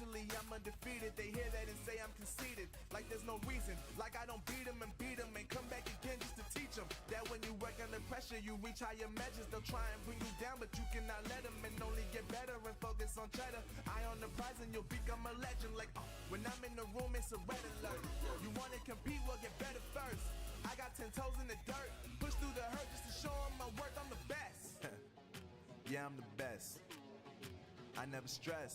Mentally, I'm undefeated. They hear that and say I'm conceited. Like there's no reason. Like I don't beat them and come back again just to teach them that when you work under pressure, you reach higher measures. They'll try and bring you down, but you cannot let them, and only get better and focus on cheddar. Eye on the prize and you'll become a legend. Like, when I'm in the room, it's a red alert. You want to compete, well, get better first. I got 10 toes in the dirt. Push through the hurt just to show them my worth. I'm the best. Yeah, I'm the best. I never stress.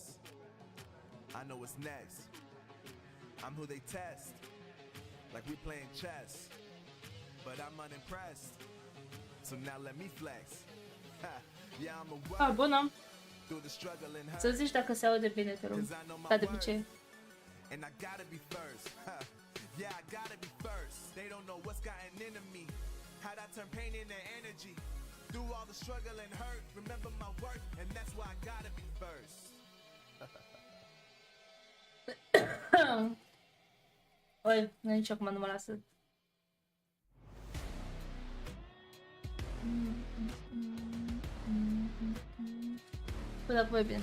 I know what's next. I'm who they test. Like we playing chess. But I'm unimpressed. So now let me flex. Yeah, I'm a bună. through the struggle and hurt. Să zici dacă se aude bine, te rog. Ca de obicei. And I gotta be first. Yeah, I gotta be first. They don't know what's gotten into me. How'd I turn pain into energy? Through all the struggle and hurt, remember my worth, and that's why I gotta be first. Oi, nici acum nu mă lasă. Păi dacă e bine.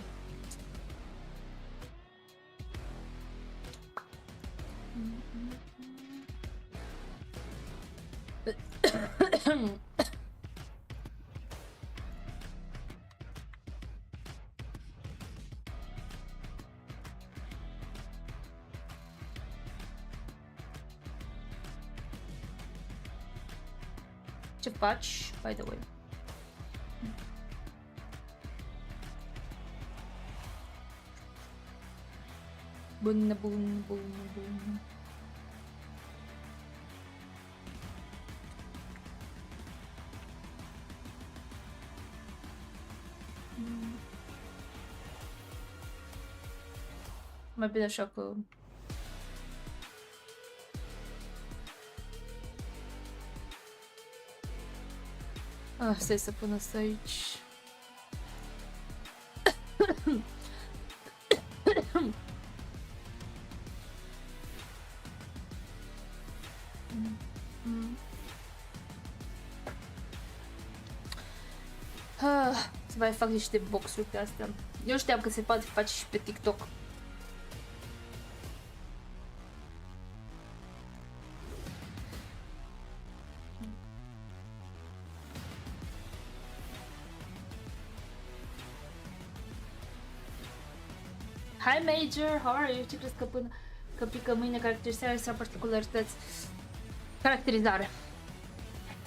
Ce faci, by the way? Bun. Mai bine așa că... Stai să pun asta aici. Să mai fac niște boxuri pe astea. Eu știam că se poate face și pe TikTok. Hi Major, how are you? Ce crezi că pică mâine caracterizare sau particularități? Caracterizare.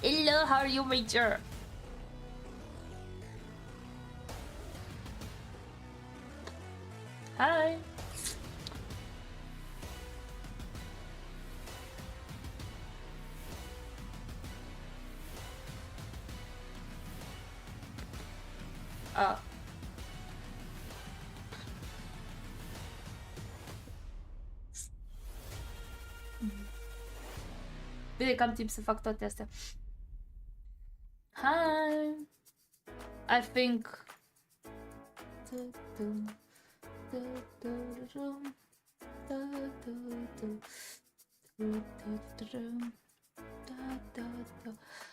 Hello, how are you Major? Hi. Bine că am timp să fac toate astea. Hi. I think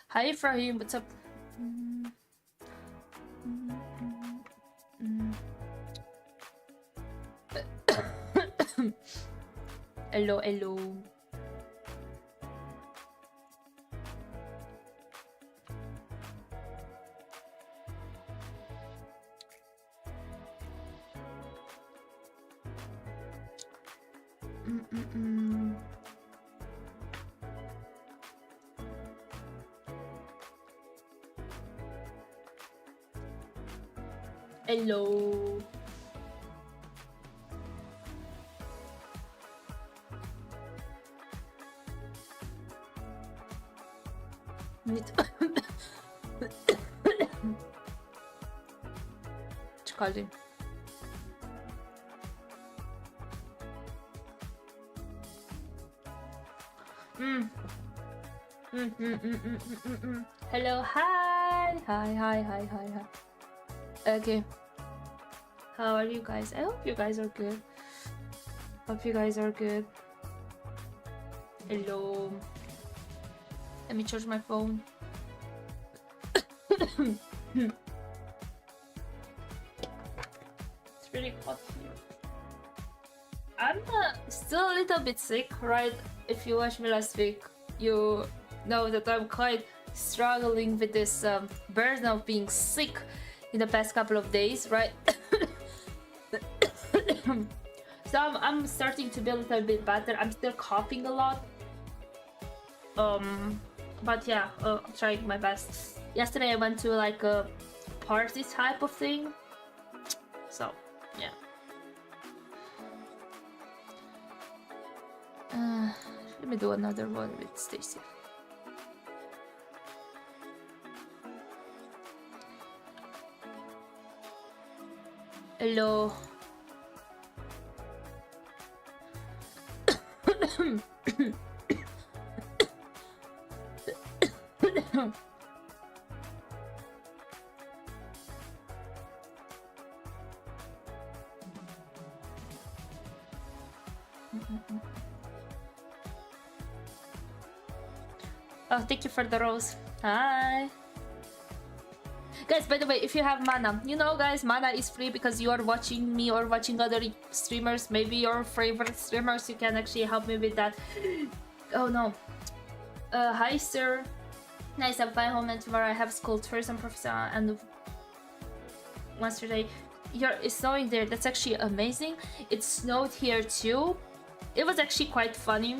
Hi Ibrahim, what's up? Hello, hello. Hello. Ce cald e? Hello, hi. Okay. How are you guys? I hope you guys are good. Hello. Let me charge my phone. It's really hot here. I'm still a little bit sick, right? If you watched me last week, you know that I'm quite struggling with this burden of being sick in the past couple of days, right? So I'm starting to be a little bit better. I'm still coughing a lot. But yeah, I'm trying my best. Yesterday I went to like a party type of thing. So, yeah. Let me do another one with Stacy. Hello. Oh, thank you for the rose. Hi. Guys, by the way, if you have mana, you know guys, mana is free because you are watching me or watching other streamers, maybe your favorite streamers, you can actually help me with that. Oh no. Hi sir. Nice, I'm fine home and tomorrow I have school, tourism professor and yesterday. It's snowing there, that's actually amazing. It snowed here too. It was actually quite funny.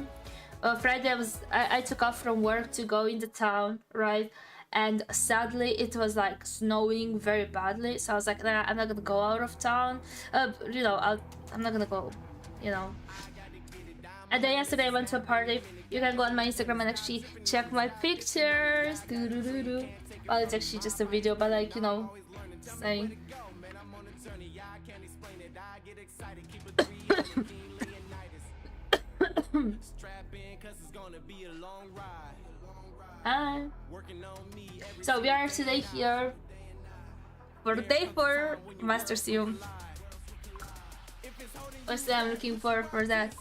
Friday I took off from work to go in the town, right? And sadly it was like snowing very badly, so I was like, nah, I'm not gonna go out of town. You know, I'm not gonna go, you know. And then yesterday I went to a party. You can go on my Instagram and actually check my pictures. Well, it's actually just a video, but like, you know, saying. Hi. So we are today here for day 4 Master Sim. Honestly, I'm looking forward for that.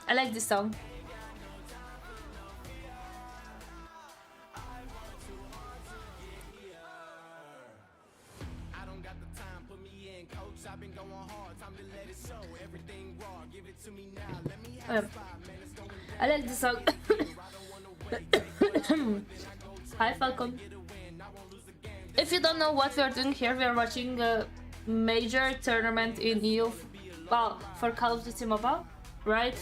I like this song. I like the song. Hi Falcon. If you don't know what we are doing here, we are watching a major tournament in EU, well, for Call of Duty Mobile, right?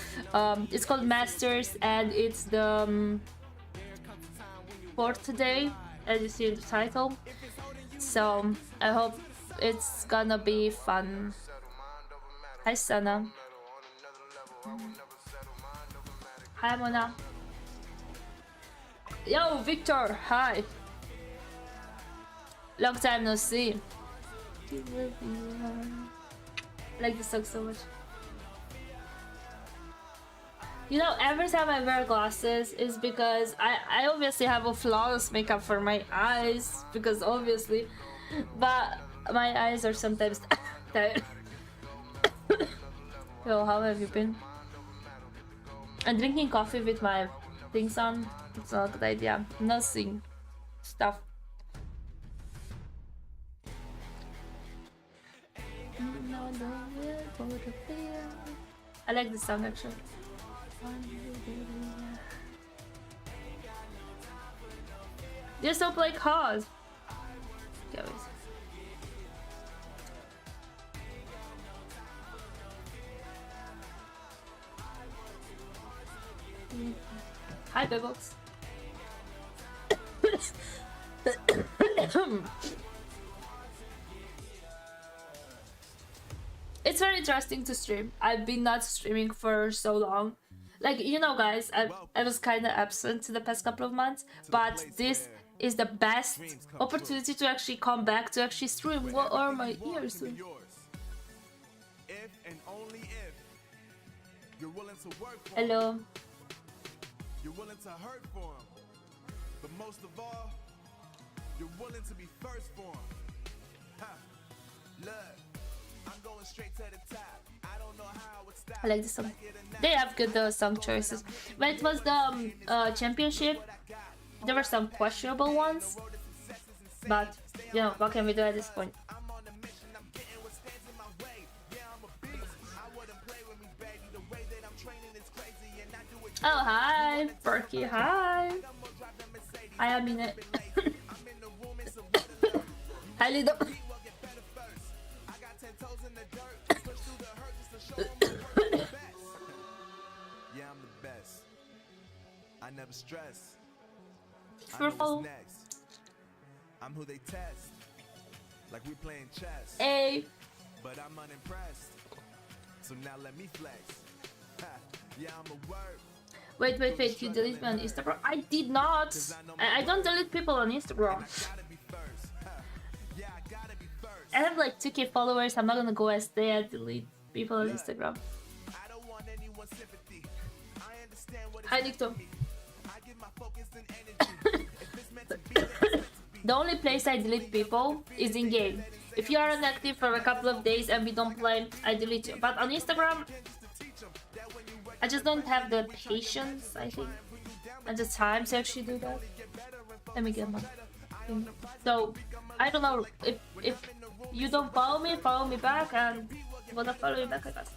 It's called Masters and it's the 4th day, as you see in the title. So I hope it's gonna be fun. Hi Sana. Hi Mona. Yo Victor, hi. Long time no see. I like this song so much. You know, every time I wear glasses is because I obviously have a flawless makeup for my eyes, because obviously, but my eyes are sometimes tired. Yo, how have you been? I'm drinking coffee with my things on. It's not a good idea. Nothing. Stuff. I like this song actually. You still play cards? Okay, wait. Hi, Bibbles. It's very interesting to stream. I've been not streaming for so long. Like, you know, guys, I was kind of absent the past couple of months, but this is the best opportunity to actually come back to actually stream. What are my ears doing? Hello. You're willing to hurt for him, but most of all, you're willing to be first for him. Look, I'm going straight to the top. I don't know how it's I like this song. They have good song choices. When it was the championship, There were some questionable ones, but you know, what can we do at this point? Oh, hi, Perky, hi. I am in it. Hi, Lido. Yeah, I'm the best. I never stress. I know Purple. what's next. I'm who they test. Like we playing chess. Hey. But I'm unimpressed. So now let me flex. Ha, yeah, I'm a word. Wait, you deleted me on Instagram? I did not. I don't delete people on Instagram. I have like 2K followers. I'm not gonna go and stay and delete people on Instagram. Hi, Nicto. The only place I delete people is in game. If you are inactive for a couple of days and we don't play, I delete you. But on Instagram, I just don't have the patience, I think, and the time to actually do that. Let me get my thing. So, I don't know, if you don't follow me back, and I'm gonna follow you back, I guess.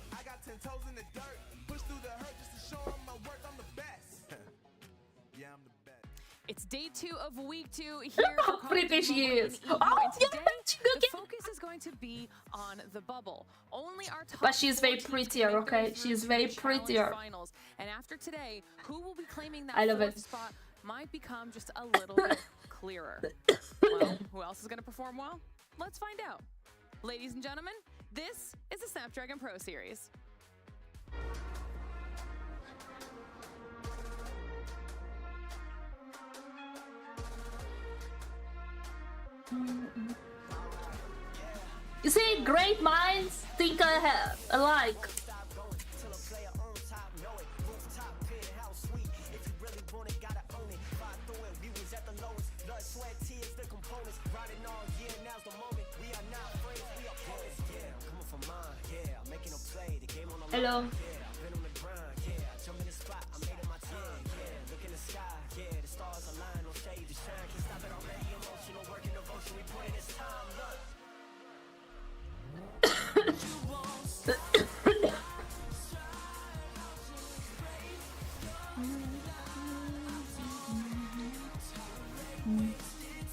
It's day 2 of week 2 here. How pretty she is! Oh, today, yeah, the focus is going to be on the bubble. Only our top but she's very 4 teams prettier, can make their way okay? through She's to very the challenge prettier. finals. And after today, who will be claiming that I love 4th it. spot might become just a little bit clearer. Well, who else is going to perform well? Let's find out. Ladies and gentlemen, this is the Snapdragon Pro Series. You see, great minds think alike. Hello.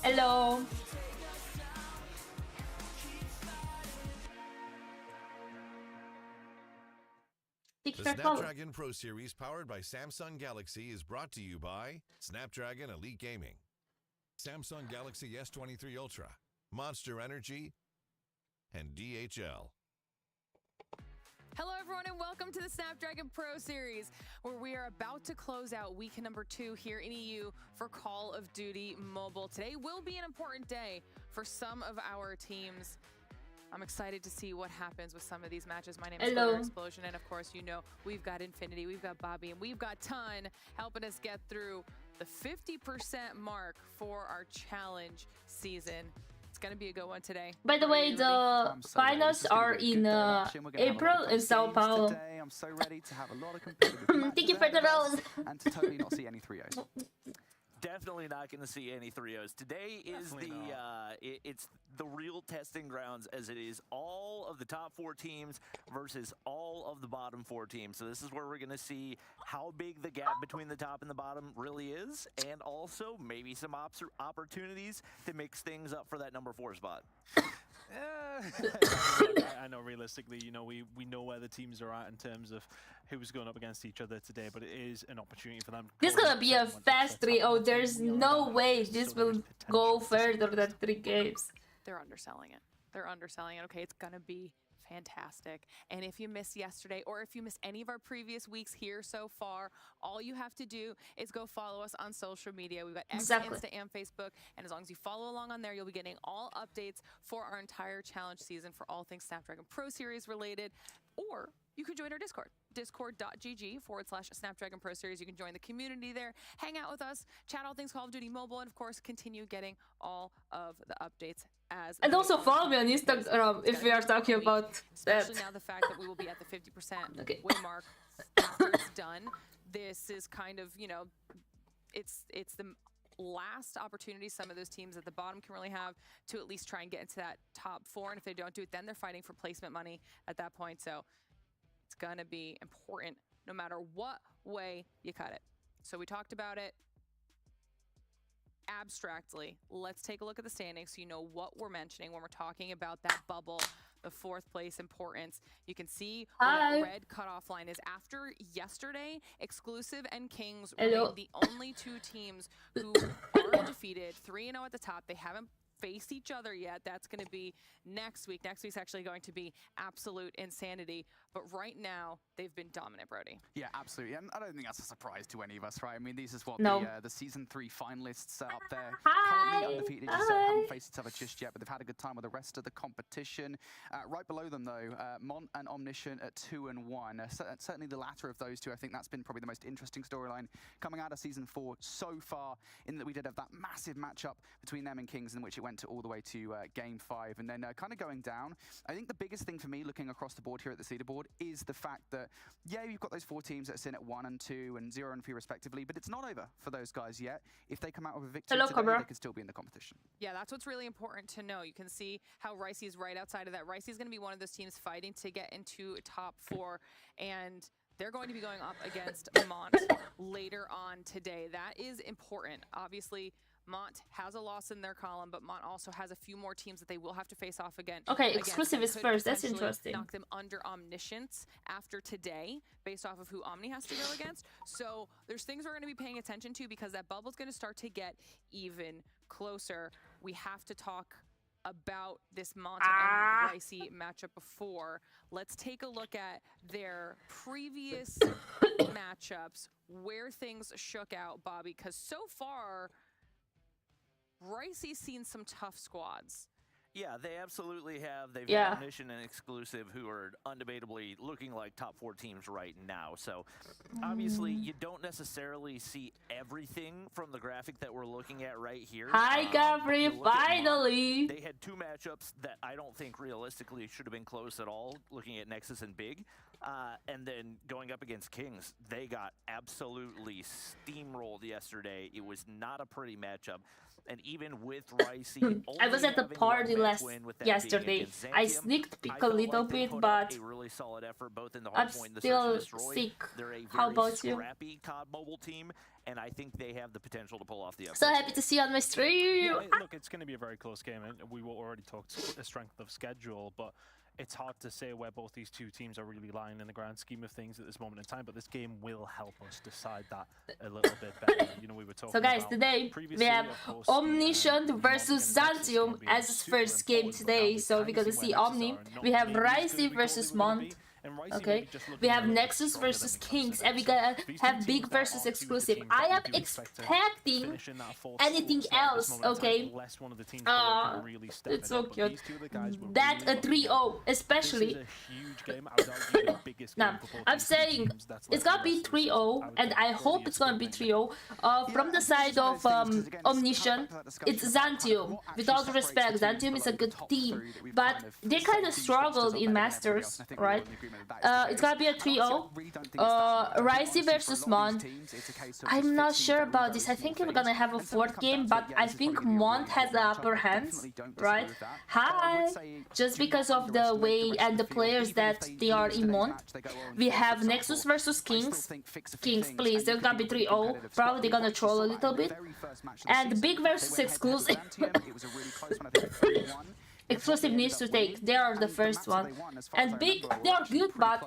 Hello. The Snapdragon Pro Series powered by Samsung Galaxy is brought to you by Snapdragon Elite Gaming, Samsung Galaxy S23 Ultra, Monster Energy, and DHL. Hello everyone and welcome to the Snapdragon Pro Series, where we are about to close out week number 2 here in EU for Call of Duty Mobile. Today will be an important day for some of our teams. I'm excited to see what happens with some of these matches. My name is Hello. Explosion, and of course, you know, we've got Infinity, we've got Bobby, and we've got Ton helping us get through the 50% mark for our challenge season. It's going to be a good one today. By the way, the finals are in April in Sao Paulo. I'm so ready to have a lot of competitive Thank you for the rose. and to totally not see any 3-0s. Definitely not going to see any 3-0s. Today is it's the real testing grounds, as it is all of the top 4 teams versus all of the bottom 4 teams. So this is where we're going to see how big the gap between the top and the bottom really is, and also maybe some opportunities to mix things up for that number 4 spot. I know realistically, you know, we know where the teams are at in terms of who's going up against each other today, but it is an opportunity for them. This is gonna be a fast 3-0. There's no way this will go further than 3 games. They're underselling it. They're underselling it. Okay, it's going to be fantastic. And if you missed yesterday, or if you missed any of our previous weeks here so far, all you have to do is go follow us on social media. We've got X, Exactly. Insta, and Facebook. And as long as you follow along on there, you'll be getting all updates for our entire challenge season for all things Snapdragon Pro Series related. Or you can join our Discord, discord.gg/Snapdragon Pro Series. You can join the community there, hang out with us, chat all things Call of Duty Mobile, and of course, continue getting all of the updates as And they also come. follow me on Instagram if we are talking about that. Especially now the fact that we will be at the 50% Okay. win mark after it's done. This is kind of, you know, it's the last opportunity some of those teams at the bottom can really have to at least try and get into that top 4. And if they don't do it, then they're fighting for placement money at that point. So it's going to be important no matter what way you cut it. So we talked about it abstractly. Let's take a look at the standings so you know what we're mentioning when we're talking about that bubble, the 4th place importance. You can see where that red cutoff line is. After yesterday, Exclusive and Kings remain the only 2 teams who are undefeated, 3-0 at the top. They haven't faced each other yet. That's going to be next week. Next week's actually going to be absolute insanity. But right now, they've been dominant, Brody. Yeah, absolutely. And I don't think that's a surprise to any of us, right? I mean, these is what the Season 3 finalists up there. Currently undefeated, as you said, haven't faced each other just yet, but they've had a good time with the rest of the competition. Right below them, though, Mont and Omniscient at 2-1. Certainly the latter of those two, I think that's been probably the most interesting storyline coming out of Season 4 so far, in that we did have that massive matchup between them and Kings, in which it went all the way to Game 5. And then kind of going down, I think the biggest thing for me looking across the board here at the leaderboard is the fact that, yeah, you've got those 4 teams that are sitting at 1 and 2 and 0 and 3 respectively, but it's not over for those guys yet. If they come out with a victory today, they could still be in the competition. Yeah, that's what's really important to know. You can see how Ricey is right outside of that. Ricey is going to be one of those teams fighting to get into top 4, and they're going to be going up against Mont later on today. That is important. Obviously, Mont has a loss in their column, but Mont also has a few more teams that they will have to face off again. Okay, Exclusive is first. That's interesting. Knock them under Omniscience after today, based off of who Omni has to go against. So there's things we're going to be paying attention to, because that bubble's going to start to get even closer. We have to talk about this Mont and Ricey matchup before. Let's take a look at their previous matchups, where things shook out, Bobby, because so far, Ricey's seen some tough squads. Yeah, they absolutely have. They've got Omniscient and Exclusive, who are undebatably looking like top 4 teams right now. So obviously, you don't necessarily see everything from the graphic that we're looking at right here. Hi, Gabri, finally! They had 2 matchups that I don't think realistically should have been close at all, looking at Nexus and Big. And then going up against Kings, they got absolutely steamrolled yesterday. It was not a pretty matchup. And even with Ricey, I was at the party yesterday. I sneaked peek a little bit, but a really solid effort, both in the I'm hardpoint and the still search and destroy. sick. They're a How very about you? scrappy COD mobile team, and I think they have the potential to pull off the upset. So happy to see you on my stream. Yeah, look, it's going to be a very close game, and we already talked the strength of schedule, but it's hard to say where both these 2 teams are really lying in the grand scheme of things at this moment in time, but this game will help us decide that a little bit better. You know, we were talking So guys, about today we have Omniscient versus Xantium as his first game today. So we're gonna see Omni. We have Ricey versus Mont. Okay, we have Nexus versus Kings, and we're gonna have Big versus Exclusive. I am expecting anything else, okay? It's so cute. That a 3-0, especially. Now, I'm saying it's gonna be 3-0, and I hope it's gonna be 3-0. From the side of Omniscient, it's Xantium. With all due respect, Xantium is a good team, but they kind of struggled in Masters, right? It's gonna be a 3-0. Ricey versus Mont. I'm not sure about this. I think we're gonna have a 4th game, but I think Mont has the upper hand, right? Hi! Just because of the way and the players that they are in Mont. We have Nexus versus Kings. Kings, please, they're gonna be 3-0. Probably they're gonna troll a little bit. And Big versus Exclusive. Exclusive needs to take. They are the first one. And Big, they are good, but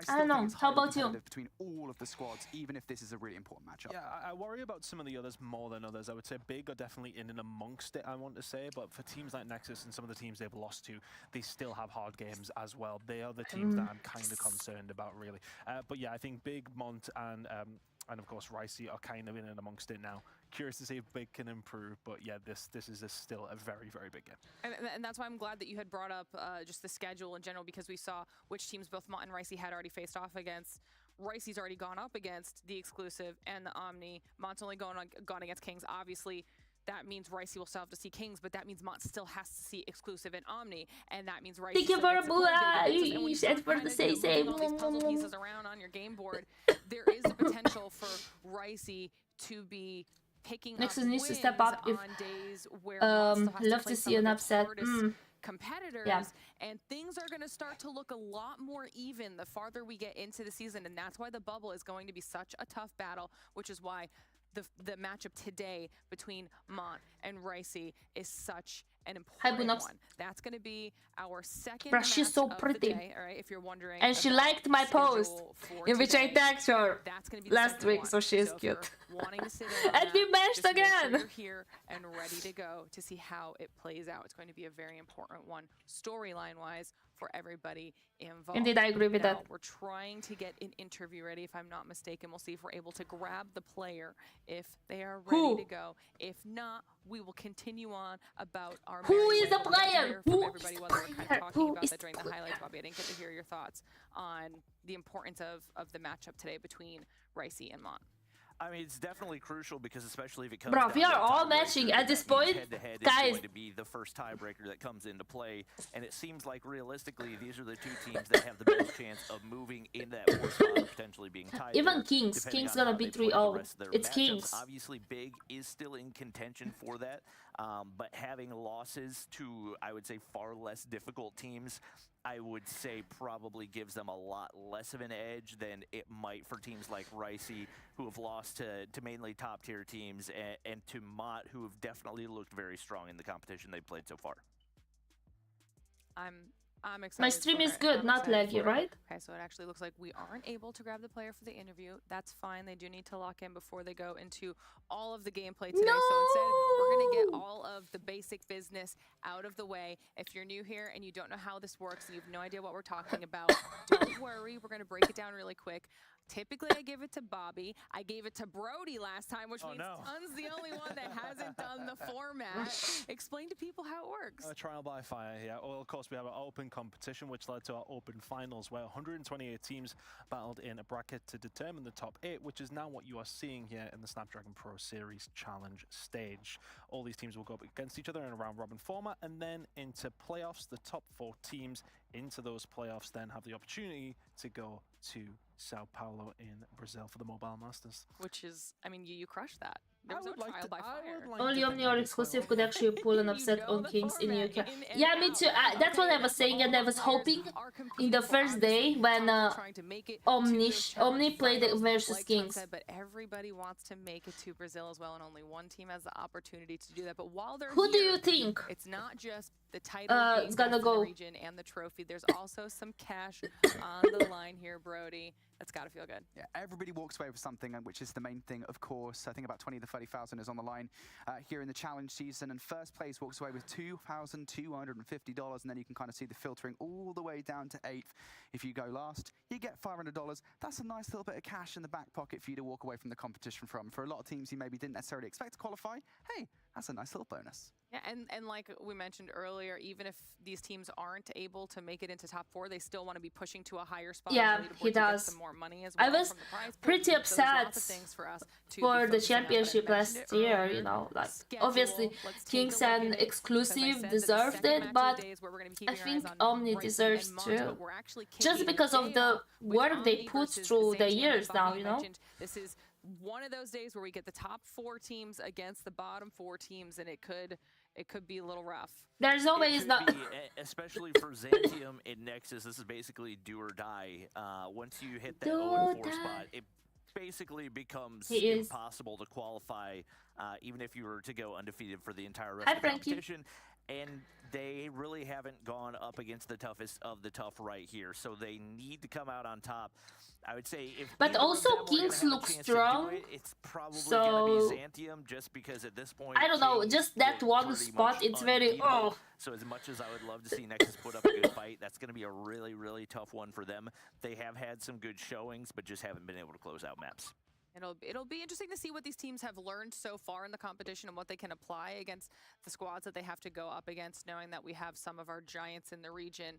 I don't know. How about you? Between all of the squads, even if this is a really important matchup. Yeah, I worry about some of the others more than others. I would say Big are definitely in and amongst it, I want to say, but for teams like Nexus and some of the teams they've lost to, they still have hard games as well. They are the teams that I'm kind of concerned about, really. But yeah, I think Big, Mont, and of course Ricey are kind of in and amongst it now. Curious to see if Big can improve, but yeah, this is still a very, very big game. And that's why I'm glad that you had brought up just the schedule in general, because we saw which teams both Mont and Ricey had already faced off against. Ricey's already gone up against the Exclusive and the Omni. Mont's only gone against Kings. Obviously, that means Ricey will still have to see Kings, but that means Mont still has to see Exclusive and Omni, and that means Ricey. Thank you for the same. These puzzle pieces around on your game board. There is the potential for Ricey to be picking Nexus up needs to wins step up if on days where Mon still has to love play to see some an of its upset. hardest competitors, Yeah. and things are going to start to look a lot more even the farther we get into the season, and that's why the bubble is going to be such a tough battle, which is why the matchup today between Mont and Ricey is such an important one. That's going to be our second match she's so of pretty. the day, all right, if you're wondering. And she liked my post in which I tagged her last week, so she is cute. Wanting to sit in on and we that, matched just make sure again. you're here and ready to go to see how it plays out. It's going to be a very important one, storyline-wise, for everybody involved. Indeed, I agree with now, that. We're trying to get an interview ready, if I'm not mistaken. We'll see if we're able to grab the player if they are ready to go. If not, we will continue on about our Who is the player? player? From Who everybody is while the they were kind player? of talking Who about is that during the the highlights, Bobby. I didn't get to hear your thoughts on the importance of the matchup today between Ricey and Mont. I mean, it's definitely crucial because especially if it comes Bro, down we to are a all tiebreaker, matching at this that means point. head-to-head Guys, is going to be the first tiebreaker that comes into play, and it seems like realistically these are the two teams that have the best chance of moving in that fourth spot and potentially being tied. Even there, Kings on gonna how be they play 3-0. the rest of their It's matchups. Kings. Obviously, Big is still in contention for that, but having losses to, I would say, far less difficult teams, I would say probably gives them a lot less of an edge than it might for teams like Ricey, who have lost to mainly top-tier teams, and to Mott, who have definitely looked very strong in the competition they've played so far. I'm excited. my stream is good, not laggy, right? Okay, so it actually looks like we aren't able to grab the player for the interview. That's fine. They do need to lock in before they go into all of the gameplay today. No! So instead, we're going to get all of the basic business out of the way. If you're new here and you don't know how this works and you have no idea what we're talking about, don't worry. We're going to break it down really quick. Typically, I give it to Bobby. I gave it to Brody last time, which means Tun's the only one that hasn't done the format. Explain to people how it works. Trial by fire here. Well, of course, we have an open competition, which led to our open finals, where 128 teams battled in a bracket to determine the top 8, which is now what you are seeing here in the Snapdragon Pro Series Challenge stage. All these teams will go up against each other in a round-robin format, and then into playoffs. The top 4 teams into those playoffs then have the opportunity to go to Sao Paulo in Brazil for the Mobile Masters. Which is, I mean, you crushed that. There was no trial by fire. Only Omnior exclusive could actually pull an upset on Kings in UK. Yeah, me too. That's what I was saying, and I was hoping in the first day when Omni played versus Kings. But everybody wants to make it to Brazil as well, and only one team has the opportunity to do that. But while they're Who do you think it's not just the title is gonna go? The region and the trophy. There's also some cash on the line here, Brody. That's got to feel good. Yeah, everybody walks away with something, which is the main thing, of course. I think about 20 to 30,000 is on the line here in the challenge season, and first place walks away with $2,250, and then you can kind of see the filtering all the way down to 8th. If you go last, you get $500. That's a nice little bit of cash in the back pocket for you to walk away from the competition from. For a lot of teams who maybe didn't necessarily expect to qualify, hey, that's a nice little bonus. Yeah, and like we mentioned earlier, even if these teams aren't able to make it into top 4, they still want to be pushing to a higher spot. Yeah, he does. Some more money as well. I was pretty upset for the championship last year, you know, like obviously Kings and Exclusive deserved it, but I think Omni deserves too. Just because of the work they put through the years now, you know. This is one of those days where we get the top 4 teams against the bottom 4 teams, and it could be a little rough. There's always not, especially for Xantium in Nexus. This is basically do or die. Once you hit that 0-4 spot, it basically becomes impossible to qualify, even if you were to go undefeated for the entire rest of the competition. And they really haven't gone up against the toughest of the tough right here, so they need to come out on top. I would say if but also Kings look strong, it's probably so gonna be Xantium, just because at this point I don't know, just that one spot, it's very So as much as I would love to see Nexus put up a good fight, that's going to be a really, really tough one for them. They have had some good showings, but just haven't been able to close out maps. It'll be interesting to see what these teams have learned so far in the competition and what they can apply against the squads that they have to go up against, knowing that we have some of our giants in the region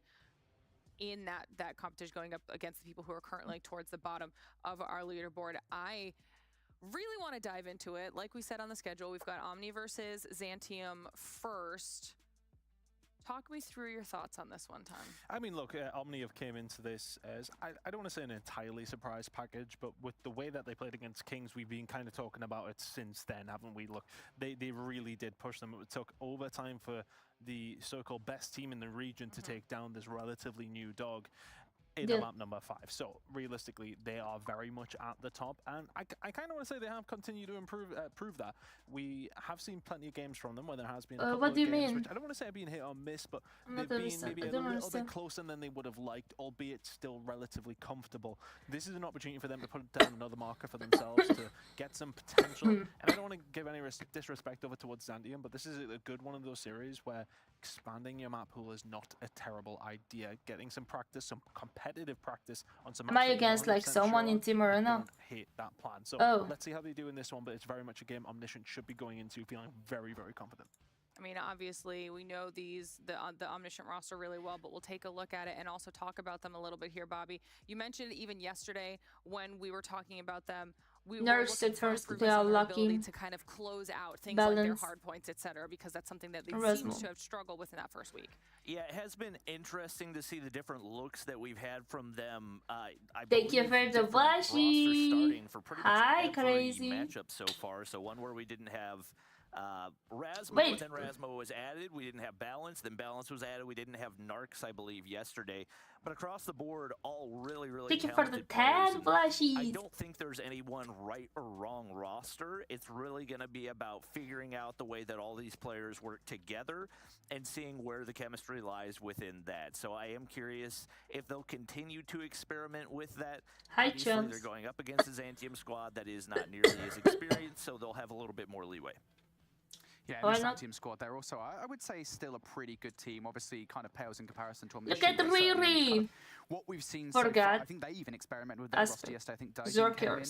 in that competition going up against the people who are currently towards the bottom of our leaderboard. I really want to dive into it. Like we said on the schedule, we've got Omni versus Xantium first. Talk me through your thoughts on this one, Tom. I mean, look, Omni have came into this as, I don't want to say an entirely surprise package, but with the way that they played against Kings, we've been kind of talking about it since then, haven't we? Look, they really did push them. It took overtime for the so-called best team in the region to take down this relatively new dog in the map number 5. So realistically, they are very much at the top, and I kind of want to say they have continued to prove that. We have seen plenty of games from them where there has been a couple what of do you games mean? which I don't want to say have been hit or miss, but they've been maybe a little bit closer than they would have liked, albeit still relatively comfortable. This is an opportunity for them to put down another marker for themselves to get some potential. And I don't want to give any disrespect over towards Xantium, but this is a good one of those series where expanding your map pool is not a terrible idea. Getting some practice, some competitive practice on some. Am I against like someone in Team Arena? Hate that plan. So let's see how they do in this one, but it's very much a game Omniscient should be going into feeling very, very confident. I mean, obviously, we know the Omniscient roster really well, but we'll take a look at it and also talk about them a little bit here, Bobby. You mentioned even yesterday when we were talking about them, we Nurse said first they are lucky to kind of close out things like their hard points, etc., because that's something that they seem to have struggled with in that first week. Yeah, it has been interesting to see the different looks that we've had from them. Thank you for the blushy. Starting for pretty much Hi, crazy matchup so far. So one where we didn't have Rasmo, then Rasmo was added. We didn't have Balance, then Balance was added. We didn't have Narcs, I believe, yesterday. But across the board, all really Thank you for the talented 10 blushies. I don't think there's any one right or wrong roster. It's really going to be about figuring out the way that all these players work together and seeing where the chemistry lies within that. So I am curious if they'll continue to experiment with that. Hi, Obviously, Chums. they're going up against a Xantium squad that is not nearly as experienced, so they'll have a little bit more leeway. Yeah, and the Xantium squad, they're also, I would say, still a pretty good team. Obviously, kind of pales in comparison to Look at the Riri! What we've seen so far, I think they even experimented with their roster yesterday. I think Daikin came in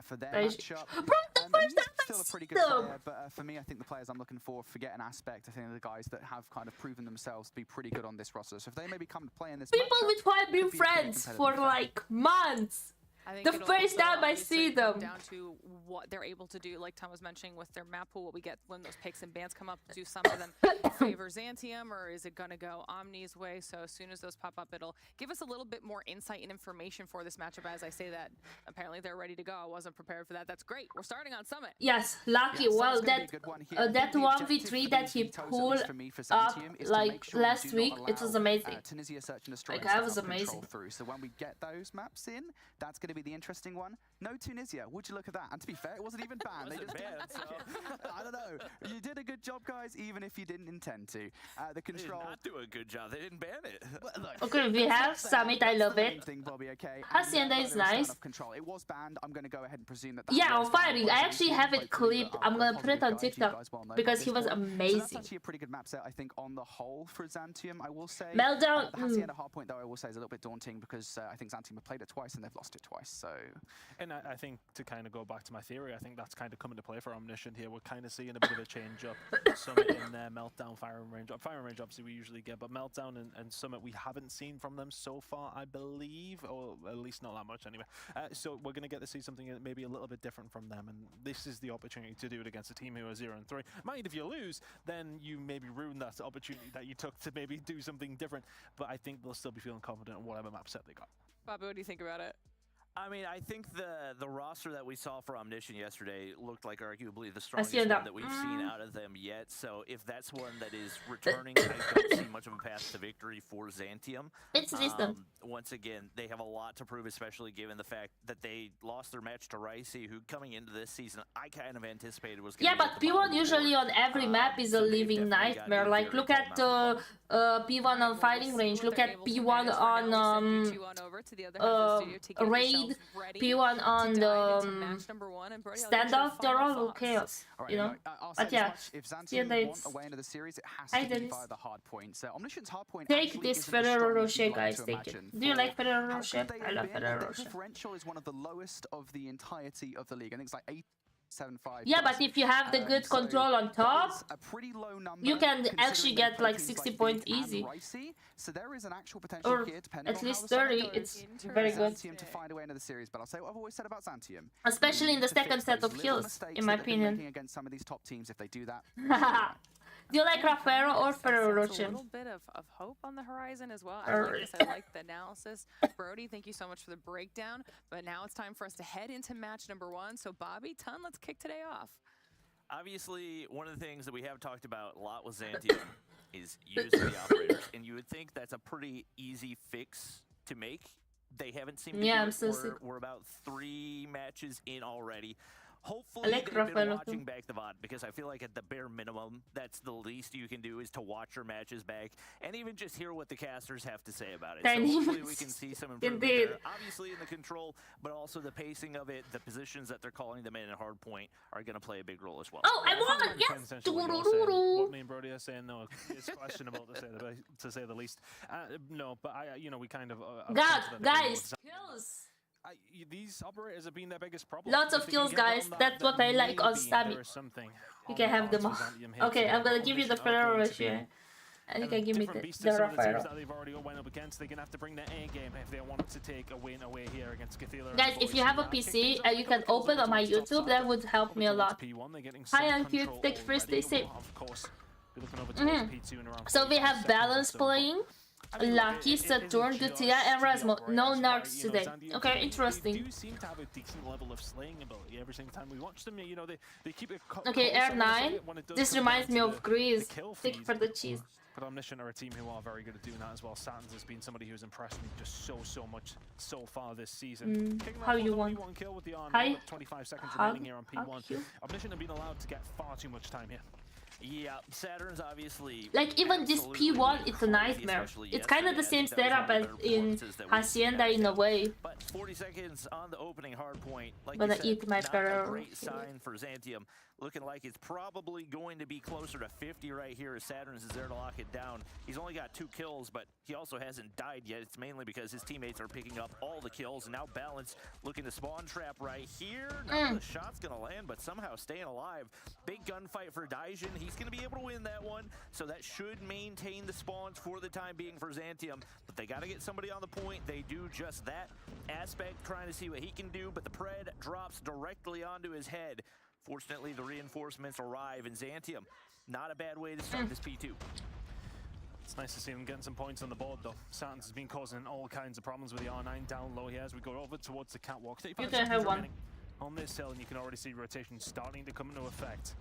for their matchup. He's still a pretty good player, but for me, I think the players I'm looking for an aspect. I think they're the guys that have kind of proven themselves to be pretty good on this roster. So if they maybe come to play in this People matchup, with who I've been friends for like months. I think the first time I see them. Down to what they're able to do, like Tom was mentioning with their map pool, what we get when those picks and bans come up. Do some of them favor Xantium, or is it going to go Omni's way? So as soon as those pop up, it'll give us a little bit more insight and information for this matchup. As I say that, apparently they're ready to go. I wasn't prepared for that. That's great. We're starting on Summit. Yes, lucky. Well, that 1v3 that he pulled up like last week, it was amazing. Like, I was amazing. So when we get those maps in, that's going to be the interesting one. No Tunisia. Would you look at that? And to be fair, it wasn't even banned. They just banned, so I don't know. You did a good job, guys, even if you didn't intend to. The control. They did not do a good job. They didn't ban it. Okay, we have Summit. I love it. Bobby, okay? Hacienda is nice. Control. It was banned. I'm going to go ahead and presume that. Yeah, on firing. I actually have it clipped. I'm gonna put it on TikTok because he was amazing. That's actually a pretty good map set, I think, on the whole for Xantium. I will say. Meltdown. Hacienda hardpoint, though, I will say is a little bit daunting because I think Xantium have played it twice and they've lost it twice. So. And I think to kind of go back to my theory, I think that's kind of coming to play for Omniscient here. We're kind of seeing a bit of a change up. Summit in there, Meltdown, firing range. Firing range, obviously, we usually get, but Meltdown and Summit we haven't seen from them so far, I believe, or at least not that much anyway. So we're going to get to see something maybe a little bit different from them, and this is the opportunity to do it against a team who are 0-3. Mind if you lose, then you maybe ruin that opportunity that you took to maybe do something different, but I think they'll still be feeling confident in whatever map set they got. Bobby, what do you think about it? I mean, I think the roster that we saw for Omniscient yesterday looked like arguably the strongest one that we've seen out of them yet. So if that's one that is returning, I don't see much of a path to victory for Xantium. It's once again, they have a lot to prove, especially given the fact that they lost their match to Ricey, who coming into this season, I kind of anticipated was going to but P1 usually on every map is a living nightmare. Like, look at P1 on firing range, look at P1 on raid, P1 on the standoff, they're all chaos, you know? But yeah, I did it. Take this Ferrero Rocher, guys, take it. Do you like Ferrero Rocher? I love Ferrero Rocher. Differential is one of the lowest of the entirety of the league. I think it's like 8.75. Yeah, but if you have the good control on top, you can actually get like 60 points easy. So there is an actual potential or here, depending at on least how 30, it's very good. To find a way into the series, but I'll say what I've always said about Xantium. Especially in the second set of kills, in my opinion. Against some of these top teams, if they do that. Do you like Rafael or Ferrero A Rocher? little bit of hope on the horizon as well. I like this. I like the analysis. Brody, thank you so much for the breakdown. But now it's time for us to head into match number 1. So Bobby, Ton, let's kick today off. Obviously, one of the things that we have talked about a lot with Zantium is using the operators. And you would think that's a pretty easy fix to make. They haven't seemed to do it. We're about 3 matches in already. Hopefully they've been watching back the VOD, because I feel like at the bare minimum, that's the least you can do is to watch your matches back and even just hear what the casters have to say about it. So hopefully we can see some improvement there. Obviously in the control, but also the pacing of it, the positions that they're calling them in hard point are going to play a big role as well. Oh, I won! Yes! What me and Brody are saying, no, it's questionable to say the least. No, but we kind of... guys, kills! These operators have been their biggest problem. Lots of kills, guys. That's what I like on Stabby. You can have them all. Okay, I'm gonna give you the Ferrero Rocher. And you can give me the Rafael. They've already went up against. They're gonna have to bring their A game if they want to take a win away here against Cathedral. Guys, if you have a PC and you can open on my YouTube, that would help me a lot. Hi, Uncute. Thank you for stay safe. So we have Balance playing. Lucky, Saturn, Dutia, and Rasmo. No narcs today. Okay, interesting. They do seem to have a decent level of slaying ability every single time we watch them. They keep it. Okay, R9. This reminds me of Grease. Thank you for the cheese. But Omniscient are a team who are very good at doing that as well. Satins has been somebody who's impressed me just so much so far this season. How you won? Kill with the Hi. 25 seconds remaining here on P1. Omniscient have been allowed to get far too much time here. Yeah, Saturn's obviously... Like, even this P1, it's a nightmare. It's kind of the same setup as in Hacienda in a way. But 40 seconds on the opening hard point. Like I'm gonna eat my Ferrero. Great sign for Zantium. Looking like it's probably going to be closer to 50 right here as Saturn's is there to lock it down. He's only got 2 kills, but he also hasn't died yet. It's mainly because his teammates are picking up all the kills. And now Balance looking to spawn trap right here. Now the shot's going to land, but somehow staying alive. Big gunfight for Daijin. He's going to be able to win that one. So that should maintain the spawns for the time being for Zantium. But they got to get somebody on the point. They do just that. Aspect trying to see what he can do, but the Pred drops directly onto his head. Fortunately, the reinforcements arrive in Zantium. Not a bad way to start this P2. It's nice to see him getting some points on the board, though. Satins has been causing all kinds of problems with the R9 down low here as we go over towards the catwalk. You can have one. On this hill, and you can already see rotation starting to come into effect.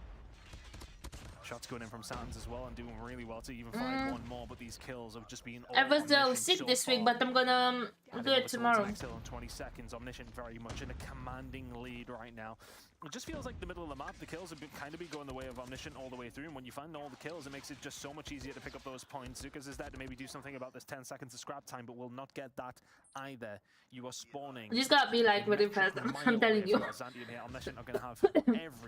Shots going in from Satins as well and doing really well to even find one more, but these kills have just been... I was sick this week, but I'm gonna do it tomorrow. In 20 seconds, Omniscient very much in a commanding lead right now. It just feels like the middle of the map, the kills have been going the way of Omniscient all the way through, and when you find all the kills, it makes it just so much easier to pick up those points. Zukas is there to maybe do something about this 10 seconds of scrap time, but will not get that either. You are spawning. You just gotta be like really fast, I'm telling you.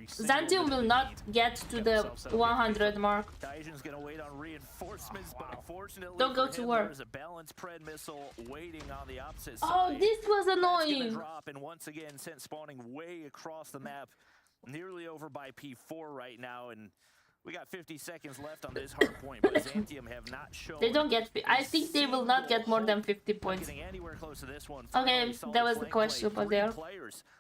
Zantium will not get to the 100 mark. Daijin's gonna wait on reinforcements, but unfortunately don't go to war. There's a balanced Pred missile waiting on the opposite side. Oh, this was annoying. Drop and once again sent spawning way across the map. Nearly over by P4 right now, and we got 50 seconds left on this hard point, but Zantium have not shown... They don't get... I think they will not get more than 50 points. Anywhere close to this one. Okay, that was the question over there.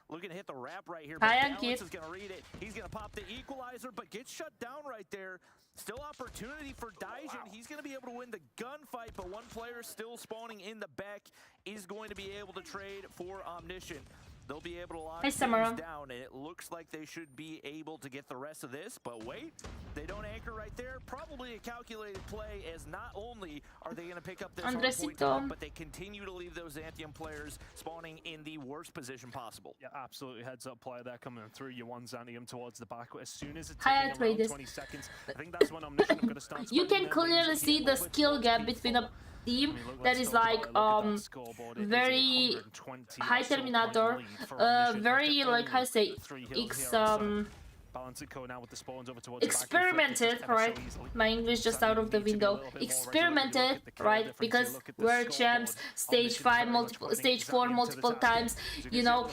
Looking to hit the wrap right here. Hi, Ankit. Is going to read it. He's going to pop the equalizer, but gets shut down right there. Still opportunity for Daijin. He's going to be able to win the gunfight, but one player still spawning in the back is going to be able to trade for Omniscient. They'll be able to lock things down, and it looks like they should be able to get the rest of this. But wait, they don't anchor right there. Probably a calculated play, as not only are they going to pick up this point, but they continue to leave those Zantium players spawning in the worst position possible. Yeah, absolutely. Heads up play there coming through. You want Zantium towards the back. As soon as it's around 20 seconds, I think that's when Omniscient are going to start. You can clearly see the skill gap between a team that is like very high Terminator, very like how I say experimented, right? My English just out of the window. Experimented, right? Because we're champs, stage 4 multiple times, you know,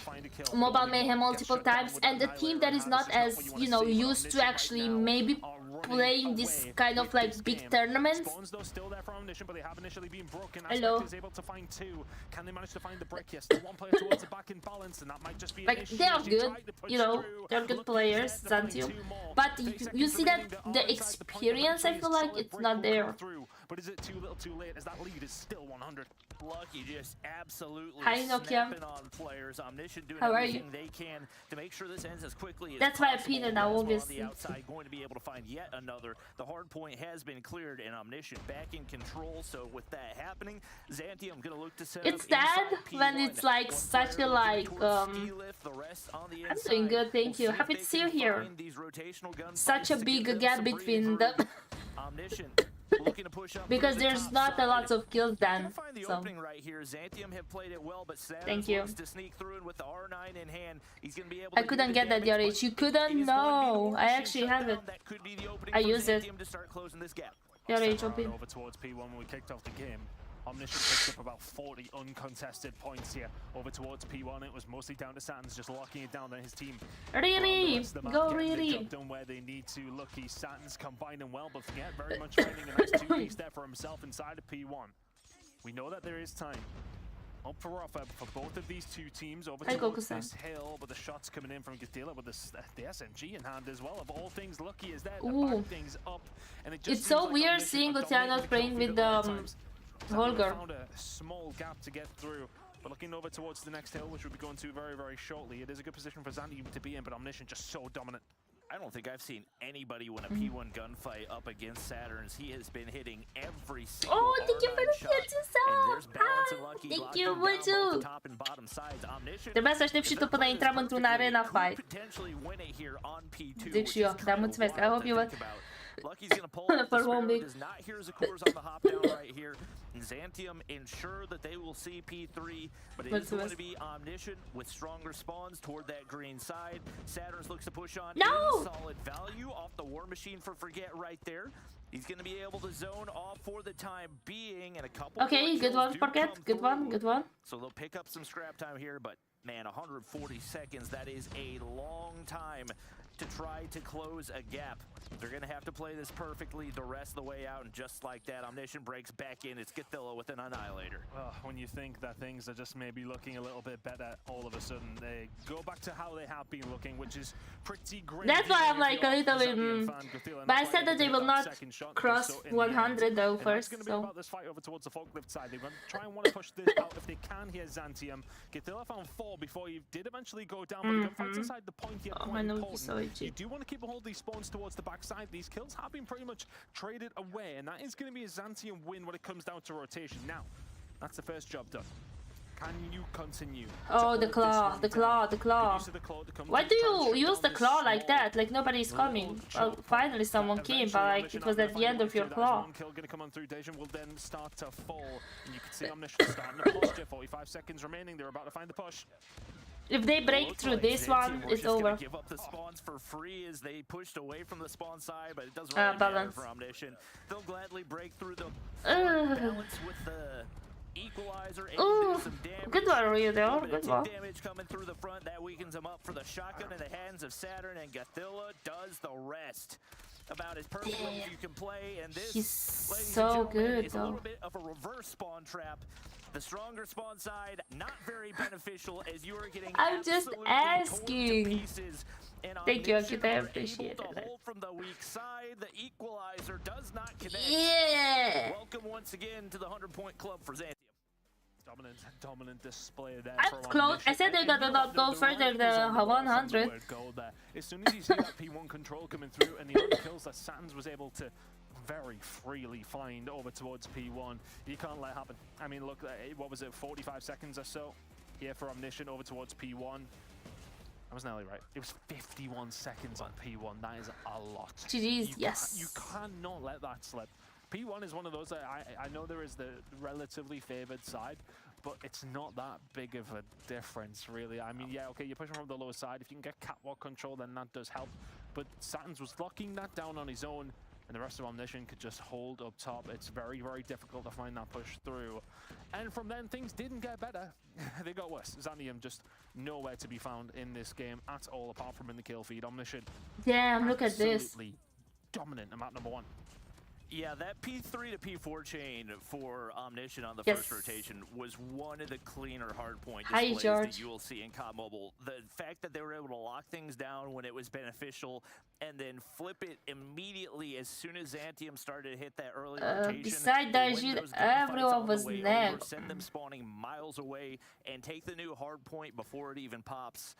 Mobile Mayhem multiple times, and a team that is not as, you know, used to actually maybe playing this kind of like big tournaments. Hello. Like they are good, you know, they're good players, Zantium. But you see that the experience, I feel like it's not there. But is it too little too late as that lead is still 100? Lucky just absolutely Hi, Nokia. snapping on players. Omniscient doing How are everything you? they can to make sure this ends as quickly as That's why I possible. pinned it now, Rasmus obviously. on the outside going to be able to find yet another. The hard point has been cleared and Omniscient back in control. So with that happening, Xantium going to look to set It's up sad inside when P1. it's like One such player a looking like towards ski lift, the rest on the I'm doing inside. good, thank We'll you. see Happy if to they see you can here. find these rotational gunfights Such a to give big them gap some between breathing them. room. Omniscient looking to push up Because through the there's top not a side. lot of kills Gonna then. find the So opening right here. Xantium have played it well, but Saturn thank you. looks to sneak through, and with the R9 in hand, he's going to be able I to couldn't do get the that damage, Yorich. You but couldn't? it is going to be the No. War I Machine actually have it. shutdown. That could be the opening I for use it. Xantium to start closing this gap. Yorich, Step OP. around over towards P1 when we kicked off the game. Omniscient picked up about 40 uncontested points here over towards P1. It was mostly down to Satins just locking it down on his team. Really? Go really. Done where they need to. Lucky Satins combining well, but forget very much finding a nice two-piece there for himself inside of P1. We know that there is time up for offer for both of these two teams over Hi, towards Goku-san. this hill, but the shots coming in from Gatila with the SMG in hand as well. Of all things, Lucky is there to Ooh. back things up. And it just It's seems so like weird Omniscient seeing are Gutiérrez dominating the playing kill with feed at all the times. Holger. Found a small gap to get through, but looking over towards the next hill, which we'll be going to very, very shortly. It is a good position for Xantium to be in, but Omniscient just so dominant. I don't think I've seen anybody win a P1 gunfight up against Saturns. He has been hitting every single Oh, thank you for R9 the shot, kids and there's balance and up. Lucky Thank locking you, down both the Buju. top and bottom sides. Omniscient, Trebuia să aștept și tu până intram într-un arena fight. potentially win it here on P2, Zic which și eu, is dar kind of mulțumesc. I wild hope to you think about. Lucky's gonna pull up the For Sparrow, bombing. does not hear Zakors on the hop down right here. And Xantium ensure that they will see P3, but it is going to be Omniscient with stronger spawns toward that green side. Saturns looks to push on No! in solid value off the War Machine for Forget right there. He's going to be able to zone off for the time being, and a couple Okay, more good kills one, do Forget. come Good one, through. good one. So they'll pick up some scrap time here, but man, 140 seconds, that is a long time to try to close a gap. They're going to have to play this perfectly the rest of the way out, and just like that, Omniscient breaks back in. It's Gathilla with an Annihilator. When you think that things are just maybe looking a little bit better, all of a sudden they go back to how they have been looking, which is pretty great. That's why I'm like a little bit. But I said that they will not cross 100 though first. It's going to be So about this fight over towards the forklift side. They're going to try and want to push this out if they can here, Xantium. Gathilla found 4 before he did eventually go down, but the gunfight's inside the point here oh, quite my nose important. is so itchy. You do want to keep a hold of these spawns towards the backside. These kills have been pretty much traded away, and that is going to be a Xantium win when it comes down to rotation. Now, that's the first job done. Can you continue? Oh, the claw, the claw, the claw. Why do you use the claw like that? Like nobody's coming. Well, finally someone came, but like it was at the end of your claw. One kill going to come on through. Dejan will then start to fall, and you can see Omniscient starting to push. 45 seconds remaining. They're about to find the push. If they break through this one, it's over. Give up the spawns for free as they pushed away from the spawn side, but it doesn't really matter balance. for Omniscient. They'll gladly break through the balance with the equalizer and do some damage. Good one, Rio, there. A bit Good of one. damage coming through the front that weakens them up for the shotgun in the hands of Saturn, and Gathilla does the rest. About as perfect as you can play, and this, He's ladies and so gentlemen, good, is a though. little bit of a reverse spawn trap. The stronger spawn side, not very beneficial as you are getting I'm just absolutely torn to asking. pieces. And Thank you, Omniscient Akita, I are appreciate able to it. hold from the weak side. The equalizer does not connect. Yeah. Welcome once again to the 100-point club for Xantium. Dominant display there. I'm close. I said they gotta not go further than 100. As soon as you see that P1 control coming through and the amount of kills that Satins was able to very freely find over towards P1, you can't let it happen. I mean, look, what was it, 45 seconds or so here for Omniscient over towards P1. I was nearly right. It was 51 seconds on P1. That is a lot. GG's, yes. You cannot let that slip. P1 is one of those that I know there is the relatively favored side, but it's not that big of a difference, really. I mean, yeah, okay, you're pushing from the lower side. If you can get catwalk control, then that does help. But Satins was locking that down on his own, and the rest of Omniscient could just hold up top. It's very, very difficult to find that push through. And from then, things didn't get better. They got worse. Xantium just nowhere to be found in this game at all, apart from in the kill feed. Omniscient, Damn, look at this. absolutely dominant at map number 1. Yeah, that P3 to P4 chain for Omniscient on the first rotation was one of the cleaner hardpoint displays that you will see in COD Mobile. The fact that they were able to lock things down when it was beneficial and then flip it immediately as soon as Xantium started to hit that early rotation. Beside Dajid, everyone was next. Send them spawning miles away and take the new hardpoint before it even pops.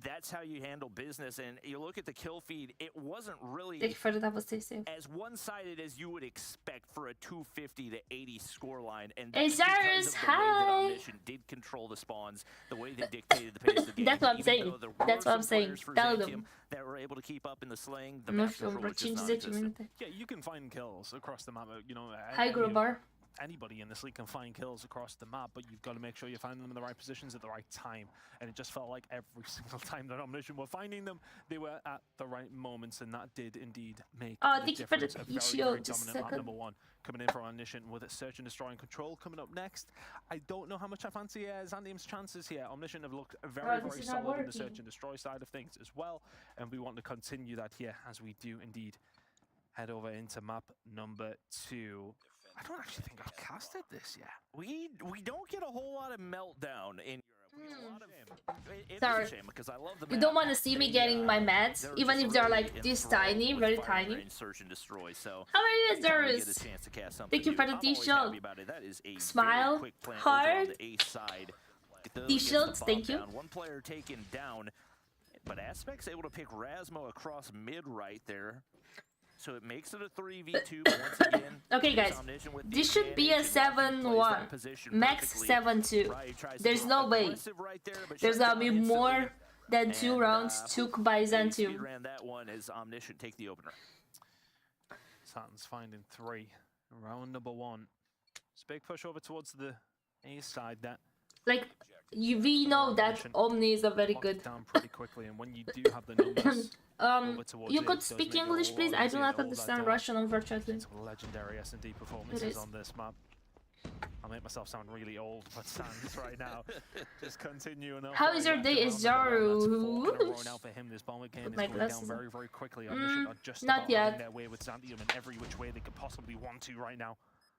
That's how you handle business, and you look at the kill feed, it wasn't really as one-sided as you would expect for a 250 to 80 scoreline, and that's because of the way that Omniscient did control the spawns, the way they dictated the pace of the game. That's what I'm saying. That's what I'm saying. Tell them. That were able to keep up in the slaying, the map control was just non-existent. Yeah, you can find kills across the map, you know. Hi, Grobar. Anybody in this league can find kills across the map, but you've got to make sure you find them in the right positions at the right time. And it just felt like every single time that Omniscient were finding them, they were at the right moments, and that did indeed make the difference. A very dominant map number 1 coming in for Omniscient with a Search and Destroy and Control coming up next. I don't know how much I fancy Xantium's chances here. Omniscient have looked very, very solid in the Search and Destroy side of things as well, and we want to continue that here as we do indeed head over into map number 2. I don't actually think I've casted this yet. We don't get a whole lot of meltdown in Europe. It's Sorry. a shame because I love the you don't want to see me getting my meds, even if they're like this tiny, very tiny. Search and destroy, so how are you, Zerus? Thank you for the T-shirt. Smile, heart, T-shirts, thank you. One player taken down, but Aspect's able to pick Rasmo across mid right there. So it makes it a 3v2 once again. Okay, guys, this should be a 7-1, max 7-2. There's no way. There's gonna be more than 2 rounds took by Xantium. Ran that one as Omniscient take the opener. Saturn's finding 3. Round number 1. It's a big push over towards the A side. That like we know that Omni is a very good. Down pretty quickly, and when you do have the numbers. You could speak English, please? I do not understand Russian, unfortunately. Legendary S&D performances on this map. I'll make myself sound really old, but Sans right now. Just continue enough. How is your day, Zaru? My glasses. Very, very quickly. Not yet. Their way with Xantium in every which way they could possibly want to right now.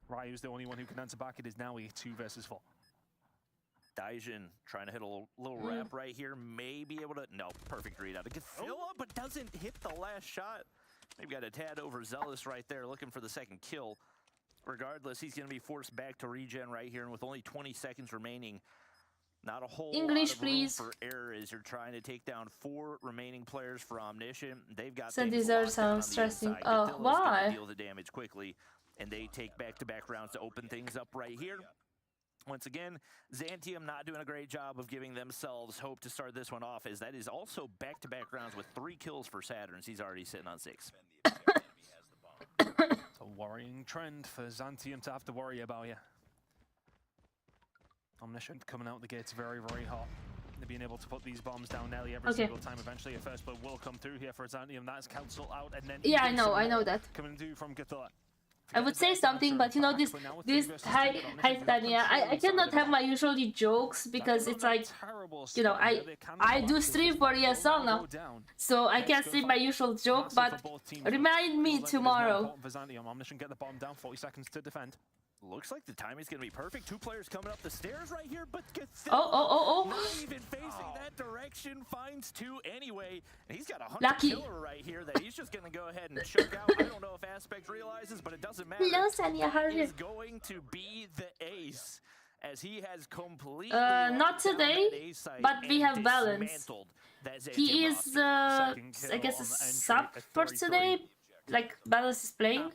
Ryu's the only one who can answer back. It is now a 2 versus 4. Daijin trying to hit a little wrap right here. May be able to... No, perfect read out of Gafilla, but doesn't hit the last shot. They've got a tad overzealous right there looking for the second kill. Regardless, he's going to be forced back to regen right here. And with only 20 seconds remaining, not a whole English, lot of room for error as you're trying to take down 4 remaining players for Omniscient. They've got these are sound stressing. Oh, why? Deal the damage quickly, and they take back-to-back rounds to open things up right here. Once again, Xantium not doing a great job of giving themselves hope to start this one off, as that is also back-to-back rounds with 3 kills for Saturns. He's already sitting on 6. It's a worrying trend for Xantium to have to worry about here. Omniscient coming out the gates very, very hot. They're being able to put these bombs down nearly every single time. Eventually, a first blood will come through here for Xantium. That's cancelled out, and then yeah, I know that. Coming through from Githilla. I would say something, but you know this hi Stania. I cannot have my usual jokes because it's like, you know, I do stream for ESL now, so I can't say my usual joke, but remind me tomorrow. Get the bomb down, 40 seconds to defend. Looks like the timing's gonna be perfect. 2 players coming up the stairs right here, but oh. Not even facing that direction, finds 2 anyway. And he's got a hunter killer right here that he's just gonna go ahead and choke out. I don't know if Aspect realizes, but it doesn't matter. Hello, Sanya, how are you? He's going to be the ace, as he has completely not today, but we have balance. He is I guess a sub for today. Like Balance is playing.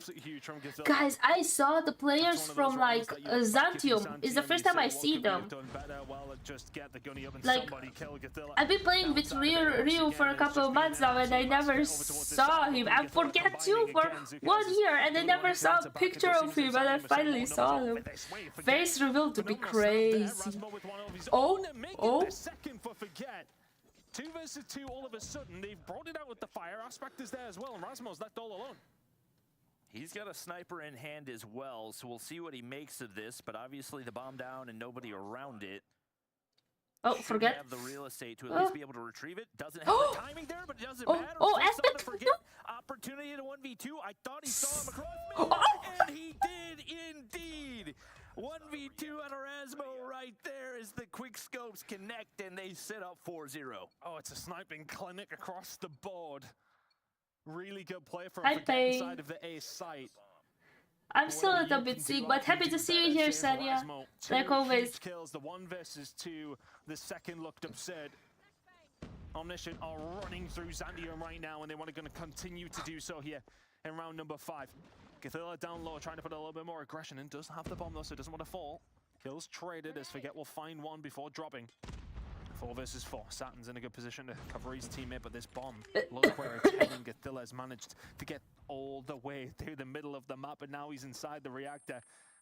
Guys, I saw the players from like Xantium. It's the first time I see them. Like, I've been playing with Ryu for a couple of months now, and I never saw him. I forget too for 1 year, and I never saw a picture of him, and I finally saw him. Face reveal to be crazy. Oh. 2 versus 2 all of a sudden. They've brought it out with the fire. Aspect is there as well, and Rasmo's left all alone. He's got a sniper in hand as well, so we'll see what he makes of this, but obviously the bomb down and nobody around it. Oh, forget. Have the real estate to at least be able to retrieve it. Doesn't have the timing there, but it doesn't matter. Aspect. Opportunity to 1v1 1v2. I thought he saw him across mid, and he did indeed. 1v2 on Erasmo right there as the quick scopes connect and they set up 4-0. Oh, it's a sniping clinic across the board. Really good play from the side of the A site. I'm still a little bit sick, but happy to see you here, Sanya. Like always. Kills, the 1 versus 2. The second looked absurd. Omniscient are running through Zandium right now, and they want to continue to do so here in round number 5. Gathilla down low, trying to put a little bit more aggression in. Does have the bomb though, so doesn't want to fall. Kills traded as Forget will find one before dropping. 4 versus 4. Saturn's in a good position to cover his teammate, but this bomb, look where it's heading. Gathilla has managed to get all the way through the middle of the map, and now he's inside the reactor.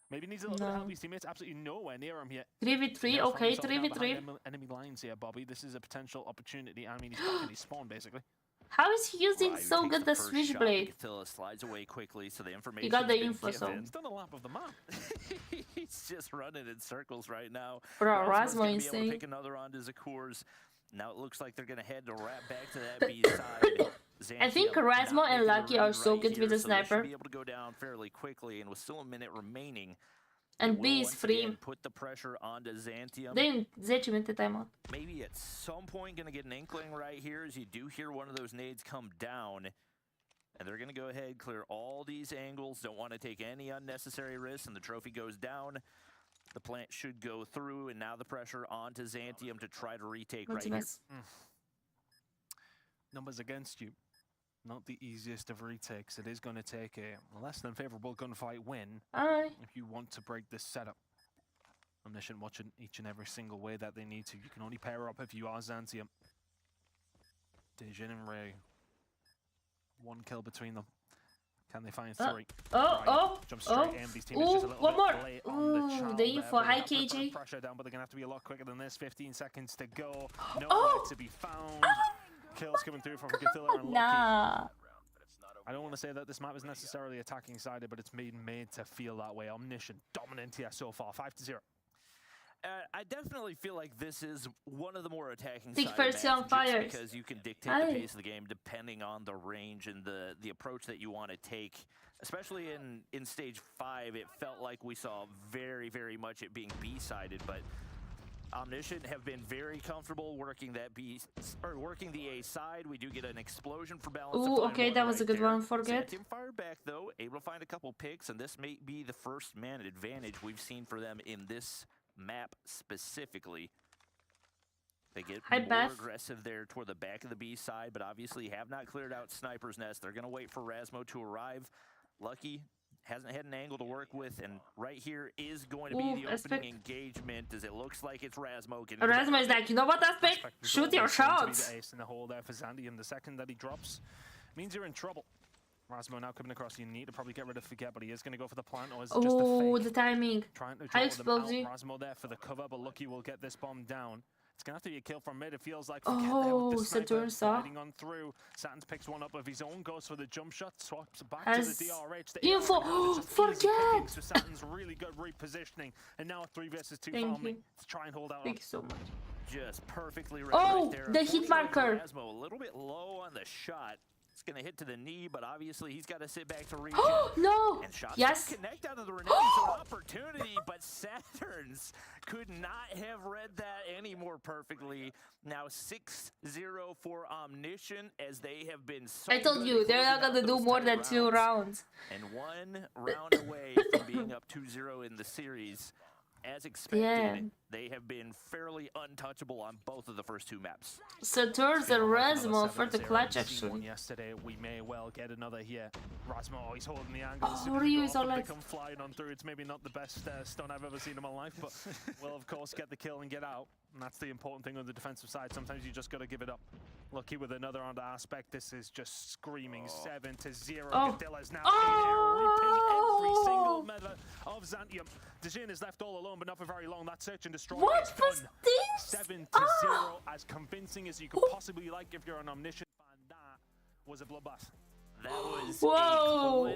Maybe needs a little bit of help. His teammates absolutely nowhere near him yet. 3v3, okay, 3v3. Enemy lines here, Bobby. This is a potential opportunity. I mean, he's back in his spawn, basically. How is he using so good the switchblade? Slides away quickly, so the information. He got the info, so. He's done a lap of the map. He's just running in circles right now. Bro, Rasmo insane. Pick another onto Zakurs. Now it looks like they're gonna head to wrap back to that B side. I think Rasmo and Lucky are so good with the sniper. Should be able to go down fairly quickly, and with still a minute remaining. And B is free. Put the pressure onto Zantium. Dă-i 10 minute timeout. Maybe at some point gonna get an inkling right here as you do hear one of those nades come down. And they're gonna go ahead, clear all these angles, don't want to take any unnecessary risks, and the trophy goes down. The plant should go through, and now the pressure onto Zantium to try to retake right here. Numbers against you. Not the easiest of retakes. It is going to take a less than favorable gunfight win if you want to break this setup. Omniscient watching each and every single way that they need to. You can only pair up if you are Zantium. Dejin and Ray. 1 kill between them. Can they find 3? Jump straight in. These teammates just a little bit late on the info. Hi, KJ. Pressure down, but they're going to have to be a lot quicker than this. 15 seconds to go. Nowhere to be found. Kills coming through from Gathilla and Lucky. I don't want to say that this map is necessarily attacking sided, but it's been made to feel that way. Omniscient dominant here so far, 5-0. I definitely feel like this is one of the more attacking Big first on fire because you can dictate the pace of the game depending on the range and the approach that you want to take. Especially in stage 5, it felt like we saw very, very much it being B-sided, but Omniscient have been very comfortable working that working the A side. We do get an explosion for balance. Ooh, okay, that was a good one. Forget. Zantium fired back though, able to find a couple picks, and this may be the first man advantage we've seen for them in this map specifically. They get more aggressive there toward the back of the B side, but obviously have not cleared out Sniper's Nest. They're going to wait for Rasmo to arrive. Lucky hasn't had an angle to work with, and right here is going to be the opening engagement as it looks like it's Rasmo. Rasmo is like, you know what, Aspect? Shoot your shots! The ace in the hole there for Zandium. The second that he drops means you're in trouble. Rasmo now coming across. You need to probably get rid of Forget, but he is going to go for the plant, or is it just a fake? The timing. Trying to High explosive. Rasmo there for the cover, but Lucky will get this bomb down. It's going to have to be a kill from mid. It feels like Forget there with the sniper sliding on through. Saturn's picks one up of his own, goes for the jump shot, swaps back to the DRH. The info! Forget! So Saturn's really good repositioning. And now 3 versus 2 farming to try and hold out. Thank you so much. Just perfectly right there. The hit marker. Rasmo a little bit low on the shot. It's going to hit to the knee, but obviously he's got to sit back to reach it. No! And shots yes! Connect out of the Renee, so an opportunity, but Saturns could not have read that any more perfectly. Now 6-0 for Omniscient as they have been so I told you, they're not going to do more than 2 rounds. And 1 round away from being up 2-0 in the series. As expected, they have been fairly untouchable on both of the first 2 maps. Saturns and Rasmo for the clutch, actually. Yesterday, we may well get another here. Rasmo, he's holding the angle. Ryu is all like come flying on through. It's maybe not the best stun I've ever seen in my life, but will of course get the kill and get out. And that's the important thing on the defensive side. Sometimes you just got to give it up. Lucky with another on the Aspect. This is just screaming 7-0. Gadilla's now reaping every single medal of Zantium. Dejin is left all alone, but not for very long. That search and destroy is done. 7-0, as convincing as you could possibly like if you're an Omniscient fan. That was a bloodbath. That was a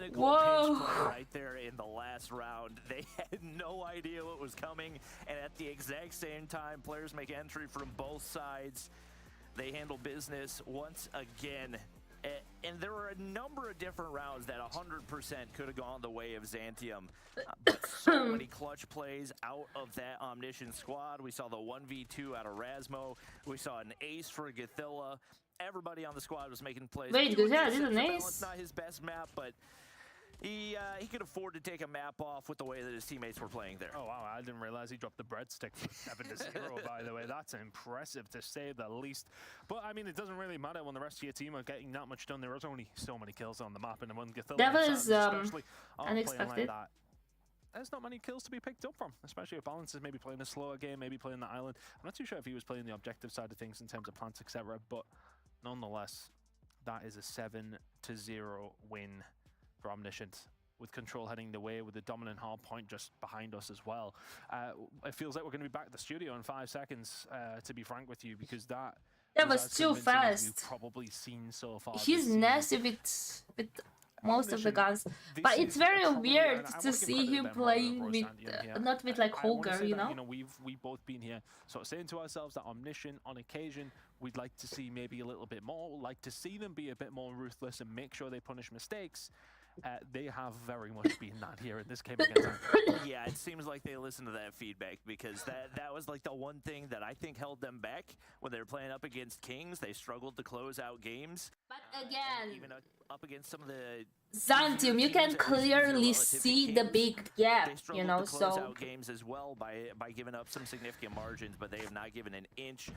clinical pitch play right there in the last round. They had no idea what was coming, and at the exact same time, players make entry from both sides. They handle business once again. And there were a number of different rounds that 100% could have gone the way of Xantium. But so many clutch plays out of that Omniscient squad. We saw the 1v2 out of Rasmo. We saw an ace for Gothilla. Everybody on the squad was making plays. Wait, Gothilla did an ace? It's not his best map, but he could afford to take a map off with the way that his teammates were playing there. Oh, wow, I didn't realize he dropped the breadstick for 7-0, by the way. That's impressive, to say the least. But, I mean, it doesn't really matter when the rest of your team are getting that much done. There was only so many kills on the map, and when Gothilla that was unexpected. Like that, there's not many kills to be picked up from, especially if Balance is maybe playing a slower game, maybe playing the island. I'm not too sure if he was playing the objective side of things in terms of plants, etc., but nonetheless, that is a 7-0 win for Omniscient, with control heading the way, with the dominant hard point just behind us as well. It feels like we're going to be back at the studio in 5 seconds, to be frank with you, because that was too fast. We've probably seen so far. He's nasty with most of the guns, but it's very weird to see him playing with not with like Holger, you know. We've both been here sort of saying to ourselves that Omniscient, on occasion, we'd like to see maybe a little bit more, like to see them be a bit more ruthless and make sure they punish mistakes. They have very much been that here in this game against them. Yeah, it seems like they listened to that feedback, because that was like the one thing that I think held them back when they were playing up against Kings. They struggled to close out games. But again, even up against some of the Xantium, you can clearly see the big gap, you know. To close out games as well by giving up some significant margins, but they have not given an inch.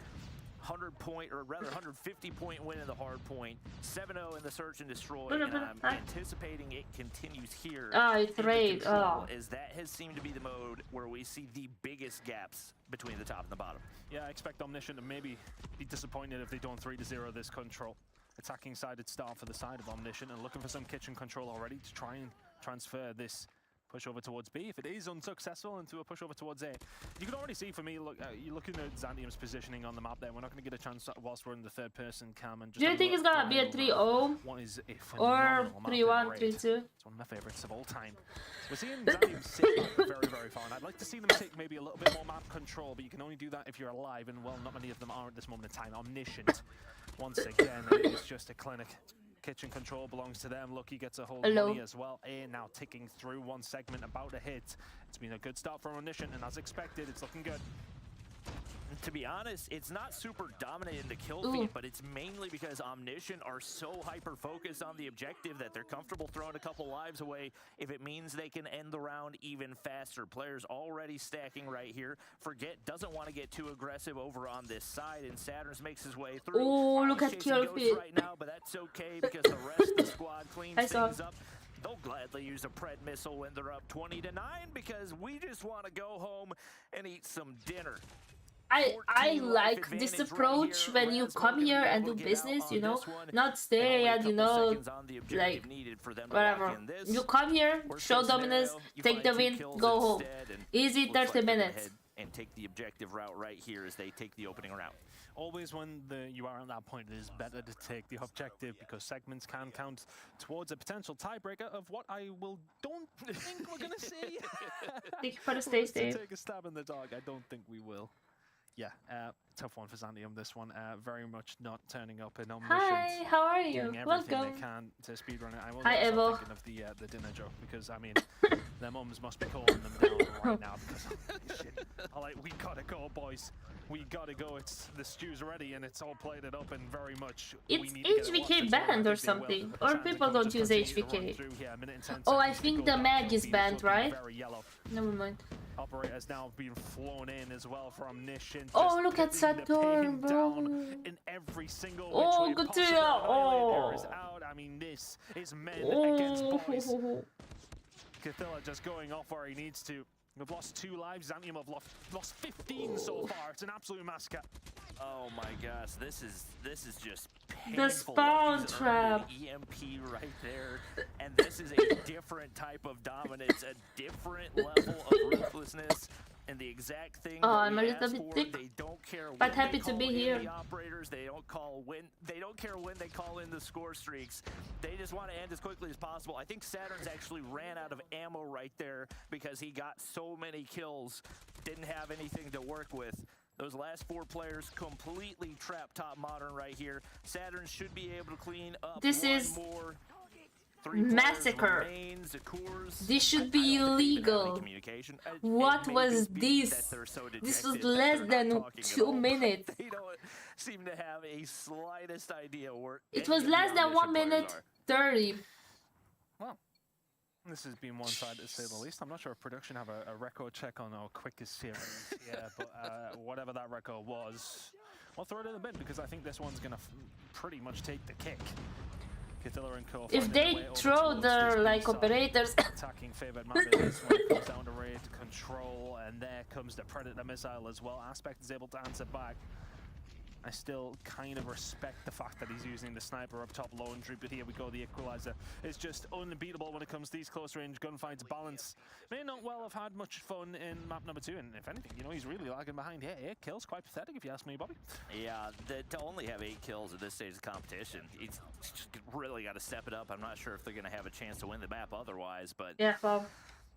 100-point, or rather 150-point win in the hard point, 7-0 in the search and destroy, and I'm anticipating it continues here. It's raid. As that has seemed to be the mode where we see the biggest gaps between the top and the bottom. Yeah, I expect Omniscient to maybe be disappointed if they don't 3-0 this control. Attacking sided start for the side of Omniscient, and looking for some kitchen control already to try and transfer this push over towards B. If it is unsuccessful, into a push over towards A. You can already see, for me, look, you're looking at Xantium's positioning on the map there. We're not going to get a chance whilst we're in the third person cam. And just do you think it's going to be a 3-0? Or 3-1, 3-2? It's one of my favorites of all time. We're seeing Xantium sit very, very far, and I'd like to see them take maybe a little bit more map control, but you can only do that if you're alive, and, well, not many of them are at this moment in time. Omniscient, once again, it's just a clinic. Kitchen control belongs to them. Lucky gets a hold of money as well. A now ticking through, one segment about to hit. It's been a good start from Omniscient, and as expected, it's looking good. To be honest, it's not super dominant in the kill feed, but it's mainly because Omniscient are so hyper-focused on the objective that they're comfortable throwing a couple lives away if it means they can end the round even faster. Players already stacking right here. Forget doesn't want to get too aggressive over on this side, and Saturns makes his way through. Oh, look at kill feed right now, but that's okay because the rest of the squad cleans things up. They'll gladly use a Pred missile when they're up 20-9 because we just want to go home and eat some dinner. I like this approach when you come here and do business, you know, not stay and, you know, like, whatever. You come here, show dominance, take the win, go home. Easy 30 minutes. And take the objective route right here as they take the opening route. Always when you are at that point, it is better to take the objective because segments can count towards a potential tiebreaker of what I don't think we're going to see. Thank you for the stay safe. Take a stab in the dark. I don't think we will. Yeah, tough one for Xantium, this one. Very much not turning up in Omniscient. Hi, how are you? Doing everything Welcome. they can to speedrun it. I was Hi, also Evo. thinking of the dinner joke because, I mean, their mums must be calling them down right now because shit. I'm like, we gotta go, boys. We gotta go. The stew's ready and it's all plated up and very much. It's HVK banned or something, or people don't use HVK. Oh, I think the mag is banned, right? Never mind. Operators now being flown in as well for Omniscient. Oh, look at Saturn, bro. In every single good to know. Oh. Out. I mean, this is men against boys. Gothilla just going off where he needs to. We've lost 2 lives. Xantium have lost 15 so far. It's an absolute massacre. Oh my gosh, this is just painful. The spawn trap. EMP right there, and this is a different type of dominance, a different level of ruthlessness, and the exact thing. Oh, I'm a little bit sick, they don't care. But happy to be here. The operators, they don't care when they call in the score streaks. They just want to end as quickly as possible. I think Saturn's actually ran out of ammo right there because he got so many kills, didn't have anything to work with. Those last 4 players completely trapped top modern right here. Saturn should be able to clean up this is more. massacre. This should be illegal. What was this? This was less than 2 minutes. They don't seem to have a slightest idea where it was less than 1 minute 30. Well, this has been one-sided to say the least. I'm not sure if production have a record check on our quickest series. Yeah, but whatever that record was, we'll throw it in the bin because I think this one's going to pretty much take the kick. If they throw their like operators attacking favored map in this one, comes down to raid control, and there comes the Predator missile as well. Aspect is able to answer back. I still kind of respect the fact that he's using the sniper up top laundry, but here we go, the equalizer is just unbeatable when it comes to these close range gunfights. Balance may not well have had much fun in map number 2, and if anything, you know, he's really lagging behind here. 8 kills, quite pathetic if you ask me, Bobby. Yeah, to only have 8 kills at this stage of competition, he's just really got to step it up. I'm not sure if they're going to have a chance to win the map otherwise, but yeah, Bob.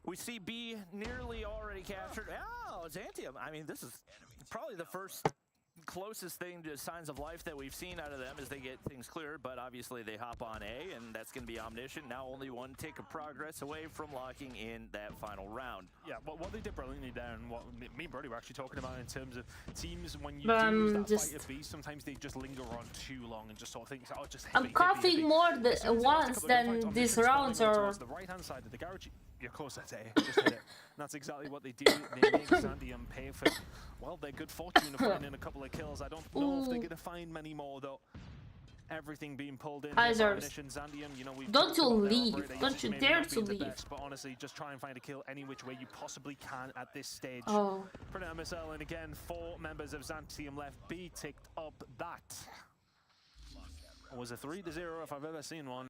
We see B nearly already captured. Oh, Xantium. I mean, this is probably the first closest thing to signs of life that we've seen out of them as they get things cleared, but obviously they hop on A, and that's going to be Omniscient. Now only 1 tick of progress away from locking in that final round. Yeah, but what they did brilliantly there, and what me and Brody were actually talking about in terms of teams, when you do that fight at B, sometimes they just linger on too long and just sort of think, oh, just hit I'm coughing more once than these rounds are. The right-hand side of the garage, of course that's A, just hit it. And that's exactly what they do. They make Xantium pay for, well, their good fortune of finding a couple of kills. I don't know if they're going to find many more, though. Everything being pulled in. Xantium, you know, don't you leave. Don't you dare to leave. Best, but honestly, just try and find a kill any which way you possibly can at this stage. Oh. Predator missile, and again, 4 members of Xantium left. B ticked up that. It was a 3-0 if I've ever seen one.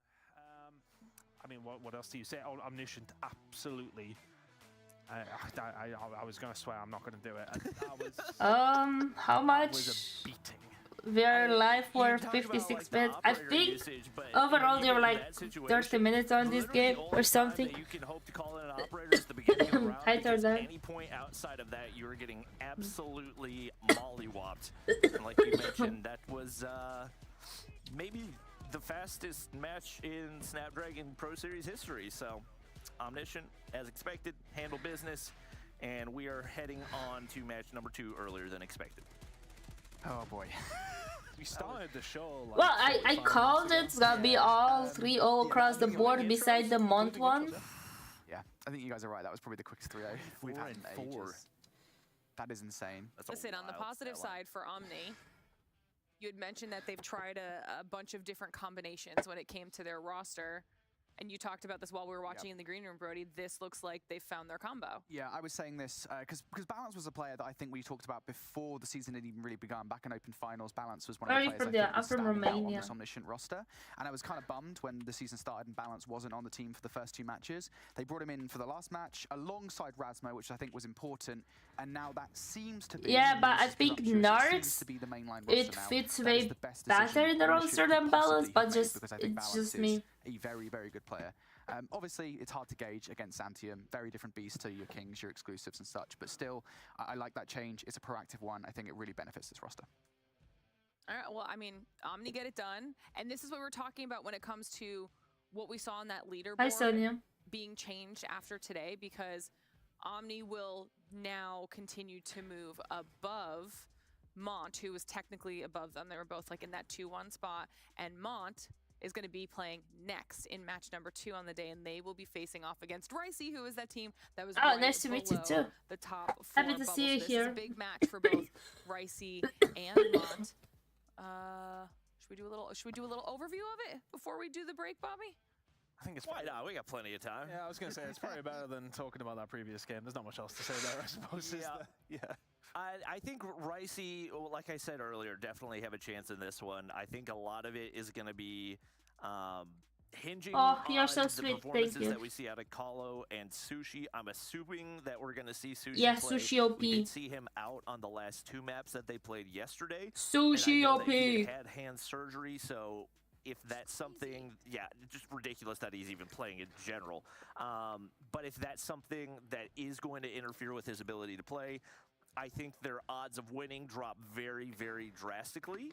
I mean, what else do you say? Oh, Omniscient, absolutely. I was going to swear I'm not going to do it. How much? Was a beating. We're live for 56 minutes. I think overall they were like 30 minutes on this game or something. You can hope to call in an operator at the beginning of the round. I told that. At any point outside of that, you were getting absolutely mollywopped. And like you mentioned, that was maybe the fastest match in Snapdragon Pro Series history. So Omniscient, as expected, handle business, and we are heading on to match number 2 earlier than expected. Oh boy. We started the show like, well, I called it. It's gonna be all 3-0 across the board beside the Mont one. Yeah, I think you guys are right. That was probably the quickest 3-0 we've had in ages. That is insane. Listen, on the positive side for Omni, you had mentioned that they've tried a bunch of different combinations when it came to their roster. And you talked about this while we were watching in the green room, Brody. This looks like they've found their combo. Yeah, I was saying this because Balance was a player that I think we talked about before the season had even really begun. Back in Open Finals, Balance was one of the players I think was standing out on this Omniscient roster. And I was kind of bummed when the season started and Balance wasn't on the team for the first 2 matches. They brought him in for the last match alongside Razmo, which I think was important. And now that seems to be... Yeah, but I think Narcs, it fits way better in the roster than Balance, but it's just me. A very, very good player. Obviously, it's hard to gauge against Xantium. Very different beast to your Kings, your exclusives and such. But still, I like that change. It's a proactive one. I think it really benefits this roster. All right, well, I mean, Omni get it done. And this is what we're talking about when it comes to what we saw on that leaderboard being changed after today, because Omni will now continue to move above Mont, who was technically above them. They were both like in that 2-1 spot. And Mont is going to be playing next in match number 2 on the day, and they will be facing off against Ricey, who is that team that was nice to meet you too. The top 4 Happy to see you this here. Is a big match for both Ricey and Mont. Should we do a little overview of it before we do the break, Bobby? I think it's why not? We got plenty of time. Yeah, I was going to say it's probably better than talking about that previous game. There's not much else to say there, I suppose. Yeah. I think Ricey, like I said earlier, definitely have a chance in this one. I think a lot of it is going to be hinging on so the performances that we see out of Kahlo and Sushi. I'm assuming that we're going to see Sushi play. Sushi OP. We did see him out on the last 2 maps that they played yesterday. Sushi OP. He had hand surgery, so if that's something, just ridiculous that he's even playing in general. But if that's something that is going to interfere with his ability to play, I think their odds of winning drop very, very drastically.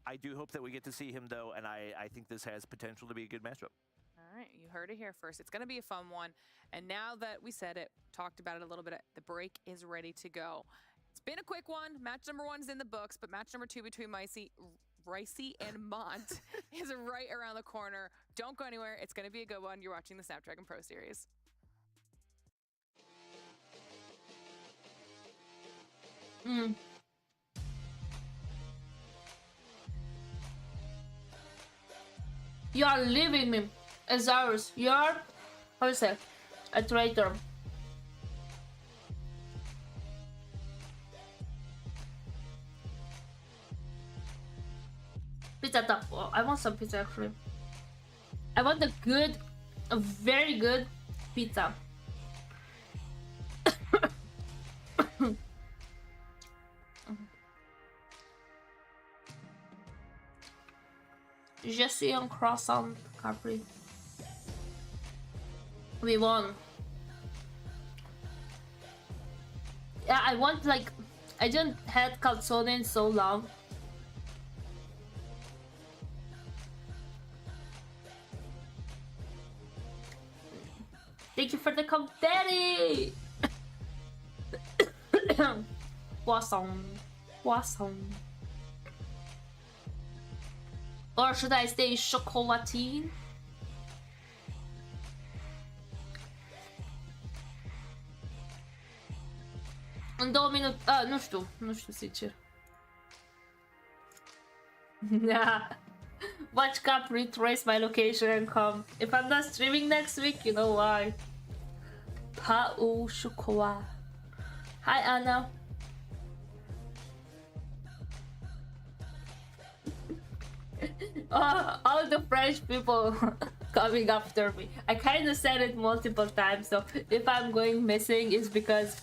I do hope that we get to see him, though, and I think this has potential to be a good matchup. All All right, you heard it here first. It's going to be a fun one. And now that we said it, talked about it a little bit, the break is ready to go. It's been a quick one. Match number 1 is in the books, but match number 2 between Ricey and Mont is right around the corner. Don't go anywhere. It's going to be a good one. You're watching the Snapdragon Pro Series. You are leaving me as ours. You are, how is it, a traitor. Pizza taco. I want some pizza actually. I want a very good pizza. Jesse on croissant Capri. We won. Yeah, I want like I didn't had calzone in so long. Thank you for the confetti. Poisson. Or should I say chocolatine? În 2 minute... nu știu sincer. Watch Cap retrace my location and come. If I'm not streaming next week, you know why. Pau chocolat. Hi Anna. Oh, all the French people coming after me. I kind of said it multiple times, so if I'm going missing, it's because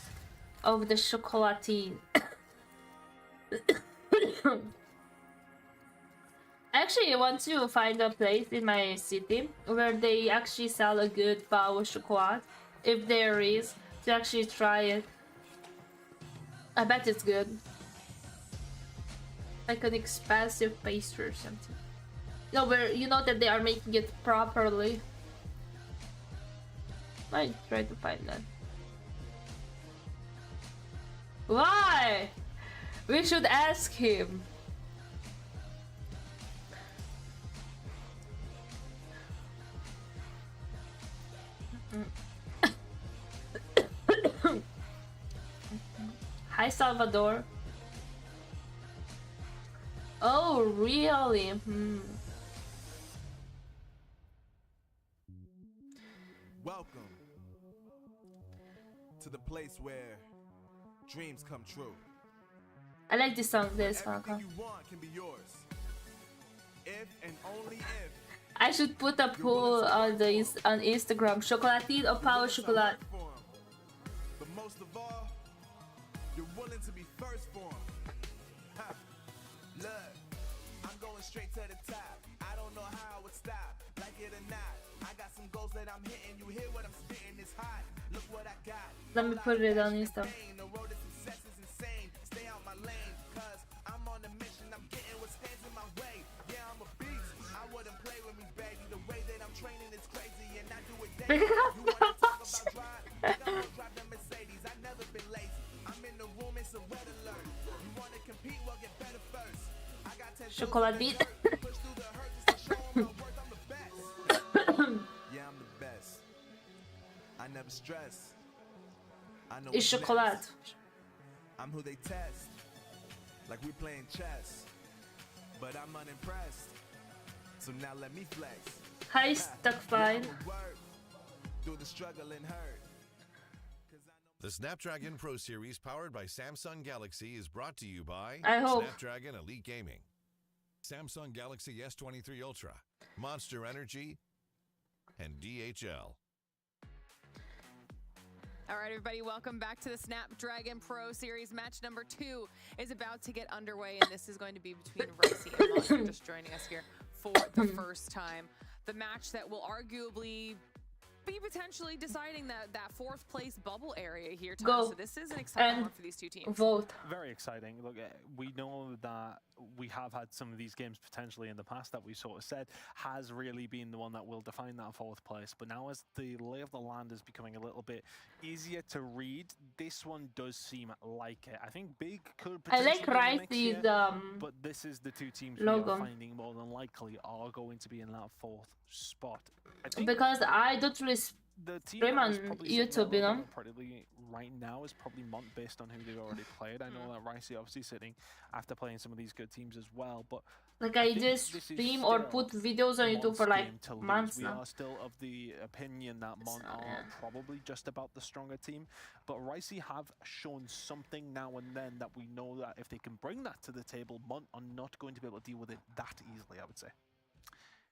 of the chocolatine. Actually, I want to find a place in my city where they actually sell a good pau chocolat, if there is, to actually try it. I bet it's good. Like an expensive pastry or something. No, where you know that they are making it properly. I try to find that. Why? We should ask him. Hi, Salvador. Oh, really? Welcome to the place where dreams come true. I like this song. This one. Everything you want can be yours. If and only if. I should put a poll on Instagram. Chocolatine or pau chocolat? But most of all, you're willing to be first for 'em. Look, I'm going straight to the top. I don't know how I would stop, like it or not. I got some goals that I'm hitting. You hear what I'm spitting? It's hot. Look what I got. Let me put it on Insta. The road to success is insane. Stay out my lane, cause I'm on a mission. I'm getting what stands in my way. Yeah, I'm a beast. I wouldn't play with me, baby. The way that I'm training is crazy, and I do it daily. You wanna talk about drive? I'm gonna drive the Mercedes. I've never been lazy. I'm in the room, it's a red alert. You wanna compete? Well, get better first. I got 10 Chocolatine. push through the hurt just to show 'em my worth. I'm the best. Yeah, I'm the best. I never stress. I know It's what's chocolat. next. I'm who they test. Like we playing chess. But I'm unimpressed. So now let me flex. Hi, Stuck Fine. Through the struggle and hurt. The Snapdragon Pro Series powered by Samsung Galaxy is brought to you by I hope. Snapdragon Elite Gaming, Samsung Galaxy S23 Ultra, Monster Energy, and DHL. All right, everybody, welcome back to the Snapdragon Pro Series. Match number 2 is about to get underway, and this is going to be between Ricey and Monster, just joining us here for the first time. The match that will arguably be potentially deciding that 4th place bubble area here, Tom. Go. So this is an exciting And one for these two teams. Vote. Very exciting. Look, we know that we have had some of these games potentially in the past that we sort of said has really been the one that will define that 4th place. But now as the lay of the land is becoming a little bit easier to read, this one does seem like it. I think Big could I potentially like be in the mix here, Rice's but this is the two teams logo. we are finding more than likely are going to be in that 4th spot. I think Because I don't really the team stream that on is probably YouTube, you know. probably right now is probably Mont based on who they've already played. I know that Ricey obviously sitting after playing some of these good teams as well, but like I just stream or put videos on YouTube for like months we now. are still of the opinion that Mont are probably just about the stronger team, but Ricey have shown something now and then that we know that if they can bring that to the table, Mont are not going to be able to deal with it that easily, I would say.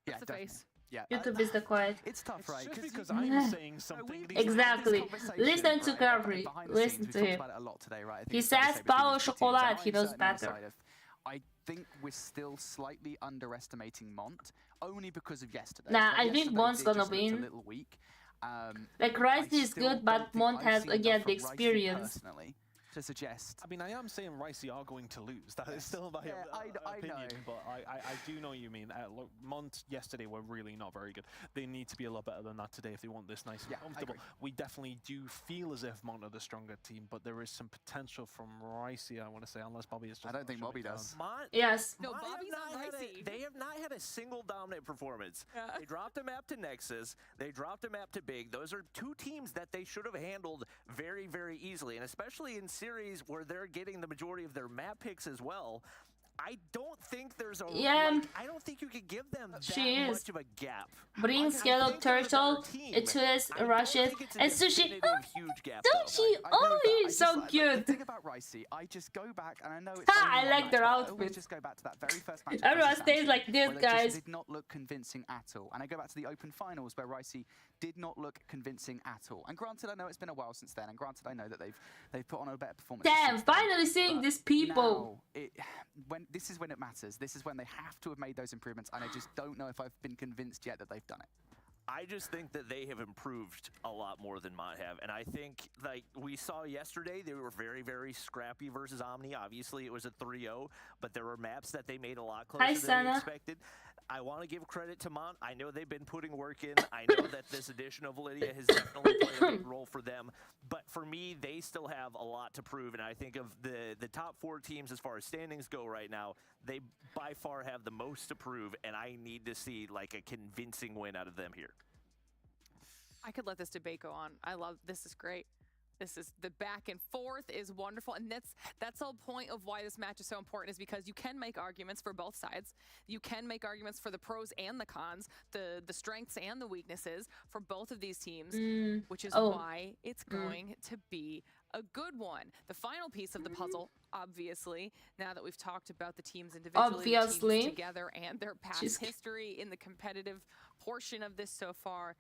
Yeah, What's the face? Yeah, YouTube is the quiet. It's tough, right? Just because I'm saying something. Exactly. Listen to Carefree. Listen to him. He says power chocolate. He knows better. I think we're still slightly underestimating Mont, only because of yesterday. Nah, I think Mont's gonna win. A little weak. Like Rice is good, but Mont has again the experience. Personally, to suggest. I mean, I am saying Ricey are going to lose. That is still my opinion, but I do know what you mean. Look, Mont yesterday were really not very good. They need to be a lot better than that today if they want this nice and comfortable. We definitely do feel as if Mont are the stronger team, but there is some potential from Ricey, I want to say, unless Bobby is just... I don't think Bobby does. Yes. No, Bobby's not Ricey. They have not had a single dominant performance. They dropped a map to Nexus. They dropped a map to Big. Those are two teams that they should have handled very, very easily, and especially in series where they're getting the majority of their map picks as well. I don't think there's a I don't think you could give them that much of a gap. Brings yellow turtle, it is rushes, and Sushi. Sushi, oh, he's so cute. The thing about Ricey, I just go back and I know it's I like their outfit. Just go back to that very first match. Everyone stays like this, guys. Did not look convincing at all. And I go back to the open finals where Ricey did not look convincing at all. And granted, I know it's been a while since then, and granted, I know that they've put on a better performance. Damn, finally seeing these people. This is when it matters. This is when they have to have made those improvements, and I just don't know if I've been convinced yet that they've done it. I just think that they have improved a lot more than Mont have. And I think, like we saw yesterday, they were very, very scrappy versus Omni. Obviously, it was a 3-0, but there were maps that they made a lot closer than we expected. I want to give credit to Mont. I know they've been putting work in. I know that this addition of Lydia has definitely played a big role for them. But for me, they still have a lot to prove. And I think of the top 4 teams as far as standings go right now, they by far have the most to prove. And I need to see like a convincing win out of them here. I could let this debate go on. This is great. This is the back and forth is wonderful, and that's the whole point of why this match is so important, is because you can make arguments for both sides. You can make arguments for the pros and the cons, the strengths and the weaknesses for both of these teams, which is why it's going to be a good one. The final piece of the puzzle, obviously, now that we've talked about the teams individually, the teams together, and their past history in the competitive portion of this so far,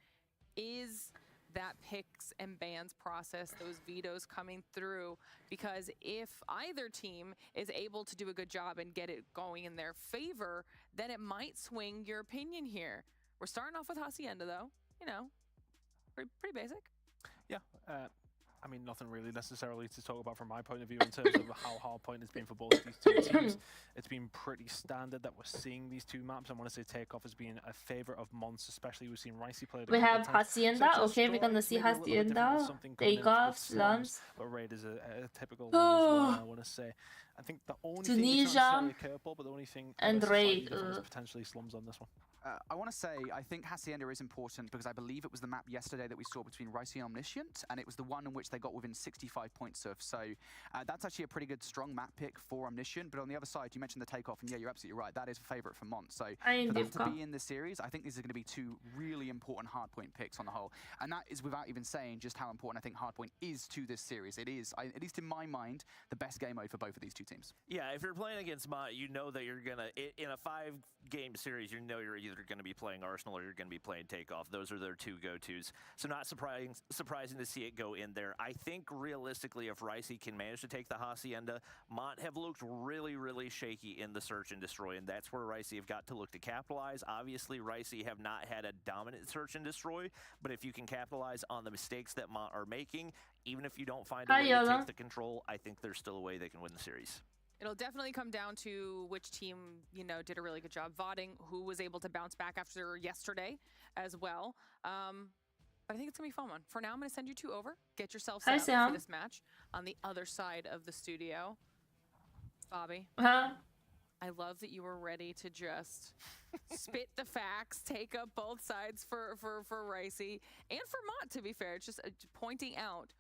is that picks and bans process, those vetoes coming through. Because if either team is able to do a good job and get it going in their favor, then it might swing your opinion here. We're starting off with Hacienda, though. You know, pretty basic. Yeah. I mean, nothing really necessarily to talk about from my point of view in terms of how hardpoint has been for both these two teams. It's been pretty standard that we're seeing these two maps. I want to say Takeoff has been a favorite of Mons, especially we've seen Ricey play. We have Hacienda. Okay, we're gonna see Hacienda. Takeoff, Slums. But Raid is a typical one as well, I want to say. I think the only Tunisia thing is curveball, but the only thing and Raid is potentially Slums on this one. I want to say, I think Hacienda is important because I believe it was the map yesterday that we saw between Ricey and Omniscient, and it was the one in which they got within 65 points of. So that's actually a pretty good, strong map pick for Omniscient. But on the other side, you mentioned the Takeoff, and yeah, you're absolutely right. That is a favorite for Mont. So for that to be in the series, I think these are going to be two really important hardpoint picks on the whole. And that is without even saying just how important I think hardpoint is to this series. It is, at least in my mind, the best game mode for both of these two teams. Yeah, if you're playing against Mont, you know that you're going to, in a 5-game series, you know you're either going to be playing Arsenal or you're going to be playing Takeoff. Those are their two go-tos. So not surprising to see it go in there. I think realistically, if Ricey can manage to take the Hacienda, Mont have looked really, really shaky in the search and destroy, and that's where Ricey have got to look to capitalize. Obviously, Ricey have not had a dominant search and destroy, but if you can capitalize on the mistakes that Mont are making, even if you don't find a way to take the control, I think there's still a way they can win the series. It'll definitely come down to which team, you know, did a really good job voting, who was able to bounce back after yesterday as well. But I think it's going to be a fun one. For now, I'm going to send you two over. Get yourself set up for this match on the other side of the studio. Bobby. I love that you were ready to just spit the facts, take up both sides for Ricey and for Mont, to be fair. It's just pointing out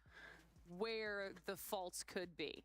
where the faults could be.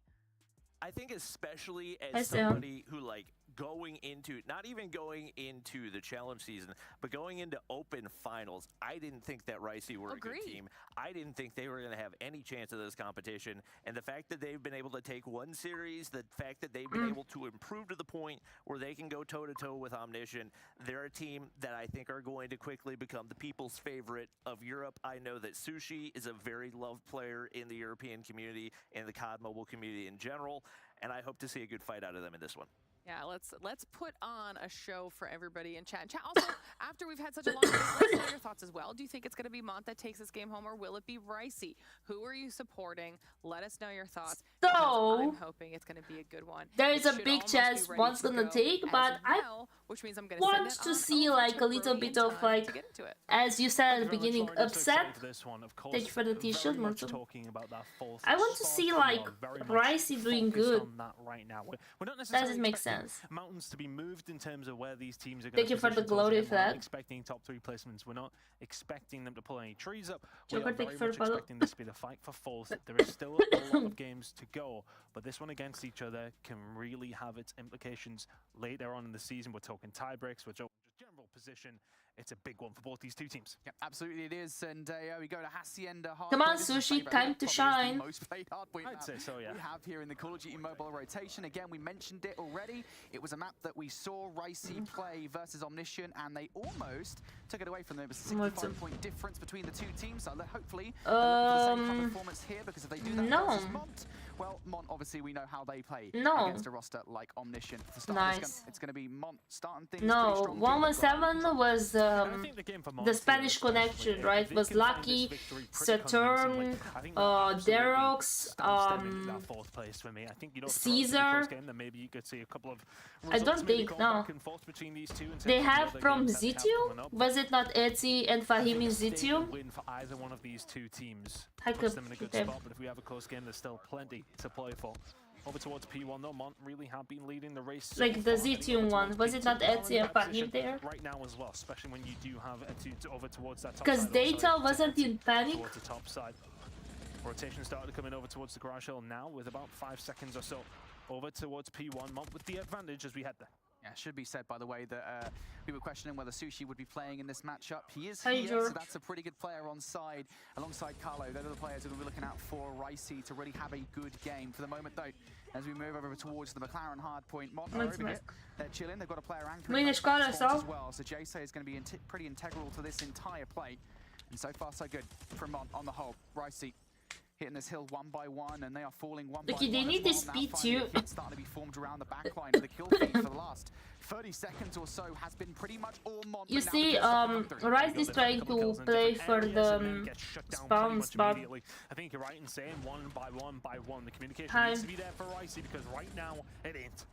I think especially as somebody who, like, going into, not even going into the challenge season, but going into open finals, I didn't think that Ricey were a good team. I didn't think they were going to have any chance of this competition. And the fact that they've been able to take one series, the fact that they've been able to improve to the point where they can go toe-to-toe with Omniscient, they're a team that I think are going to quickly become the people's favorite of Europe. I know that Sushi is a very loved player in the European community and the COD Mobile community in general, and I hope to see a good fight out of them in this one. Yeah, let's put on a show for everybody in chat. Also, after we've had such a long day, let us know your thoughts as well. Do you think it's going to be Mont that takes this game home, or will it be Ricey? Who are you supporting? Let us know your thoughts. So I'm hoping it's going to be a good one. There is a big chance Mont's going to take, but I want to see like a little bit of like, as you said at the beginning, upset. Thank you for the t-shirt, Mortal. I want to see like Ricey doing good. Does it make sense? Mountains to be moved in terms of where these teams are going. Thank you for the glory of that. We're not expecting top 3 placements. We're not expecting them to pull any trees up. We are very much expecting this to be the fight for fourth. There is still a lot of games to go, but this one against each other can really have its implications later on in the season. We're talking tie breaks, we're talking just general position. It's a big one for both these two teams. Yeah, absolutely it is. And we go to Hacienda. Come on, Sushi, time to shine. Most played hardpoint I'd say so, yeah. We have here in the Call of Duty Mobile rotation. Again, we mentioned it already. It was a map that we saw Ricey play versus Omniscient, and they almost took it away from them. It was a 65-point difference between the two teams. So hopefully, the same kind of performance here, because if they do that versus Mont, well, Mont, obviously, we know how they play against a roster like Omniscient. For start, it's going to be Mont starting things. No, 117 was the Spanish connection, right? Was Lucky, Saturn, Derox, Caesar. I don't think, no. They have from Zitium? Was it not Etsy and Fahim in Zitium? Win for either one of these two teams. I could them in a good spot, but if we have a close game, there's still plenty to play for. Over towards P1 though, Mont really have been leading the race. Like the Zitium one, was it not Etsy and Fahim there? Right now as well, especially when you do have over towards that top side. Because Data wasn't in panic. Towards the top side. Rotation started to come in over towards the garage hill now with about 5 seconds or so. Over towards P1, Mont with the advantage as we head there. Yeah, it should be said, by the way, that we were questioning whether Sushi would be playing in this matchup. He is here, so that's a pretty good player on side, alongside Carlo. Those are the players who we'll be looking out for Ricey to really have a good game. For the moment, though, as we move over towards the McLaren hardpoint, Mont are over here. They're chilling. They've got a player anchoring as well. So Jayce is going to be pretty integral to this entire play. And so far, so good from Mont on the whole. Ricey hitting this hill one by one, and they are falling one by one. They need this speed too. It's starting to be formed around the back line of the kill feed for the last 30 seconds or so has been pretty much all Mont. You see, Rice is trying to play for the spawn spot. I think you're right in saying one by one. The communication needs to be there for Ricey, because right now it ain't.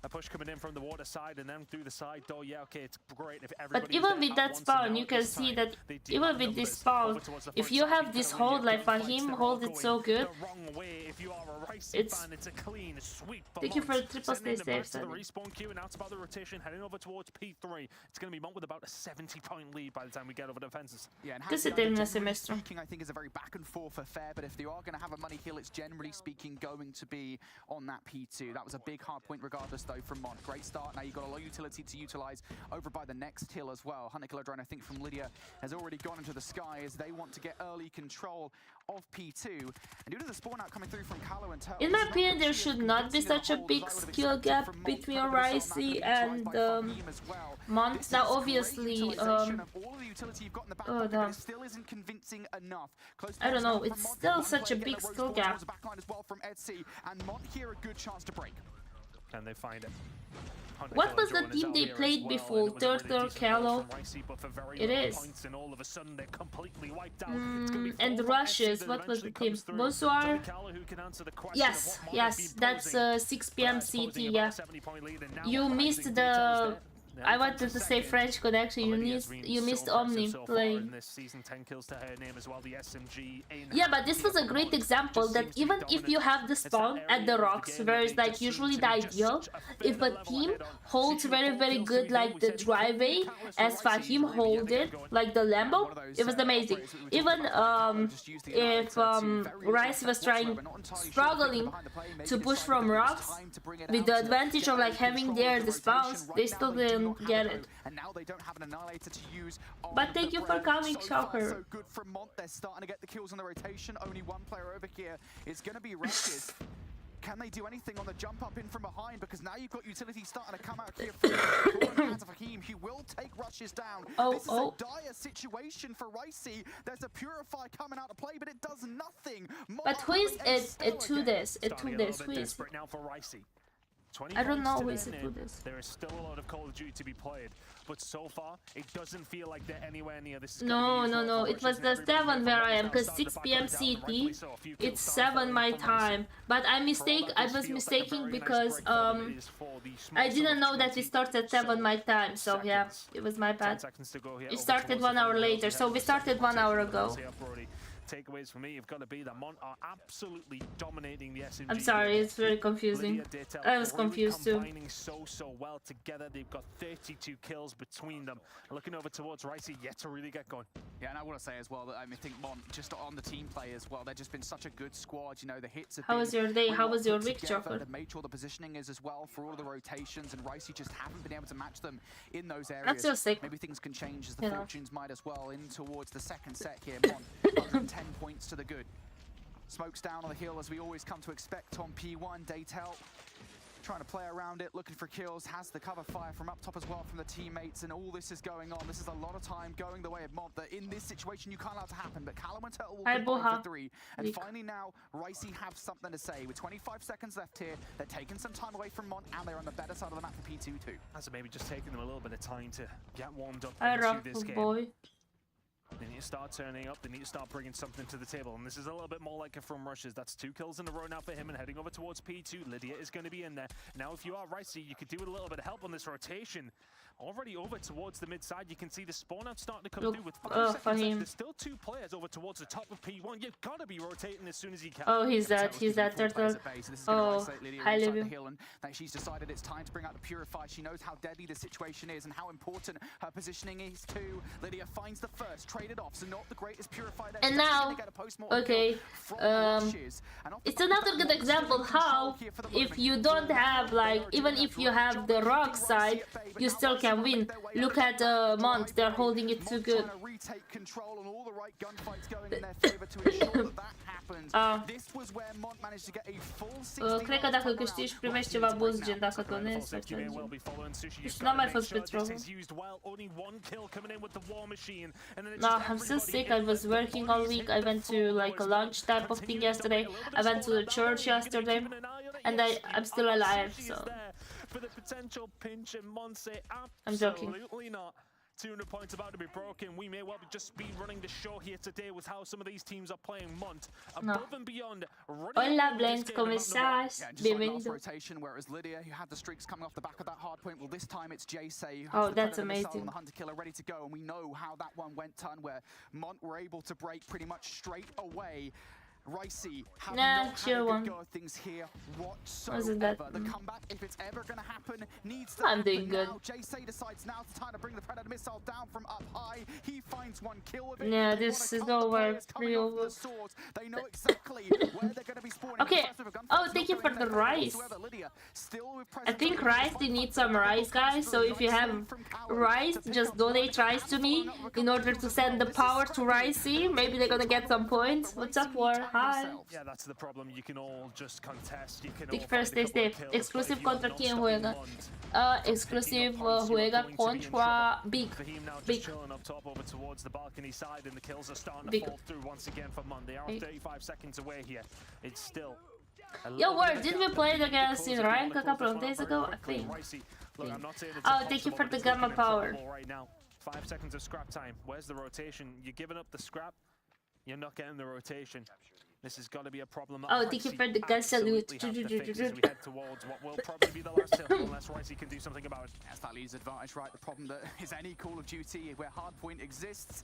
A push coming in from the water side and then through the side door. Yeah, okay, it's great if everybody. But even with that spawn, you can see that even with this spawn, if you have this hold like Fahim hold it so good, it's a clean sweep. Thank you for the triple stay safe. The respawn queue, and now it's about the rotation heading over towards P3. It's going to be Mont with about a 70-point lead by the time we get over the fences. Yeah, and this is generally speaking, I think is a very back and forth affair. But if they are going to have a money kill, it's generally speaking going to be on that P2. That was a big hard point regardless, though, from Mont. Great start. Now you've got a low utility to utilize over by the next hill as well. Hunter Killer Drone, I think, from Lydia has already gone into the sky as they want to get early control of P2. And due to the spawn out coming through from Carlo and Turtle, in my opinion, there should not be such a big skill gap between Ricey and Mont. Now, obviously, I don't know, it's still such a big skill gap. And Mont here a good chance to break. Can they find it? What was the team they played before? Turtle, Callow? It is. And Rushes, what was the team? Bonsoir? Yes, yes, that's 6 p.m. CT, yeah. You missed the... I wanted to say French connection. You missed Omni playing. Yeah, but this was a great example that even if you have the spawn at the rocks, where it's like usually the ideal, if a team holds very good like the driveway, as Fahim holded, like the Lambo, it was amazing. Even if Rice was struggling to push from rocks, with the advantage of like having there the spawns, they still didn't get it. But thank you for coming, Shocker. So good from Mont. They're starting to get the kills on the rotation. Only one player over here is going to be Rushes. Can they do anything on the jump up in from behind? Because now you've got utility starting to come out here from Fahim. He will take Rushes down. This is a dire situation for Ricey. There's a Purify coming out to play, but it does nothing. But who is it to this? Who is it? I don't know who is it to this. There is still a lot of Call of Duty to be played, but so far it doesn't feel like they're anywhere near this. No. It was the 7 where I am, because 6 p.m. CT, it's 7 my time. But I was mistaken because I didn't know that we started at 7 my time. So yeah, it was my bad. It started 1 hour later, so we started 1 hour ago. Takeaways for me have got to be that Mont are absolutely dominating the SMG. I'm sorry, it's very confusing. I was confused too. Combining so well together. They've got 32 kills between them. Looking over towards Ricey, yet to really get going. Yeah, and I want to say as well that I think Mont, just on the team play as well, they've just been such a good squad. You know, the hits have How was your day? How was your week, Joker? They've made sure the positioning is as well for all of the rotations, and Ricey just haven't been able to match them in those areas. That's just sick. Maybe things can change as the fortunes might as well in towards the second set here. Mont 10 points to the good. Smokes down on the hill as we always come to expect on P1. Daytel trying to play around it, looking for kills, has the cover fire from up top as well from the teammates, and all this is going on. This is a lot of time going the way of Mont. That in this situation you can't allow to happen, but Callum and Turtle will combine for 3. And finally now, Ricey have something to say. With 25 seconds left here, they're taking some time away from Mont, and they're on the better side of the map for P2 too. As maybe just taking them a little bit of time to get warmed up into this game. Boy. They need to start turning up, they need to start bringing something to the table, and this is a little bit more like it from Rushes. That's 2 kills in a row now for him, and heading over towards P2. Lydia is going to be in there. Now if you are Ricey, you could do with a little bit of help on this rotation. Already over towards the mid side, you can see the spawn out starting to come through with 5 seconds left. There's still 2 players over towards the top of P1. You've got to be rotating as soon as you can. Oh, he's that Turtle. Oh, hi Lydia. She's decided it's time to bring out the Purify. She knows how deadly the situation is and how important her positioning is too. Lydia finds the first, traded off, so not the greatest Purify. And now, okay, it's another good example how if you don't have, like, even if you have the rock side, you still can win. Look at Mont, they're holding it too good. Cred că dacă câștigi primești ceva boost, gen dacă donezi sau ceva. Și n-am mai fost pe troll. No, I'm still sick. I was working all week. I went to like a lunch type of thing yesterday. I went to the church yesterday, and I'm still alive, so. I'm joking. 200 points about to be broken. We may well just be running the show here today with how some of these teams are playing Mont above and beyond. Hola Blend, ¿cómo estás? Bienvenido. Whereas Lydia, who had the streaks coming off the back of that hard point, well, this time it's Jay-Say who has that's amazing. The Hunter Killer ready to go, and we know how that one went ton, where Mont were able to break pretty much straight away. Ricey have not had a good go of things here whatsoever. The comeback, if it's ever going to happen, needs to I'm doing good. Jay-Say decides now it's time to bring the Predator missile down from up high. He finds 1 kill with it. Yeah, this is nowhere real. They know exactly where they're going to be spawning. Okay. Oh, thank you for the rice. I think rice, they need some rice, guys. So if you have rice, just donate rice to me in order to send the power to Ricey. Maybe they're gonna get some points. What's up, War? Hi. Yeah, that's the problem. You can all just contest. You can all first day. Exclusive contra quem juega? Exclusive juega contra Big. Big. Chilling up top over towards the balcony side, and the kills are starting to fall through once again for Mont. They are 35 seconds away here. It's still Yo, where did we play it against in rank a couple of days ago? I think. Oh, thank you for the gamma power. Right now, 5 seconds of scrap time. Where's the rotation? You're giving up the scrap. You're not getting the rotation. This has got to be a problem. Oh, thank you for the gun salute. As we head towards what will probably be the last hill, unless Ricey can do something about it. That's that leads advantage, right? The problem that is any Call of Duty where hardpoint exists.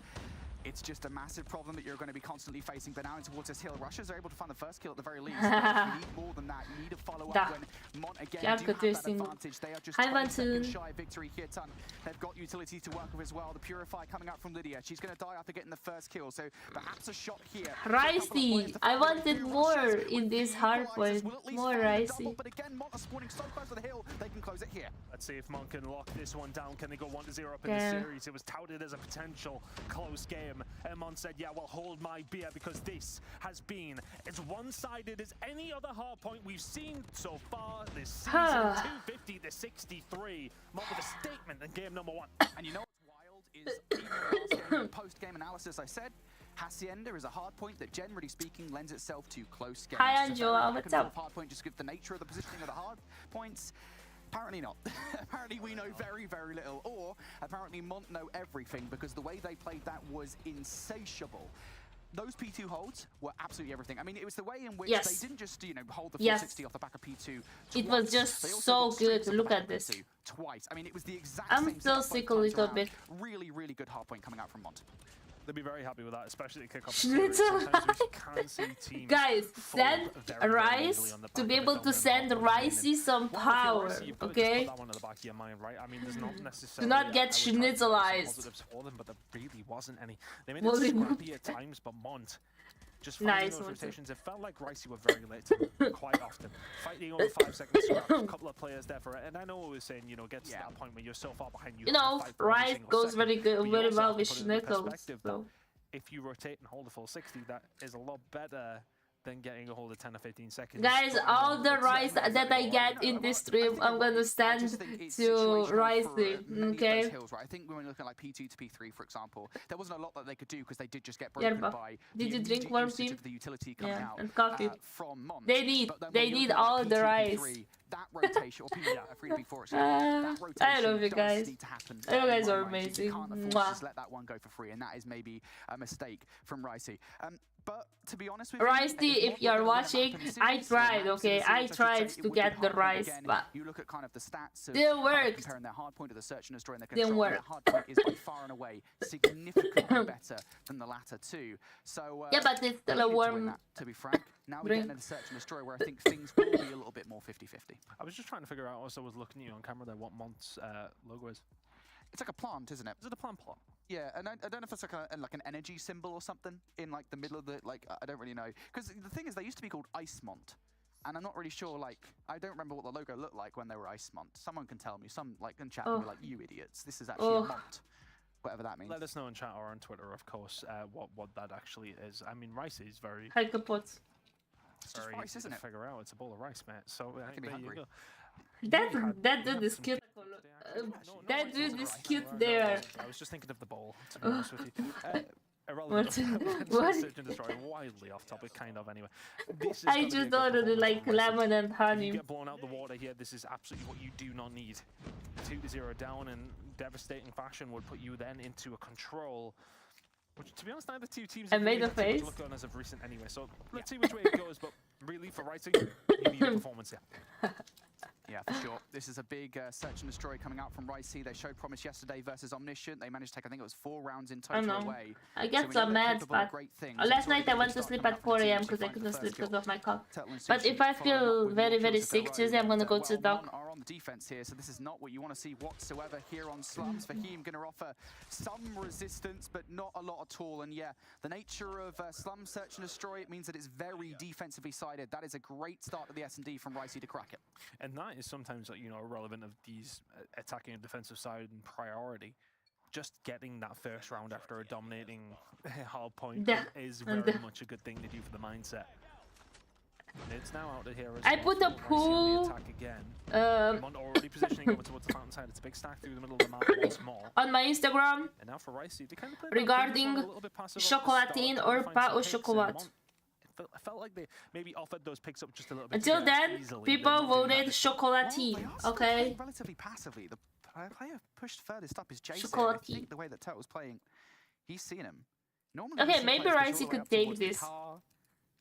It's just a massive problem that you're going to be constantly facing. But now in towards this hill, Russians are able to find the first kill at the very least. You need more than that. You need to follow up when Mont again do have that advantage. They are just 20 seconds shy of victory here, Ton. They've got utility to work with as well. The Purify coming out from Lydia. She's going to die after getting the first kill. So perhaps a shot here. Ricey, I wanted more in this hardpoint. More Ricey. But again, Mont are spawning so close to the hill, they can close it here. Let's see if Mont can lock this one down. Can they go 1-0 up in the series? It was touted as a potential close game. And Mont said, yeah, well, hold my beer because this has been as one-sided as any other hard point we've seen so far this season. 250 to 63. Mont with a statement in game number 1. And you know what's wild is even the last game, post-game analysis, I said, Hacienda is a hard point that, generally speaking, lends itself to close games. Hi, Angela. What's up? Hard point, just give the nature of the positioning of the hard points. Apparently not. Apparently we know very, very little. Or apparently Mont know everything because the way they played that was insatiable. Those P2 holds were absolutely everything. I mean, it was the way in which they didn't just, you know, hold the 460 off the back of P2 twice. It was just so good. Look at this. Twice. I mean, it was the exact I'm same still sick a little bit. Really, really good hard point coming out from Mont. They'll be very happy with that, especially at kickoff. Sometimes we can see teams guys, send Rice to be able to send Ricey some power, okay? That one in the back of your mind, right? I mean, there's not necessarily do not get schnitzelized. Positives for them, but there really wasn't any. They made it scrappy at times, but Mont just finding those rotations. It felt like Ricey were very late to them quite often. Fighting over 5 seconds scrap, a couple of players there for it. And I know I was saying, you know, get to that point where you're so far behind you. You know, Rice goes very good, very well with schnitzels. So. If you rotate and hold a full 60, that is a lot better than getting a hold of 10 or 15 seconds. Guys, all the Rice that I get in this stream, I'm gonna stand to Rice, okay? I think when we're looking at like P2 to P3, for example, there wasn't a lot that they could do because they did just get broken by did you drink warm tea? The utility coming out and coffee. From Mont. They need all the Rice. That rotation, or P3 to P4, that rotation I love you guys. Need to happen. You guys are amazing. You can't afford to just let that one go for free, and that is maybe a mistake from Ricey. But to be honest with you, Ricey, if you're watching, I tried, okay? I tried to get the Rice, but you look at kind of the stats of didn't work. Comparing their hard point to the search and destroy, and their didn't work. Their hard point is by far and away significantly better than the latter two. So yeah, but it's still a warm. To be frank, now we're getting into search and destroy, where I think things will be a little bit more 50-50. I was just trying to figure out, as I was looking at you on camera there, what Mont's logo is. It's like a plant, isn't it? Is it a plant plot? Yeah, and I don't know if it's like an energy symbol or something in like the middle of the, like, I don't really know. Because the thing is, they used to be called Icemont. And I'm not really sure, like, I don't remember what the logo looked like when they were Icemont. Someone can tell me, some, like, in chat, be like, you idiots, this is actually a Mont. Whatever that means. Let us know in chat or on Twitter, of course, what that actually is. I mean, rice is very... It's just rice, isn't it? Figure out. It's a bowl of rice, mate. So there you go. That dude is cute. That dude is cute there. I was just thinking of the bowl, to be honest with you. What? Wildly off topic, kind of, anyway. I just ordered like lemon and honey. You get blown out the water here, this is absolutely what you do not need. 2-0 down in devastating fashion would put you then into a control. Which, to be honest, neither two teams have made a face. Look on as of recent anyway. So let's see which way it goes. But really, for writing, you need a performance here. Yeah, for sure. This is a big search and destroy coming out from Ricey. They showed promise yesterday versus Omniscient. They managed to take, I think it was 4 rounds in total away. I get so mad, but last night I went to sleep at 4 AM because I couldn't sleep because of my cough. But if I feel very, very sick Tuesday, I'm gonna go to the doc. Are on the defense here, so this is not what you want to see whatsoever here on Slums. Fahim going to offer some resistance, but not a lot at all. And yeah, the nature of Slums search and destroy, it means that it's very defensively sided. That is a great start to the S&D from Ricey to crack it. And that is sometimes, you know, irrelevant of these attacking and defensive side and priority. Just getting that first round after a dominating hard point is very much a good thing to do for the mindset. It's now out of here. I put a pool already positioning over towards the fountain side. It's a big stack through the middle of the map once more. On my Instagram and now for Ricey, they kind of regarding chocolatine or pas au chocolat. I felt like they maybe offered those picks up just a little bit. Until then, people voted chocolatine. Okay. Relatively passively. The player pushed furthest up is Jason. I Chocolatine. think the way that Turtle's playing, he's seen him. Normally, Okay, maybe Ricey could take this.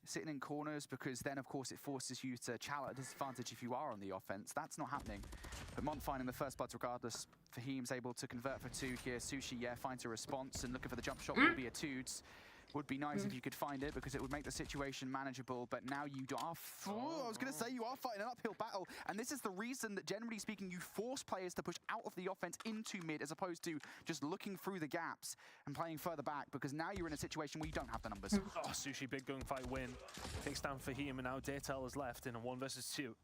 Sitting in corners, because then of course it forces you to challenge at disadvantage if you are on the offense. That's not happening. But Mont finding the first bloods regardless. Fahim's able to convert for 2 here. Sushi, yeah, finds a response and looking for the jump shot will be a Toots. Would be nice if you could find it, because it would make the situation manageable, but now you are... I was going to say, you are fighting an uphill battle, and this is the reason that, generally speaking, you force players to push out of the offense into mid, as opposed to just looking through the gaps and playing further back, because now you're in a situation where you don't have the numbers. Oh, Sushi, big gunfight win. Takes down Fahim, and now Daytel is left in a 1 versus 2.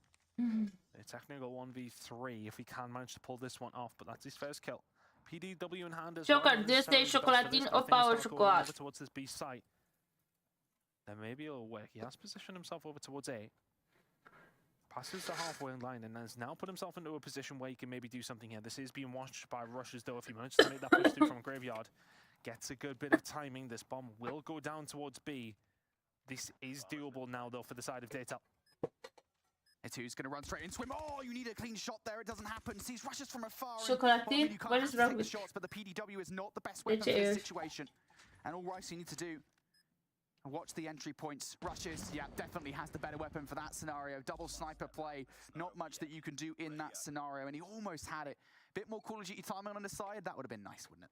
A technical 1v3, if he can manage to pull this one off, but that's his first kill. PDW in hand as Joker, well. do you stay chocolatine or power chocolate? Over towards this B site. Then maybe it'll work. He has positioned himself over towards A. Passes the halfway line and has now put himself into a position where he can maybe do something here. This is being watched by rushes though. If he manages to make that push through from Graveyard, gets a good bit of timing. This bomb will go down towards B. This is doable now though for the side of Daytel. It's who's going to run straight into him. Oh, you need a clean shot there. It doesn't happen. Sees rushes from afar. Chocolatine, what is wrong with shots, but the PDW is not the best weapon for this situation. And all Rice you need to do, watch the entry points. Rushes, yeah, definitely has the better weapon for that scenario. Double sniper play. Not much that you can do in that scenario, and he almost had it. Bit more Call of Duty timing on the side. That would have been nice, wouldn't it?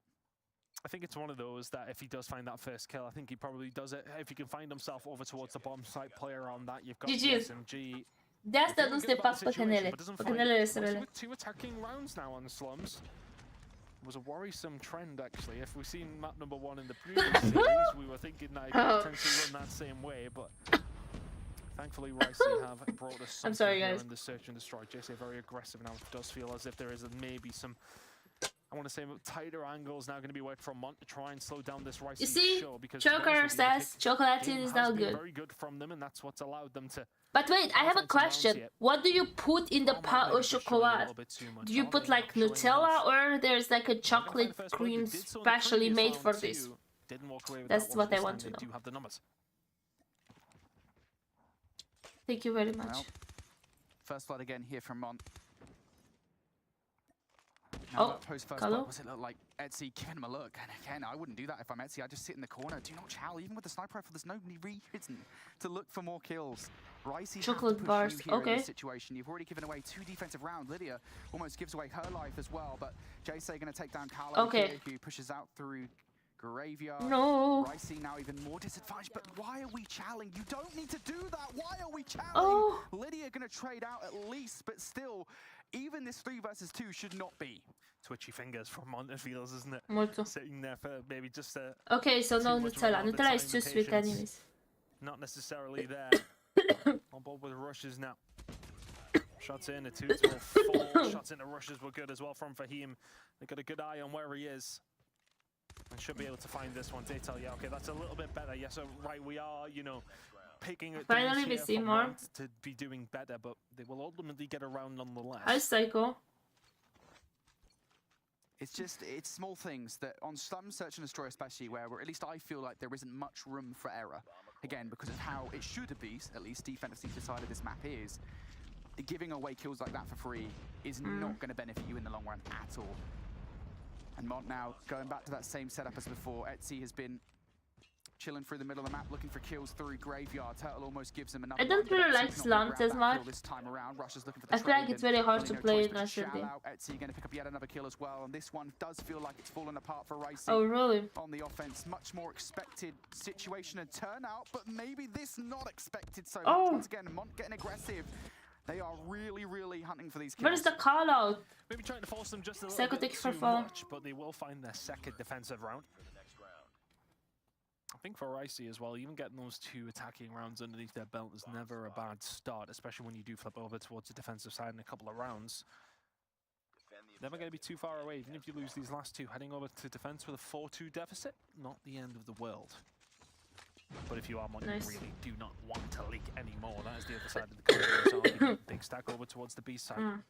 I think it's one of those that if he does find that first kill, I think he probably does it. If he can find himself over towards the bomb site player on that, you've got the SMG. De asta nu se pas păcănele. Păcănele sunt rele. 2 attacking rounds now on the slums. Was a worrisome trend actually. If we've seen map number 1 in the previous series, we were thinking that it could potentially run that same way, but thankfully Ricey have brought us something here in the search and destroy. JC very aggressive now. It does feel as if there is maybe some, I want to say, tighter angles now going to be worked from Mont to try and slow down this Ricey show. Because Joker says chocolatine is now good. Very good from them, and that's what's allowed them to. But wait, I have a question. What do you put in the pot au chocolat? Do you put like Nutella, or there's like a chocolate cream specially made for this? That's what I want to know. Thank you very much. First blood again here from Mont. Oh, post first blood, was it look like Etsy giving him a look? And again, I wouldn't do that if I'm Etsy. I just sit in the corner, do not chow. Even with the sniper rifle, there's no reason to look for more kills. Ricey chocolate bars, okay. In this situation. You've already given away 2 defensive rounds. Lydia almost gives away her life as well, but JC going to take down Carlo here, who pushes out through Graveyard. No. Ricey now even more disadvantaged, but why are we challenging? You don't need to do that. Why are we challenging? Oh. Lydia going to trade out at least, but still, even this 3 versus 2 should not be. Twitchy fingers from Montefields, isn't it? Molto. Sitting there for maybe just a... Okay, so no Nutella. Nutella is too sweet anyways. Not necessarily there. On board with rushes now. Shots in, a 2-4. Shots into rushes were good as well from Fahim. They've got a good eye on where he is. And should be able to find this one. Daytel, yeah, okay, that's a little bit better. Yes, right, we are, you know, picking it finally we see more to be doing better, but they will ultimately get around nonetheless. Hi, Psycho. It's small things that on some search and destroy especially, where at least I feel like there isn't much room for error. Again, because of how it should be, at least defensively decided this map is. Giving away kills like that for free is not going to benefit you in the long run at all. And Mont now going back to that same setup as before. Etsy has been chilling through the middle of the map, looking for kills through Graveyard. Turtle almost gives him another. I don't really like slums as much. This time around. Rush is looking for the I feel like it's very hard to play in Rashidi. Etsy going to pick up yet another kill as well, and this one does feel like it's fallen apart for Ricey. Oh really? On the offense, much more expected situation and turnout, but maybe this not expected so much. Once again, Mont getting aggressive. They are really hunting for these kills. Where is the call out? Maybe trying to force them just a little bit too much, but they will find their second defensive round. I think for Ricey as well, even getting those 2 attacking rounds underneath their belt is never a bad start, especially when you do flip over towards the defensive side in a couple of rounds. Never going to be too far away, even if you lose these last 2. Heading over to defense with a 4-2 deficit, not the end of the world. But if you are Mont, you really do not want to leak anymore. That is the other side of the coin. Big stack over towards the B side.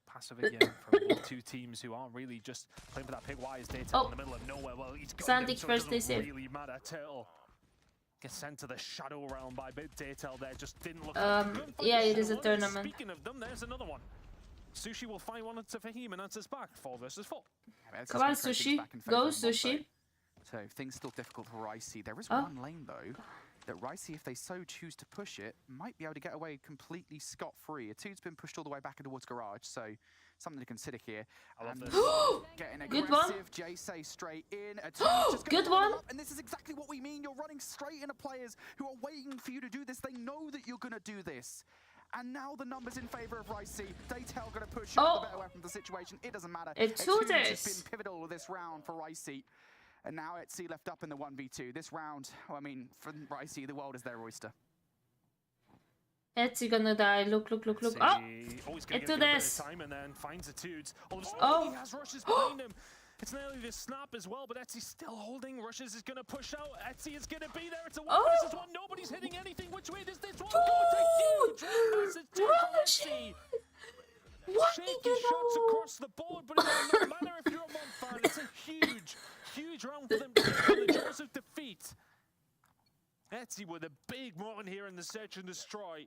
Passive again from both 2 teams who aren't really just playing for that pick. Why is Daytel in the middle of nowhere? Well, he's got him, so it doesn't really matter. Turtle Gets sent to the Shadow Realm by Daytel there. Just didn't look yeah, it is a tournament. Speaking of them, there's another one. Sushi will find one to Fahim and answers back. 4 versus 4. Yeah, Come on, Sushi. Go, Sushi. So things still difficult for Ricey. There is one lane, though, that Ricey, if they so choose to push it, might be able to get away completely scot-free. Atude's been pushed all the way back towards Garage, so something to consider here. I love this. Getting Good one. aggressive, Jay straight in. Just Good one. and this is exactly what we mean. You're running straight into players who are waiting for you to do this. They know that you're going to do this. And now the numbers in favor of Ricey. Daytel going to push the better weapon of the situation. It doesn't matter. Atude has been pivotal this round for Ricey. And now Etsy left up in the 1v2. This round, well, I mean, for Ricey, the world is their oyster. Etsy gonna die. Look. Into this. Time and then finds Atudes. All of a sudden, he has Rushes behind him. It's nearly the snap as well, but Etsy's still holding. Rushes is going to push out. Etsy is going to be there. It's a 1 versus 1. Nobody's hitting anything. Which way does this one go? It's a huge message to Etsy. Shaky shots across the board, but it doesn't matter if you're a Mon fan. It's a huge round for them to get to the jaws of defeat. Etsy with a big moment here in the search and destroy.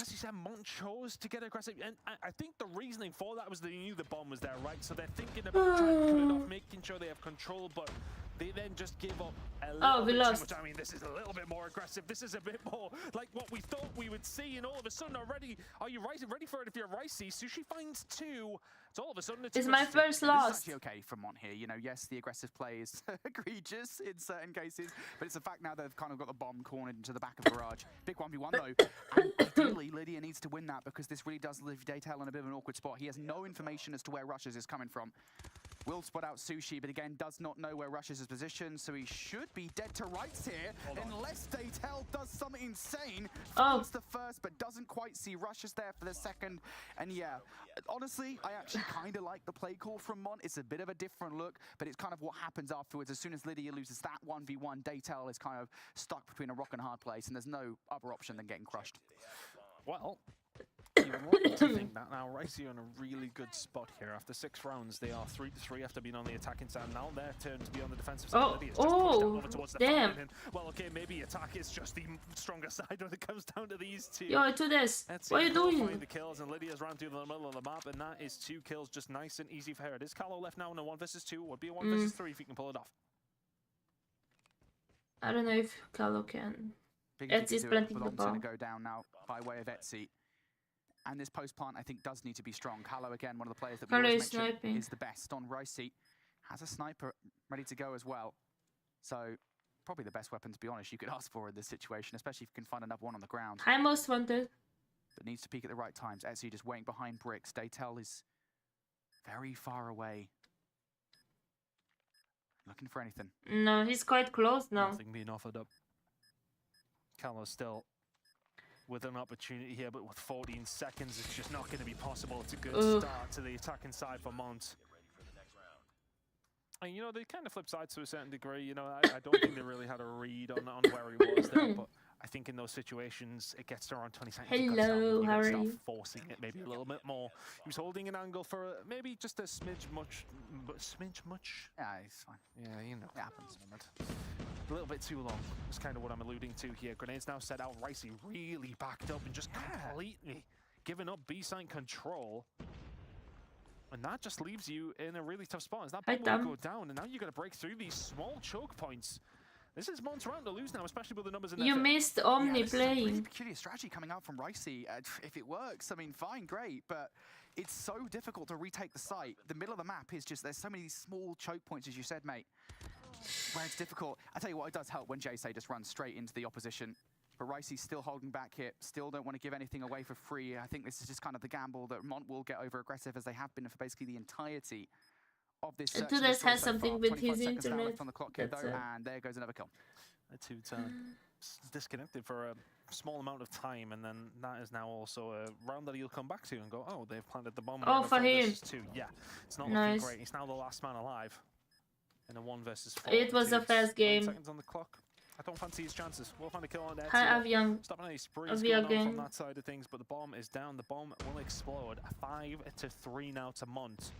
As you said, Mont chose to get aggressive, and I think the reasoning for that was they knew the bomb was there, right? So they're thinking about trying to cut it off, making sure they have control, but they then just give up a little bit too much. I mean, this is a little bit more aggressive. This is a bit more like what we thought we would see, and all of a sudden already, are you ready for it if you're Ricey? Sushi finds 2. So all of a sudden it's my first loss. This is actually okay from Mont here. You know, yes, the aggressive play is egregious in certain cases, but it's a fact now they've kind of got the bomb cornered into the back of the Garage. Big 1v1 though. And ideally, Lydia needs to win that because this really does leave Daytel in a bit of an awkward spot. He has no information as to where Rushes is coming from. Will spot out Sushi, but again, does not know where Rushes is positioned, so he should be dead to rights here, unless Daytel does something insane. Finds the first, but doesn't quite see Rushes there for the second. And yeah, honestly, I actually kind of like the play call from Mont. It's a bit of a different look, but it's kind of what happens afterwards. As soon as Lydia loses that 1v1, Daytel is kind of stuck between a rock and a hard place, and there's no other option than getting crushed. Well, you would like to think that now Ricey are in a really good spot here. After 6 rounds, they are 3-3 after being on the attacking side. Now their turn to be on the defensive side. Damn. Well, okay, maybe attack is just the stronger side when it comes down to these two. Yo, do this. What are you doing? Find the kills, and Lydia's ran through the middle of the map, and that is 2 kills, just nice and easy for her. It is Callow left now in a 1 versus 2. Would be a 1 versus 3 if he can pull it off. I don't know if Callow can. Etsy's planting the bomb. Going to go down now by way of Etsy. And this post-plant, I think, does need to be strong. Callow, again, one of the players that we always mention is the best on Ricey. Has a sniper ready to go as well. So, probably the best weapon, to be honest, you could ask for in this situation, especially if you can find another one on the ground. I most wanted. But needs to peek at the right times. Etsy just waiting behind bricks. Daytel is very far away. Looking for anything. No, he's quite close now. Nothing being offered up. Callow still with an opportunity here, but with 14 seconds, it's just not going to be possible. It's a good start to the attacking side for Mont. And, you know, they kind of flip sides to a certain degree. You know, I don't think they really had a read on where he was there, but I think in those situations, it gets to around 20 seconds. Hello, how are start you? Forcing it maybe a little bit more. He was holding an angle for maybe just a smidge much. Yeah, he's fine. Yeah, you know. It happens. A little bit too long. That's kind of what I'm alluding to here. Grenades now set out. Ricey really backed up and just completely giving up B-side control. And that just leaves you in a really tough spot. As that bomb will go down, and now you're going to break through these small choke points. This is Mont's round to lose now, especially with the numbers in there. You missed Omni playing. It's a really peculiar strategy coming out from Ricey. If it works, I mean, fine, great, but it's so difficult to retake the site. The middle of the map is just, there's so many small choke points, as you said, mate, where it's difficult. I tell you what, it does help when Jay-Say just runs straight into the opposition. But Ricey's still holding back here, still don't want to give anything away for free. I think this is just kind of the gamble that Mont will get over aggressive as they have been for basically the entirety of this. Tudes has something with his internet. On the clock here, though, and there goes another kill. Tudes disconnected for a small amount of time, and then that is now also a round that he'll come back to and go, oh, they've planted the bomb. Oh, for him. Yeah, it's not looking great. He's now the last man alive in a 1 versus 4. It was a fast game. 9 seconds on the clock. I don't fancy his chances. We'll find a kill on there. Hi, Avian. Stopping any sprees going on from that side of things, but the bomb is down. The bomb will explode. 5-3 now to Mont.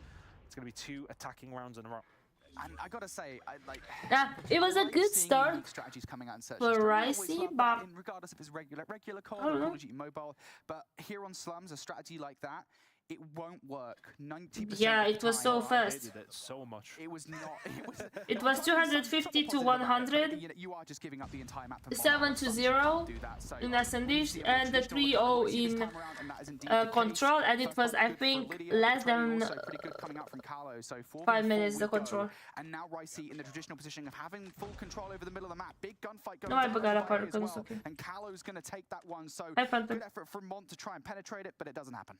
It's going to be 2 attacking rounds in a row. And I gotta say, yeah, it was a good start for Ricey, but regardless if it's regular Call of Duty Mobile, but here on Slums, a strategy like that, it won't work 90%. Yeah, it was so fast. It so much. It was not. It was 250 to 100. You are just giving up the entire map. 7-0 in Ascendish and the 3-0 in Control, and it was, I think, less than 5 minutes the Control. And now Ricey in the traditional position of having full control over the middle of the map. Big gunfight going No, I down forgot as about well. it. Okay. And Callow's going to take that one. So I found good them. effort from Mont to try and penetrate it, but it doesn't happen.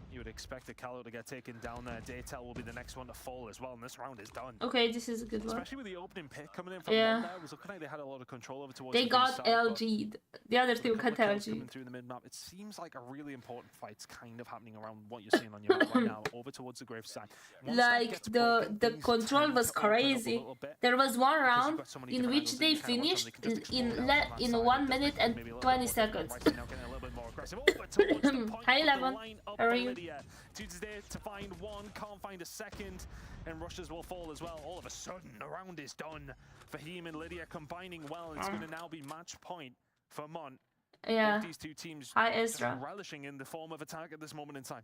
You would expect a Callow to get taken down there. Daytel will be the next one to fall as well, and this round is done. Okay, this is a good one. Especially with the opening pick coming in from Yeah. there, it was looking like they had a lot of control over towards They the got side, LG'd. The other team got coming LG'd. through the mid-map. It seems like a really important fight's kind of happening around what you're seeing on your map right now, over towards the grave side. Once that Like gets the broken, things control tend was to open up a crazy. little bit. There was one Because round you've got so many in different which angles they that you kinda watch finished them, they can just in explode out on that side. 1 It does minute make and maybe a little 20 bit more seconds. Ricey now getting a little bit more aggressive. Oh, but towards the point Hi, of the Eleven. line up How are for you? Lydia. Dude's there to find one, can't find a second, and rushes will fall as well. All of a sudden, the round is done. Fahim and Lydia combining well. It's going to now be match point for Mont. Yeah. Both these two teams Hi, just Ezra. relishing in the form of attack at this moment in time.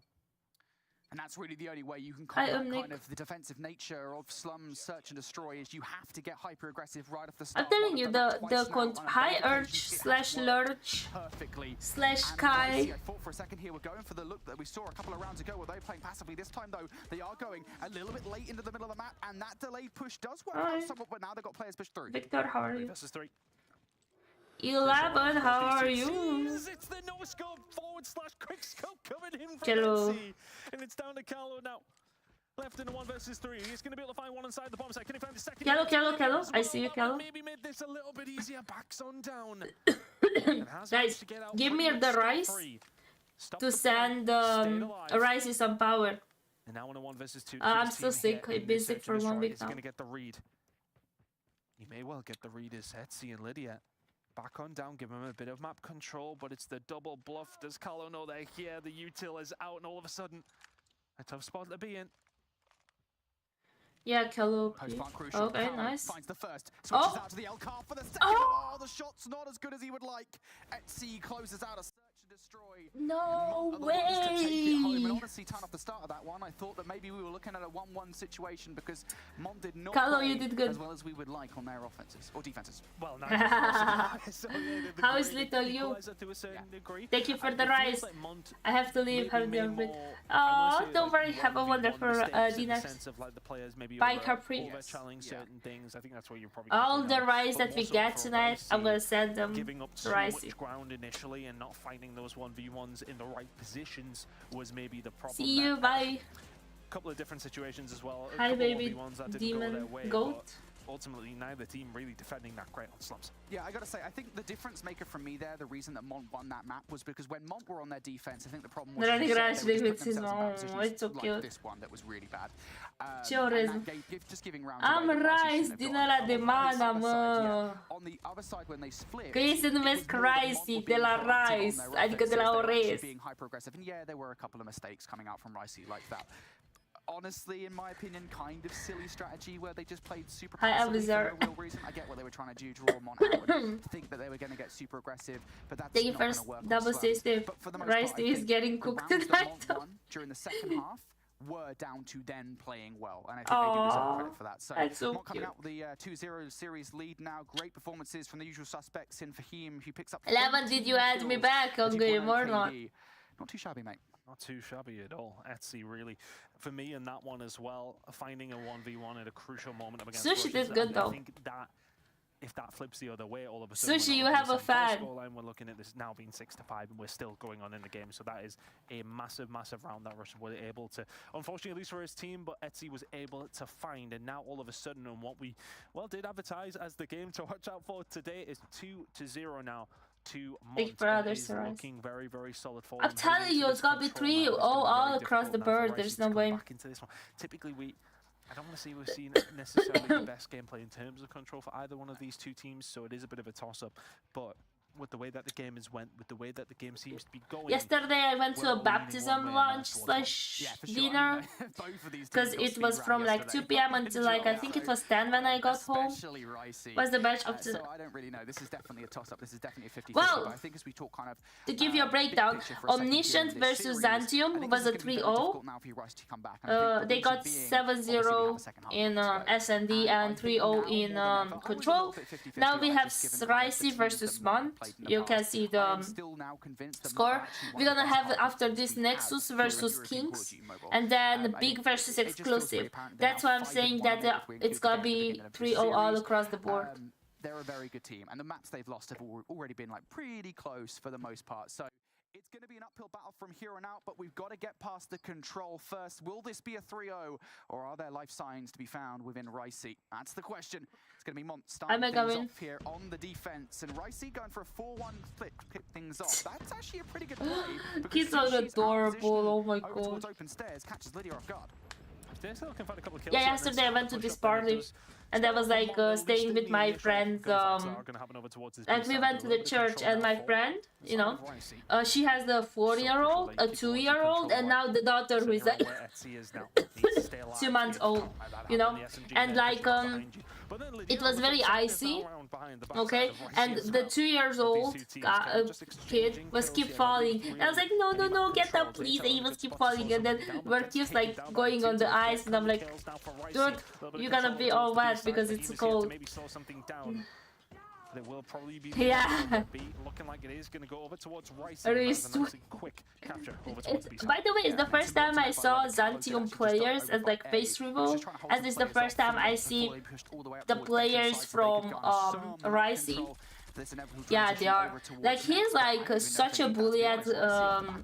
And that's really the only way you can Hi, combat Nick. kind of the defensive nature of Slums Search and Destroy is you have to get hyper aggressive right off the start. I'm telling One you, of them the twice now on a High couple Urge occasions, it slash has worked Lurch perfectly. slash And Kai. Ricey, I thought for a second here we're going for the look that we saw a couple of rounds ago where they were playing passively. This time though, they are going a little bit late into the middle of the map, and that delayed push does work out somewhat, but now they've got players push through. Victor, how are 3 you? versus 3. 11, how are you? It's the no scope forward slash quick scope coming in from Hello. Etsy. And it's down to Callow now. Left in a 1 versus 3. He's going to be able to find one inside the bomb site. Can he find the second? Callow. I see you, Callow. Maybe made this a little bit easier. Backs on down. Guys, give me the rice to send Ricey some power. And now on a 1 versus 2. I'm still sick. I've been sick for 1 week He's now. going to get the read. He may well get the read as Etsy and Lydia. Back on down, give him a bit of map control, but it's the double bluff. Does Callow know they're here? The util is out, and all of a sudden, a tough spot to be in. Yeah, Callow. Post-plant crucial. Okay, Callow nice. finds the first. Switches out to the L car for the second. Oh, the shot's not as good as he would like. Etsy closes out a search and destroy. No To take it home. And way. honestly, turn off the start of that one, I thought that maybe we were looking at a 1-1 situation because Mont did not Callow, play you did good. as well as we would like on their offenses or defenses. Well, now so, yeah, the How is great little you? equalizer to a certain degree. Thank you for And the it feels rice. like Mont I have to leave. maybe Have made a bit. more, Oh, I wanna say, don't like, worry. Have a 1v1 wonderful mistakes in the dinner. sense of like the players maybe Bye, over- Capri. overchalling Yes. certain things. I think that's where you're probably All gonna the go down. rice But that we more so get for tonight, I'm Ricey, gonna send them giving up to so Ricey. much ground initially and not finding those 1v1s in the right positions was maybe the problem. See you. there. Bye. A couple of different situations as well. A Hi, couple baby. 1v1s that didn't go their Demon way, goat. but ultimately neither team really defending that great on Slums. Yeah, I gotta say, I think the difference maker for me there, the reason that Mont won that map was because when Mont were on their defense, I think the problem was Grande they were grazie, just putting with his themselves in bad mom. positions It's so like cute. this one that was really bad. Ciao, And Rez. that just giving rounds Am away that Ricey Rice, shouldn't have din gotten. la On de the mana, other side, yeah, mă. on the other side, when they split, Că ei se numesc it was more that Mont Ricey, were de being la proactive on Rice, their adică de offenses, la they were actually orez. being hyper-aggressive. And yeah, there were a couple of mistakes coming out from Ricey like that. Honestly, in my opinion, kind of silly strategy where they just played super Hi, passively for no Abuzar. real reason. I get what they were trying to do, draw Mont out and think that they were going to get super aggressive, but that's Thank you not going to first, work on double Slums. stay. But for the most Rice part, I is think getting the cooked rounds that tonight. Mont won during the second half were down to them playing well, and I think they do deserve credit for that. So, that's so Mont coming cute. out with the 2-0 series lead now. Great performances from the usual suspects in Fahim, who picks up 11, did you add me kills, back on 2.0 game or not? KD. Not too shabby, mate. Not too shabby at all. Etsy really, for me in that one as well, finding a 1v1 at a crucial moment up against Sushi Rushes, did good and though. I think that if that flips the other way, all of a sudden Sushi, we're you not have a looking at the fan. full scoreline, we're looking at this now being 6-5, and we're still going on in the game. So that is a massive, massive round that Russia were able to, unfortunately, at least for his team, but Etsy was able to find. And now all of a sudden, and what we did advertise as the game to watch out for today is 2-0 now. To Big Mont, brothers, and is right? looking very, very solid for I'm them telling heading you, into it's this gotta be control 3 now. It's all gonna be very across the difficult now for board. Ricey There's to no come way. back into this one. Typically, I don't want to say we've seen necessarily the best gameplay in terms of control for either one of these two teams, so it is a bit of a toss-up. But with the way that the game is went, with the way that the game seems to be going. Yesterday I went to a baptism lunch slash dinner because it was from like 2 p.m. until like I think it was 10 when I got home. Was the batch of the... So I don't really know. This is definitely a toss-up. This is definitely a 50-50. Well, but I think as we talk kind of, to give you a breakdown, Omniscient versus Xantium was a 3-0. They got 7-0 in S&D and 3-0 in Control. Now we have Ricey versus Mont. You can see the score. We're gonna have after this Nexus versus Kings, and then Big versus Exclusive. That's why I'm saying that it's gonna be 3-0 all across the board. They're a very good team, and the maps they've lost have already been like pretty close for the most part. So it's going to be an uphill battle from here on out, but we've got to get past the Control first. Will this be a 3-0, or are there life signs to be found within Ricey? That's the question. It's going to be Mont starting things off here on the defense, and Ricey going for a 4-1 split, kick things off. That's actually a pretty good play. He's so adorable. Oh my god. Open stairs, catches Lydia off guard. Yeah, yesterday I went to this party. And I was like staying with my friends, and we went to the church, and my friend, you know, she has a 4-year-old, a 2-year-old, and now the daughter who is like 2 months old, you know, and like it was very icy, okay, and the 2-year-old kid was keep falling, and I was like, no, no, no, get up please, and he was keep falling, and then we're just like going on the ice, and I'm like, dude, you're gonna be all wet because it's cold. There will probably be looking like it is going to go over towards Ricey. Quick capture over towards the by the way, it's the first time I saw Xantium players as like face reveal, as it's the first time I see the players from Ricey. Yeah, they are. Like, he's like such a bully at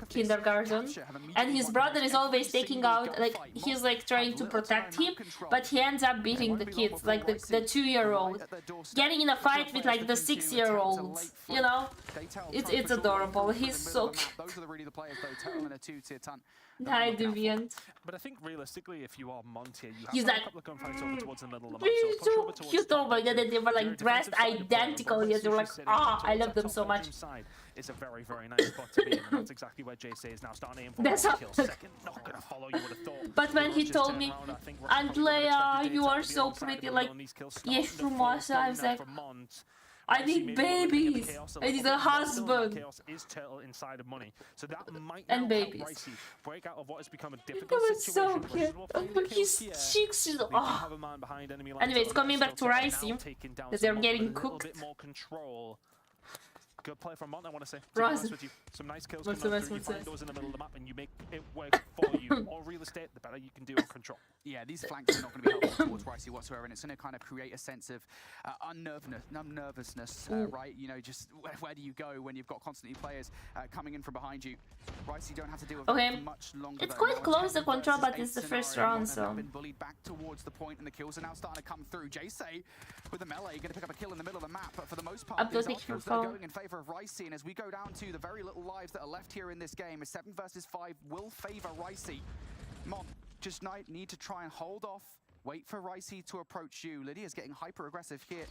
kindergarten, and his brother is always taking out, like, he's like trying to protect him, but he ends up beating the kids, like the 2-year-old, getting in a fight with like the 6-year-olds, you know? It's adorable. He's so cute. Hi, Deviant. But I think realistically, if you are Monty, you he's have like, a couple of gunfights over towards the middle of the map. So cute. Oh my god, they were like dressed identical, yet they were like, I love them so much. It's a very, very nice spot to be in, and that's exactly where JC is now starting aim for kill. Second, not gonna follow, you would have thought. But when he told me, Andrea, you are so pretty, like, yes, Rumasa, I was like, I need babies. I need a husband. And babies. That was so cute. But his cheeks is... Oh. Anyways, coming back to Ricey, because they're getting cooked. Good play from Mont, I want to say. To be honest with you, some nice kills coming through. You find those in the middle of the map and you make it work for you. More real estate, the better you can do on Control. Yeah, these flanks are not going to be helpful towards Ricey whatsoever, and it's going to kind of create a sense of unnervousness, right? You know, just where do you go when you've got constantly players coming in from behind you? Ricey don't have to deal with much longer. It's quite close to Control, but it's the first round, so. Been bullied back towards the point, and the kills are now starting to come through. Jay with the melee, going to pick up a kill in the middle of the map, but for the most part, these kills are going in favor of Ricey, and as we go down to the very little lives that are left here in this game, a 7 versus 5 will favor Ricey. Mont just need to try and hold off, wait for Ricey to approach you. Lydia's getting hyper aggressive here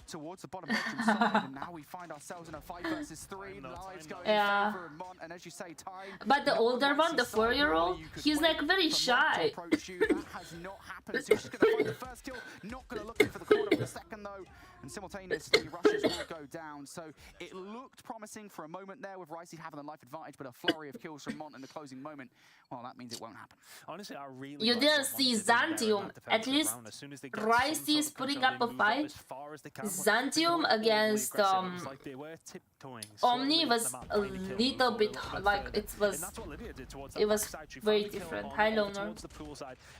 towards the bottom bedroom side, and now we find ourselves in a 5 versus 3. Lives going in favor of Mont, and as you say, time. But the older one, the 4-year-old, he's like very shy. That has not happened. So she's going to find the first kill, not going to look in for the corner for the second though, and simultaneously rushes will go down. So it looked promising for a moment there with Ricey having the life advantage, but a flurry of kills from Mont in the closing moment, well, that means it won't happen. Honestly, I really you didn't see Xantium. At least Ricey is putting up a fight. Xantium against Omni was a little bit like it was very different. Hi, Loner.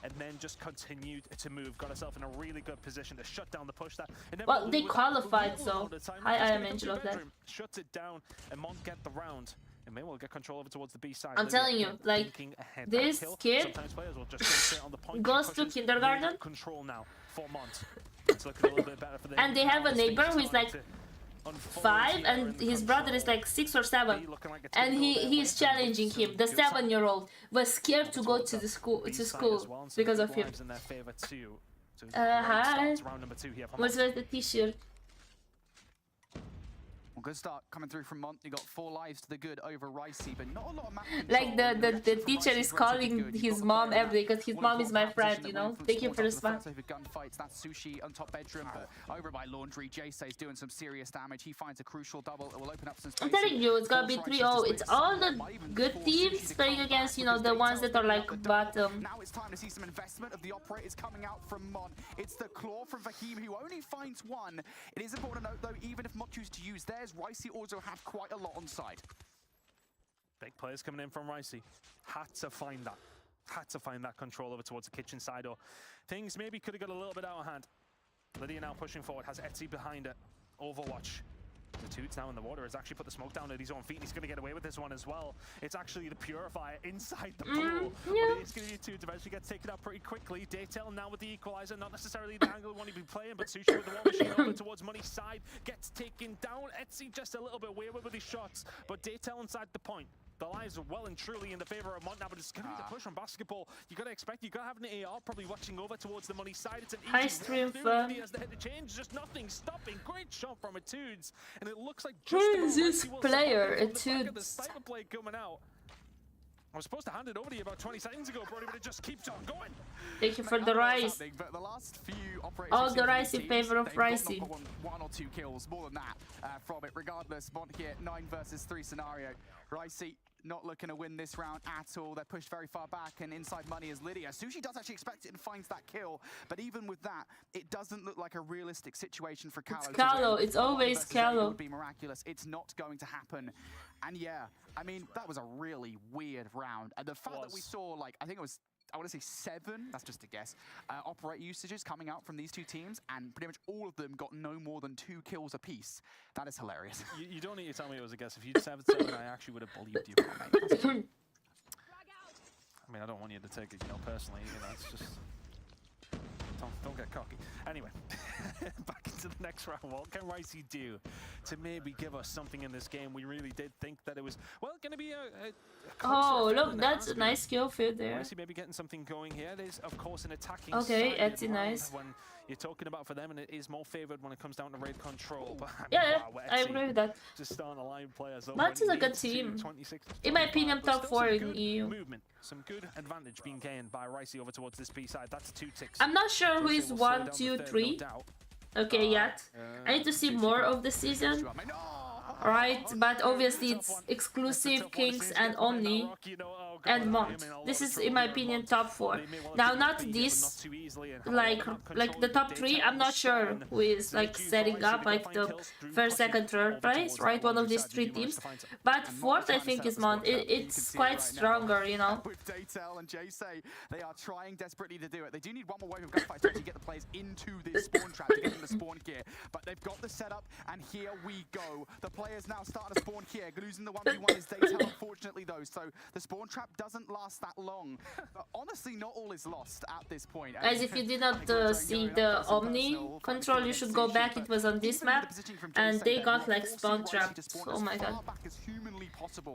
And then just continued to move, got herself in a really good position to shut down the push that. Well, they qualified, so hi, I am Angel that. Shuts it down, and Mont get the round. And maybe we'll get control over towards the B side. I'm telling you, like, this kid goes to kindergarten, control now for Mont. It's looking a little bit better for them. And they have a neighbor who is like 5, and his brother is like 6 or 7, and he's challenging him. The 7-year-old was scared to go to the school because of him. Hi. What's with the t-shirt? Well, good start coming through from Mont. You got 4 lives to the good over Ricey, but not a lot of map Like control. the teacher is calling his mom every day because his mom is my friend, you know. Thank you for the spot. Gunfights. That's Sushi on top bedroom, but over by Laundry, Jayce is doing some serious damage. He finds a crucial double. It will open up some space. I'm telling you, it's gonna be 3-0. It's all the good teams playing against, you know, the ones that are like bottom. Now it's time to see some investment of the operators coming out from Mon. It's the claw from Fahim who only finds one. It is important to note though, even if Mon chooses to use theirs, Ricey also have quite a lot on side. Big players coming in from Ricey. Had to find that. Had to find that control over towards the kitchen side, or things maybe could have got a little bit out of hand. Lydia now pushing forward, has Etsy behind it. Overwatch. The Toots now in the water has actually put the smoke down at his own feet, and he's going to get away with this one as well. It's actually the Purifier inside the pool. Yeah. But it's going to be Toots eventually gets taken out pretty quickly. Daytail now with the equalizer, not necessarily the angle we want to be playing, but Sushi with the war machine over towards Money's side gets taken down. Etsy just a little bit wayward with his shots, but Daytail inside the point. The lives are well and truly in the favor of Mont now, but it's going to be the push on basketball. You got to expect, you got to have an AR probably watching over towards the Money side. It's an High easy stream fun. He has the head to change, just nothing stopping. Great shot from Etudes, and it looks like Who is this player, Etudes? Play coming out. I was supposed to hand it over to you about 20 seconds ago, Brody, but it just keeps on going. Thank you for the rise. All the rise in favor of Ricey. One or 2 kills, more than that from it. Regardless, Mont here, 9 versus 3 scenario. Ricey not looking to win this round at all. They're pushed very far back, and inside Money is Lydia. Sushi does actually expect it and finds that kill, but even with that, it doesn't look like a realistic situation for Callow. It's Callow, it's always Callow. It would be miraculous. It's not going to happen. And yeah, I mean, that was a really weird round. And the fact that we saw, like, I think it was, I want to say 7, that's just a guess, operator usages coming out from these 2 teams, and pretty much all of them got no more than 2 kills apiece. That is hilarious. You don't need to tell me it was a guess. If you'd said 7, I actually would have believed you. I mean, I don't want you to take it, you know, personally. You know, it's just... Don't get cocky. Anyway, back into the next round. What can Ricey do to maybe give us something in this game? We really did think that it was, well, going to be a oh, look, that's a nice skill field there. Ricey maybe getting something going here. There's, of course, an attacking okay, side Etsy nice. when you're talking about for them, and it is more favored when it comes down to raid control. But, I mean, yeah, wow, I agree with that. Just starting a line players. Mats is a good team. In my opinion, top 4 in EU. Movement. Some good advantage being gained by Ricey over towards this B side. That's 2 ticks. I'm not sure who is 1, 2, 3. Okay, yet. I need to see more of the season. Right, but obviously it's exclusive Kings and Omni and Mont. This is, in my opinion, top 4. Now, not this, like the top 3. I'm not sure who is like setting up like the first, second, third place, right? One of these 3 teams. But 4th, I think, is Mont. It's quite stronger, you know. With Daytail and Jayce, they are trying desperately to do it. They do need one more wave of gunfights to actually get the players into this spawn trap to get them to spawn here. But they've got the setup, and here we go. The players now starting to spawn here. Losing the 1v1 is Daytail, unfortunately, though. So the spawn trap doesn't last that long. But honestly, not all is lost at this point. As if you did not see the Omni control, you should go back. It was on this map, and they got like spawn trapped. Oh my god.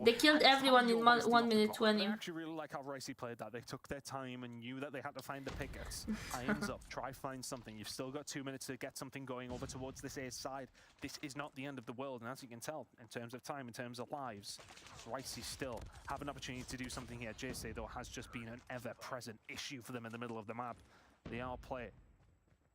They killed everyone in 1 minute 20. I actually really like how Ricey played that. They took their time and knew that they had to find the pickets. Irons up, try find something. You've still got 2 minutes to get something going over towards this A side. This is not the end of the world, and as you can tell, in terms of time, in terms of lives, Ricey still have an opportunity to do something here. Jayce, though, has just been an ever-present issue for them in the middle of the map. They are playing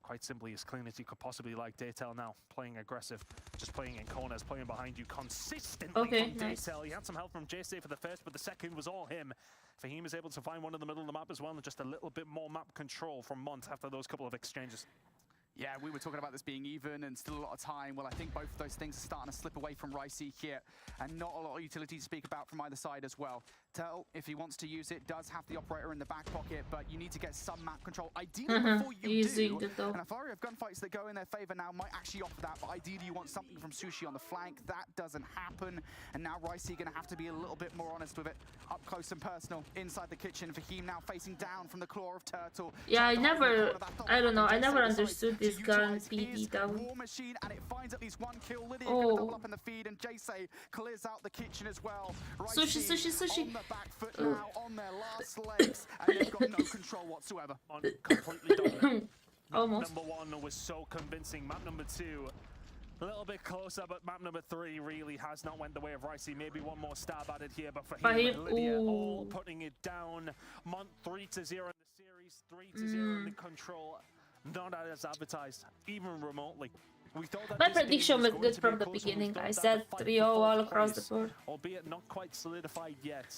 quite simply as clean as you could possibly like. Daytail now playing aggressive, just playing in corners, playing behind you consistently. Okay, from nice. Daytail. He had some help from Jayce for the first, but the second was all him. Fahim is able to find one in the middle of the map as well, and just a little bit more map control from Mont after those couple of exchanges. Yeah, we were talking about this being even and still a lot of time. Well, I think both of those things are starting to slip away from Ricey here, and not a lot of utility to speak about from either side as well. Tell, if he wants to use it, does have the operator in the back pocket, but you need to get some map control. Ideally, before you do, and a flurry of gunfights that go in their favor now might actually offer that, but ideally you want something from Sushi on the flank. That doesn't happen, and now Ricey going to have to be a little bit more honest with it. Up close and personal, inside the kitchen. Fahim now facing down from the claw of Turtle. Yeah, I don't know, I never understood this gun PD down. War machine, and it finds at least 1 kill. Lydia oh. gonna double up in the feed, and Jayce clears out the kitchen as well. Sushi, Sushi, Sushi. On the back foot now, on their last legs, and they've got no control whatsoever. Completely dominant. Almost. Number 1 was so convincing. Map number 2, A little bit closer, but map number 3 really has not went the way of Ricey. Maybe one more stab at it here, but for him and Lydia all putting it down. Mont 3-0 in the series, 3-0 in the control. Not as advertised, even remotely. We thought that my prediction was good from the beginning. I said 3-0 all across the board. Albeit not quite solidified yet.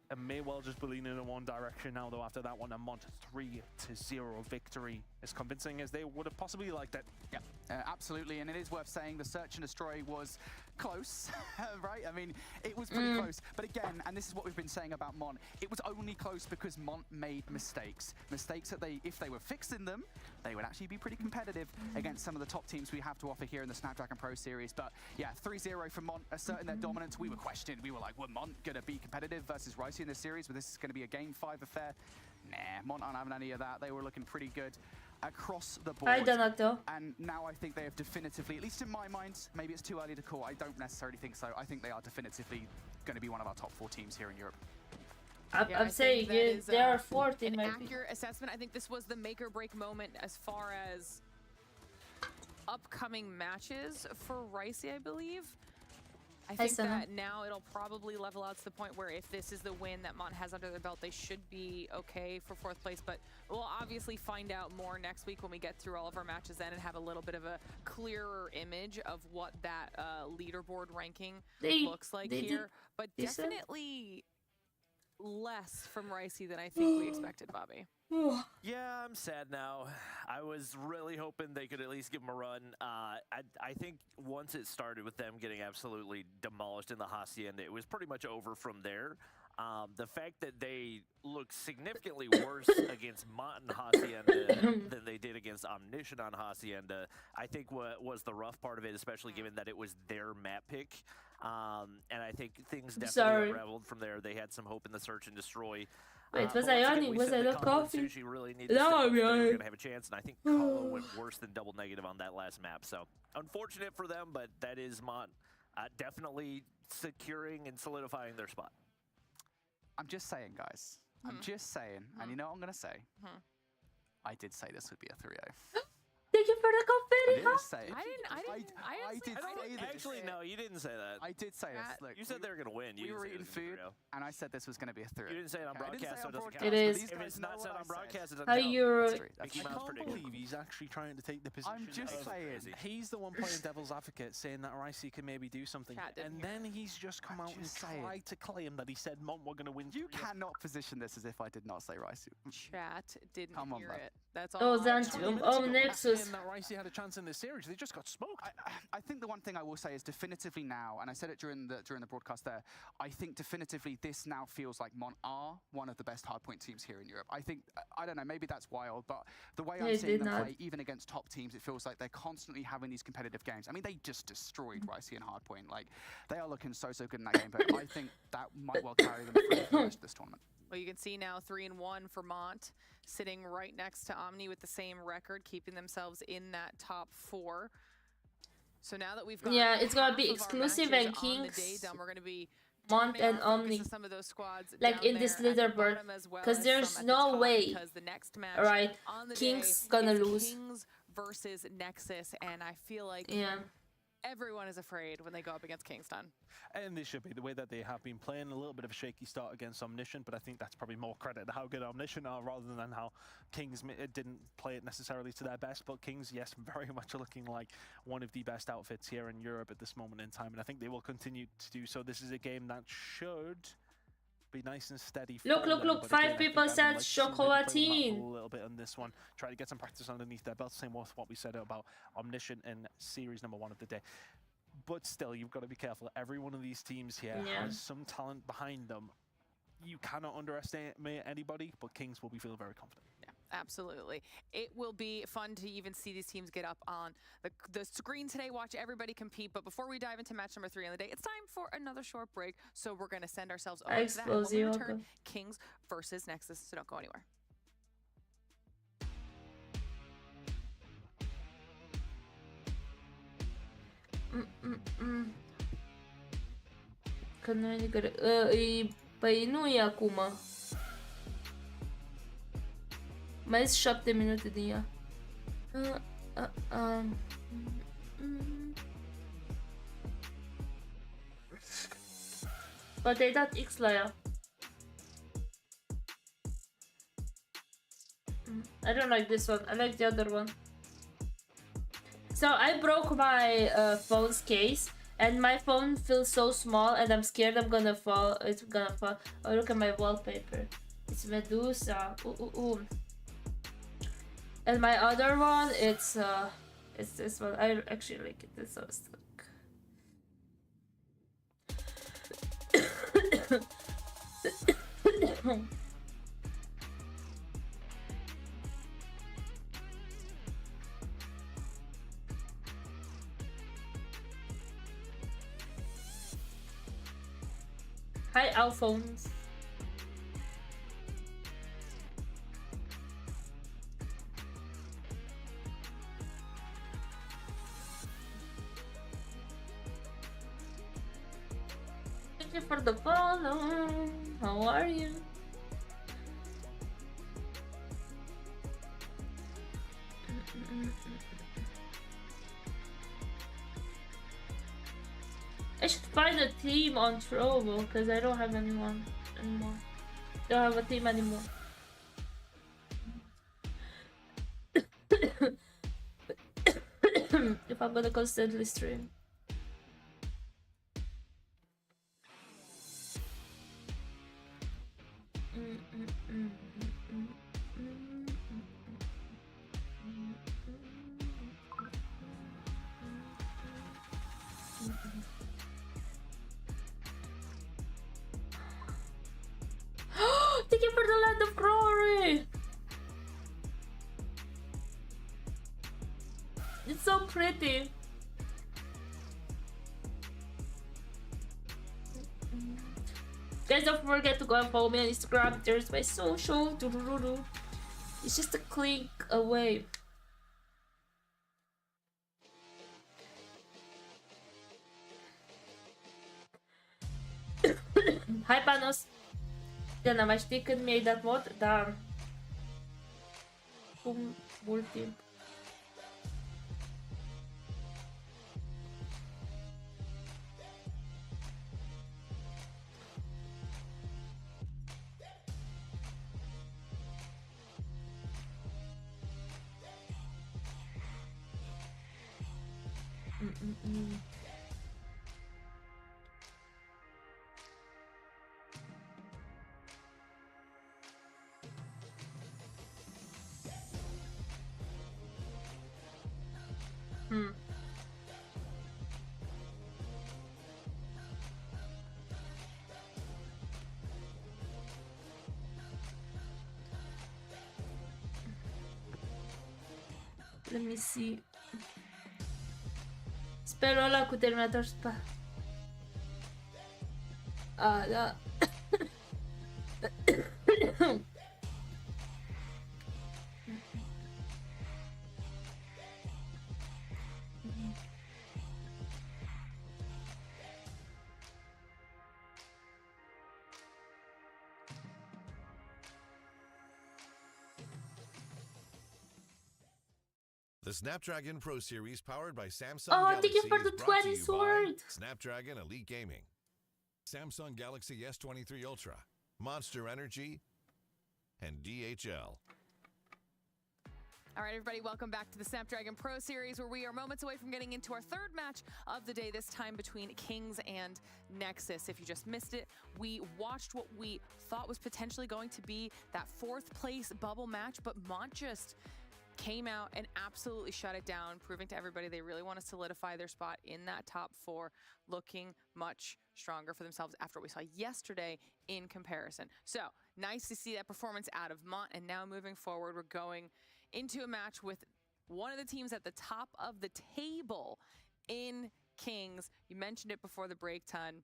And may well just be leaning in one direction now, though, after that one. A Mont 3-0 victory, as convincing as they would have possibly liked it. Yeah, absolutely. And it is worth saying the search and destroy was close, right? I mean, it was pretty close. But again, and this is what we've been saying about Mont, it was only close because Mont made mistakes. Mistakes that if they were fixing them, they would actually be pretty competitive against some of the top teams we have to offer here in the Snapdragon Pro Series. But yeah, 3-0 from Mont, asserting their dominance. We were questioned. We were like, were Mont going to be competitive versus Ricey in this series? But this is going to be a Game 5 affair. Nah, Mont aren't having any of that. They were looking pretty good across the board. I don't know though. And now I think they have definitively, at least in my mind, maybe it's too early to call. I don't necessarily think so. I think they are definitively going to be one of our top 4 teams here in Europe. I'm saying they are 4th in an my accurate assessment. I think this was the make or break moment as far as upcoming matches for Ricey, I believe. I think that now it'll probably level out to the point where if this is the win that Mont has under their belt, they should be okay for 4th place. But we'll obviously find out more next week when we get through all of our matches then and have a little bit of a clearer image of what that leaderboard ranking looks like here. But definitely less from Ricey than I think we expected, Bobby. Yeah, I'm sad now. I was really hoping they could at least give them a run. I think once it started with them getting absolutely demolished in the Hacienda, it was pretty much over from there. The fact that they look significantly worse against Mont and Hacienda than they did against Omniscient on Hacienda, I think was the rough part of it, especially given that it was their map pick. And I think things definitely unraveled from there. They had some hope in the search and destroy. Wait, was I on? Was I not coffee? Really no, I'm going to have a chance, and I think Kolo went worse than double negative on that last map. So unfortunate for them, but that is Mont definitely securing and solidifying their spot. I'm just saying, guys. I'm just saying, and you know what I'm going to say? I did say this would be a 3-0. Thank you for the confetti. I did say this. Actually, no, you didn't say that. I did say this. Look, you said they were going to win. We were eating food, and I said this was going to be a 3-0. You didn't say it on broadcast, so it doesn't count. It is. If it's not said on broadcast, it doesn't count. I can't believe he's actually trying to take the position. I'm just saying. He's the one playing devil's advocate, saying that Ricey can maybe do something. And then he's just come out and tried to claim that he said Mont were going to win. You cannot position this as if I did not say Ricey. Chat didn't hear it. That's all. Oh, Nexus. Ricey had a chance in this series. They just got smoked. I think the one thing I will say is definitively now, and I said it during the broadcast there, I think definitively this now feels like Mont are one of the best hardpoint teams here in Europe. I think, I don't know, maybe that's wild, but the way I'm seeing them play, even against top teams, it feels like they're constantly having these competitive games. I mean, they just destroyed Ricey in hardpoint. Like, they are looking so good in that game, but I think that might well carry them through the rest of this tournament. Well, you can see now 3-1 for Mont, sitting right next to Omni with the same record, keeping themselves in that top 4. So now that we've got it's gonna be exclusive and Kings, we're gonna be Mont and Omni, some of those squads like in this leaderboard, because there's no way, right, Kings gonna lose. Kings versus Nexus, and I feel like everyone is afraid when they go up against Kingston. And this should be the way that they have been playing. A little bit of a shaky start against Omniscient, but I think that's probably more credit to how good Omniscient are rather than how Kings didn't play it necessarily to their best. But Kings, yes, very much looking like one of the best outfits here in Europe at this moment in time, and I think they will continue to do so. This is a game that should be nice and steady. Look, 5 people said chocolatine. A little bit on this one. Try to get some practice underneath their belt. Same with what we said about Omniscient in series number 1 of the day. But still, you've got to be careful. Every one of these teams here has some talent behind them. You cannot underestimate anybody, but Kings will be feeling very confident. Yeah, absolutely. It will be fun to even see these teams get up on the screen today, watch everybody compete. But before we dive into match number 3 on the day, it's time for another short break. So we're going to send ourselves over to that. When we return, Kings versus Nexus. So don't go anywhere. Că noi păi nu e acum. Mai sunt 7 minute din ea. But they don't X layer. I don't like this one. I like the other one. So I broke my phone's case, and my phone feels so small, and I'm scared I'm gonna fall. It's gonna fall. Oh, look at my wallpaper. It's Medusa. Ooh. And my other one, it's this one. I actually like it. It's so stuck. Hi, Alphonse. Thank you for the follow. How are you? I should find a team on Trovo because I don't have anyone anymore. Don't have a team anymore. If I'm gonna constantly stream. Thank you for the Land of Glory! It's so pretty. Guys, don't forget to go and follow me on Instagram. There's my social. It's just a click away. Hi, Panos. Diana, mai știi când mi-ai dat mod? Da. Cum mult timp. Let me see. Spelul ăla cu terminator spa. Da. The Snapdragon Pro Series, powered by Samsung Oh, Galaxy, thank you for the is brought to 20 you sword. by Snapdragon Elite Gaming, Samsung Galaxy S23 Ultra, Monster Energy, and DHL. All right, everybody, welcome back to the Snapdragon Pro Series, where we are moments away from getting into our third match of the day, this time between Kings and Nexus. If you just missed it, we watched what we thought was potentially going to be that fourth place bubble match, but Mont just came out and absolutely shut it down, proving to everybody they really want to solidify their spot in that top four, looking much stronger for themselves after what we saw yesterday in comparison. So nice to see that performance out of Mont, and now moving forward, we're going into a match with one of the teams at the top of the table in Kings. You mentioned it before the break, Ton.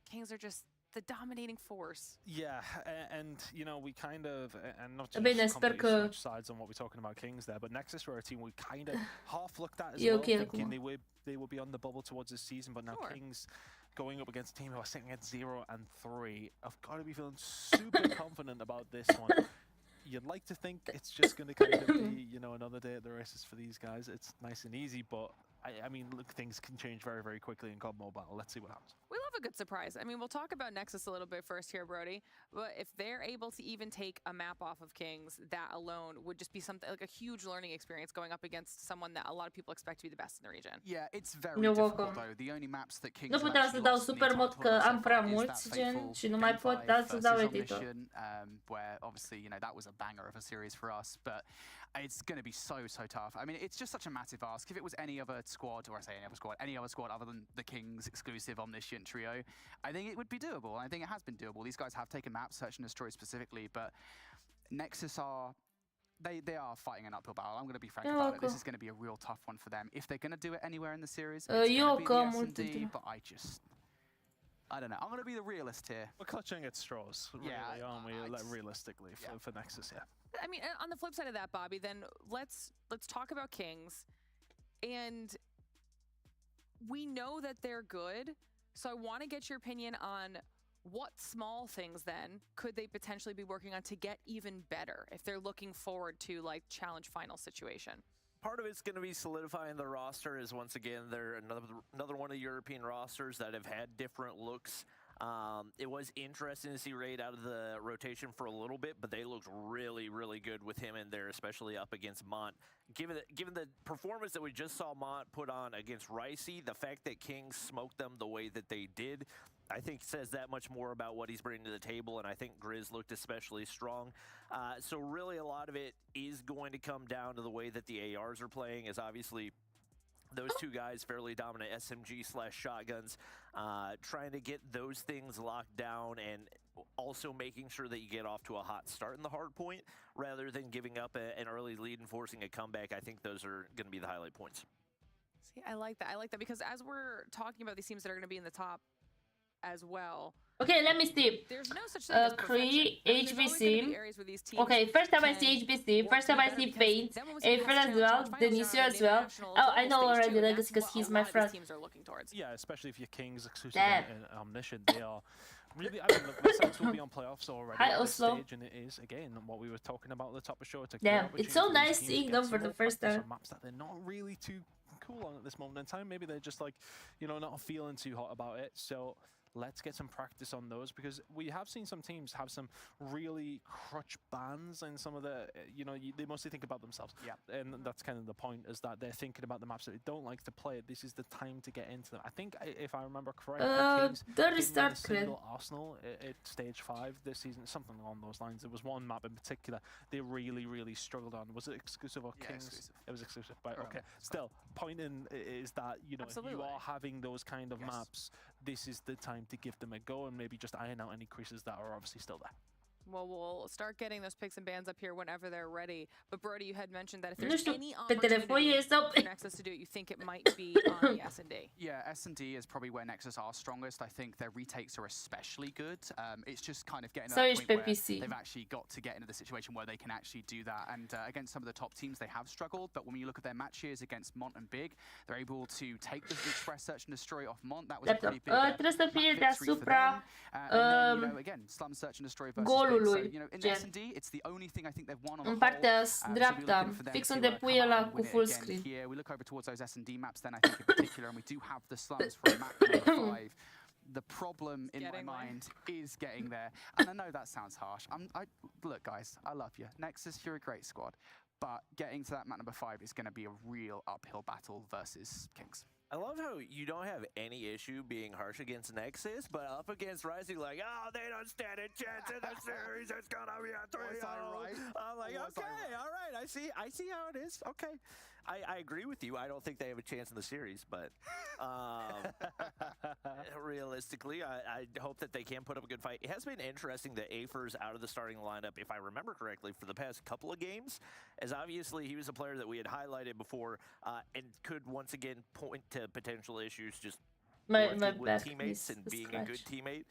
Kings are just the dominating force. Yeah, and you know, we kind of, and not just completely switch sides on what we're talking about Kings there, but Nexus were a team we kind of half looked at as well, thinking they would be on the bubble towards this season, but now Kings going up against a team who are sitting at 0-3, I've got to be feeling super confident about this one. You'd like to think it's just going to kind of be, you know, another day at the races for these guys. It's nice and easy, but I mean, look, things can change very, very quickly in COD Mobile. Let's see what happens. We love a good surprise. I mean, we'll talk about Nexus a little bit first here, Brody. But if they're able to even take a map off of Kings, that alone would just be something like a huge learning experience going up against someone that a lot of people expect to be the best in the region. Yeah, it's very difficult though. The only maps that Kings nu puteam să dau super mod că am prea mulți gen și nu mai pot, dar să dau editor. Where obviously, you know, that was a banger of a series for us, but it's going to be so tough. I mean, it's just such a massive ask. If it was any other squad, or I say any other squad other than the Kings exclusive Omniscient trio, I think it would be doable. I think it has been doable. These guys have taken maps, Search and Destroy specifically, but Nexus are... They are fighting an uphill battle. I'm going to be frank about it. This is going to be a real tough one for them. If they're going to do it anywhere in the series, it's going to be the S&D, but I don't know. I'm going to be the realist here. We're clutching at straws, really, aren't we? Like, realistically, for Nexus, yeah. I mean, on the flip side of that, Bobby, then let's talk about Kings. And we know that they're good, so I want to get your opinion on what small things then could they potentially be working on to get even better if they're looking forward to like challenge final situation. Part of it's going to be solidifying the roster. Is once again they're another one of the European rosters that have had different looks. It was interesting to see Raid out of the rotation for a little bit, but they looked really good with him in there, especially up against Mont. Given the performance that we just saw Mont put on against Ricey, the fact that Kings smoked them the way that they did, I think says that much more about what he's bringing to the table, and I think Grizz looked especially strong. So really a lot of it is going to come down to the way that the ARs are playing, as obviously those two guys, fairly dominant SMG/shotguns, trying to get those things locked down and also making sure that you get off to a hot start in the hard point rather than giving up an early lead and forcing a comeback. I think those are going to be the highlight points. See, I like that. I like that because as we're talking about these teams that are going to be in the top as well. Okay, let me see. There's no such thing as Cree, HBC. Okay, first time I see HBC, first time I see Paint, April as well, Denisio as well. Oh, I know already Legacy because he's my friend. Yeah, especially if you're Kings exclusive and Omniscient, they are really, I mean, look, the Saints will be on playoffs already at this stage, and it is, again, what we were talking about at the top of the show. It's so nice seeing them for the first time. Maps that they're not really too cool on at this moment in time. Maybe they're just like, you know, not feeling too hot about it. So let's get some practice on those, because we have seen some teams have some really crutch bans in some of the, you know, they mostly think about themselves. Yeah. And that's kind of the point, is that they're thinking about the maps that they don't like to play. This is the time to get into them. I think, if I remember correctly, Kings didn't single Arsenal at stage 5 this season, something along those lines. There was one map in particular they really struggled on. Was it exclusive or Kings? Exclusive. It was exclusive, right? Okay. Still, point is that, you know, you are having those kind of maps. This is the time to give them a go and maybe just iron out any creases that are obviously still there. Well, we'll start getting those picks and bans up here whenever they're ready. But Brody, you had mentioned that if there's any opportunity for Nexus to do it, you think it might be on the S&D. Yeah, S&D is probably where Nexus are strongest. I think their retakes are especially good. It's just kind of getting to that point where they've actually got to get into the situation where they can actually do that. And against some of the top teams, they have struggled. But when you look at their matches against Mont and Big, they're able to take the Express Search and Destroy off Mont. That was a pretty big victory for them. And then, you know, again, Slum Search and Destroy versus Big. So, you know, in S&D, it's the only thing I think they've won on în partea dreapta, fix unde pui ăla cu full screen. Here, we look over towards those S&D maps then, I think, in particular, and we do have the slums for a map number 5. The problem in my mind is getting there. And I know that sounds harsh. Look, guys, I love you. Nexus, you're a great squad. But getting to that map number 5 is going to be a real uphill battle versus Kings. I love how you don't have any issue being harsh against Nexus, but up against Rising, like, oh, they don't stand a chance in the series. It's gonna be a 3-0. I'm like, okay, all right, I see how it is. Okay, I agree with you. I don't think they have a chance in the series, but realistically, I hope that they can put up a good fight. It has been interesting that Afer's out of the starting lineup, if I remember correctly, for the past couple of games, as obviously he was a player that we had highlighted before and could once again point to potential issues just with teammates and being a good teammate.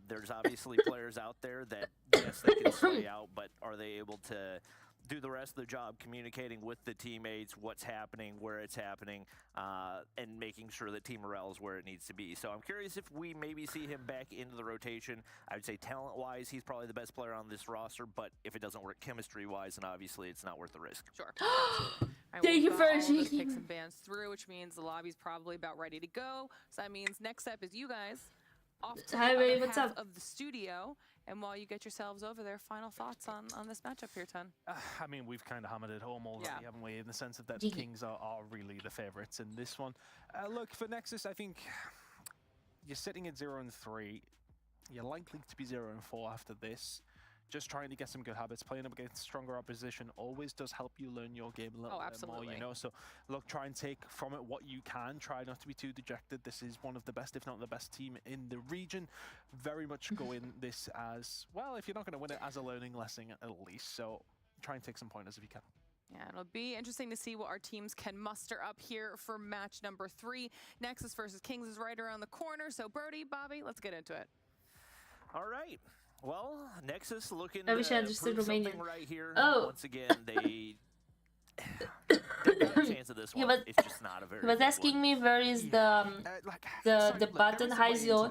There's obviously players out there that, yes, they can slay out, but are they able to do the rest of the job communicating with the teammates, what's happening, where it's happening, and making sure that team morale is where it needs to be. So I'm curious if we maybe see him back into the rotation. I would say talent-wise, he's probably the best player on this roster, but if it doesn't work chemistry-wise, then obviously it's not worth the risk. Sure. Thank you for picks and bans through, which means the lobby's probably about ready to go. So that means next step is you guys off to Hi, the Ray, other what's half up? of the studio. And while you get yourselves over there, final thoughts on this matchup here, Ton? I mean, we've kind of hammered it home already, haven't we? In the sense of that GG. Kings are really the favorites in this one. Look, for Nexus, I think you're sitting at 0-3. You're likely to be 0-4 after this. Just trying to get some good habits. Playing up against stronger opposition always does help you learn your game a little bit more, you know? So, look, try and take from it what you can. Try not to be too dejected. This is one of the best, if not the best team in the region. Very much go in this as, well, if you're not going to win it, as a learning lesson at least. So, try and take some pointers if you can. Yeah, it'll be interesting to see what our teams can muster up here for match number 3. Nexus versus Kings is right around the corner. So, Brody, Bobby, let's get into it. All right. Well, Nexus looking I wish I understood prove something Romanian. right here. Oh. Once again, they got a chance of this one. It's just not a very He was good asking one. me where is the button Haizio,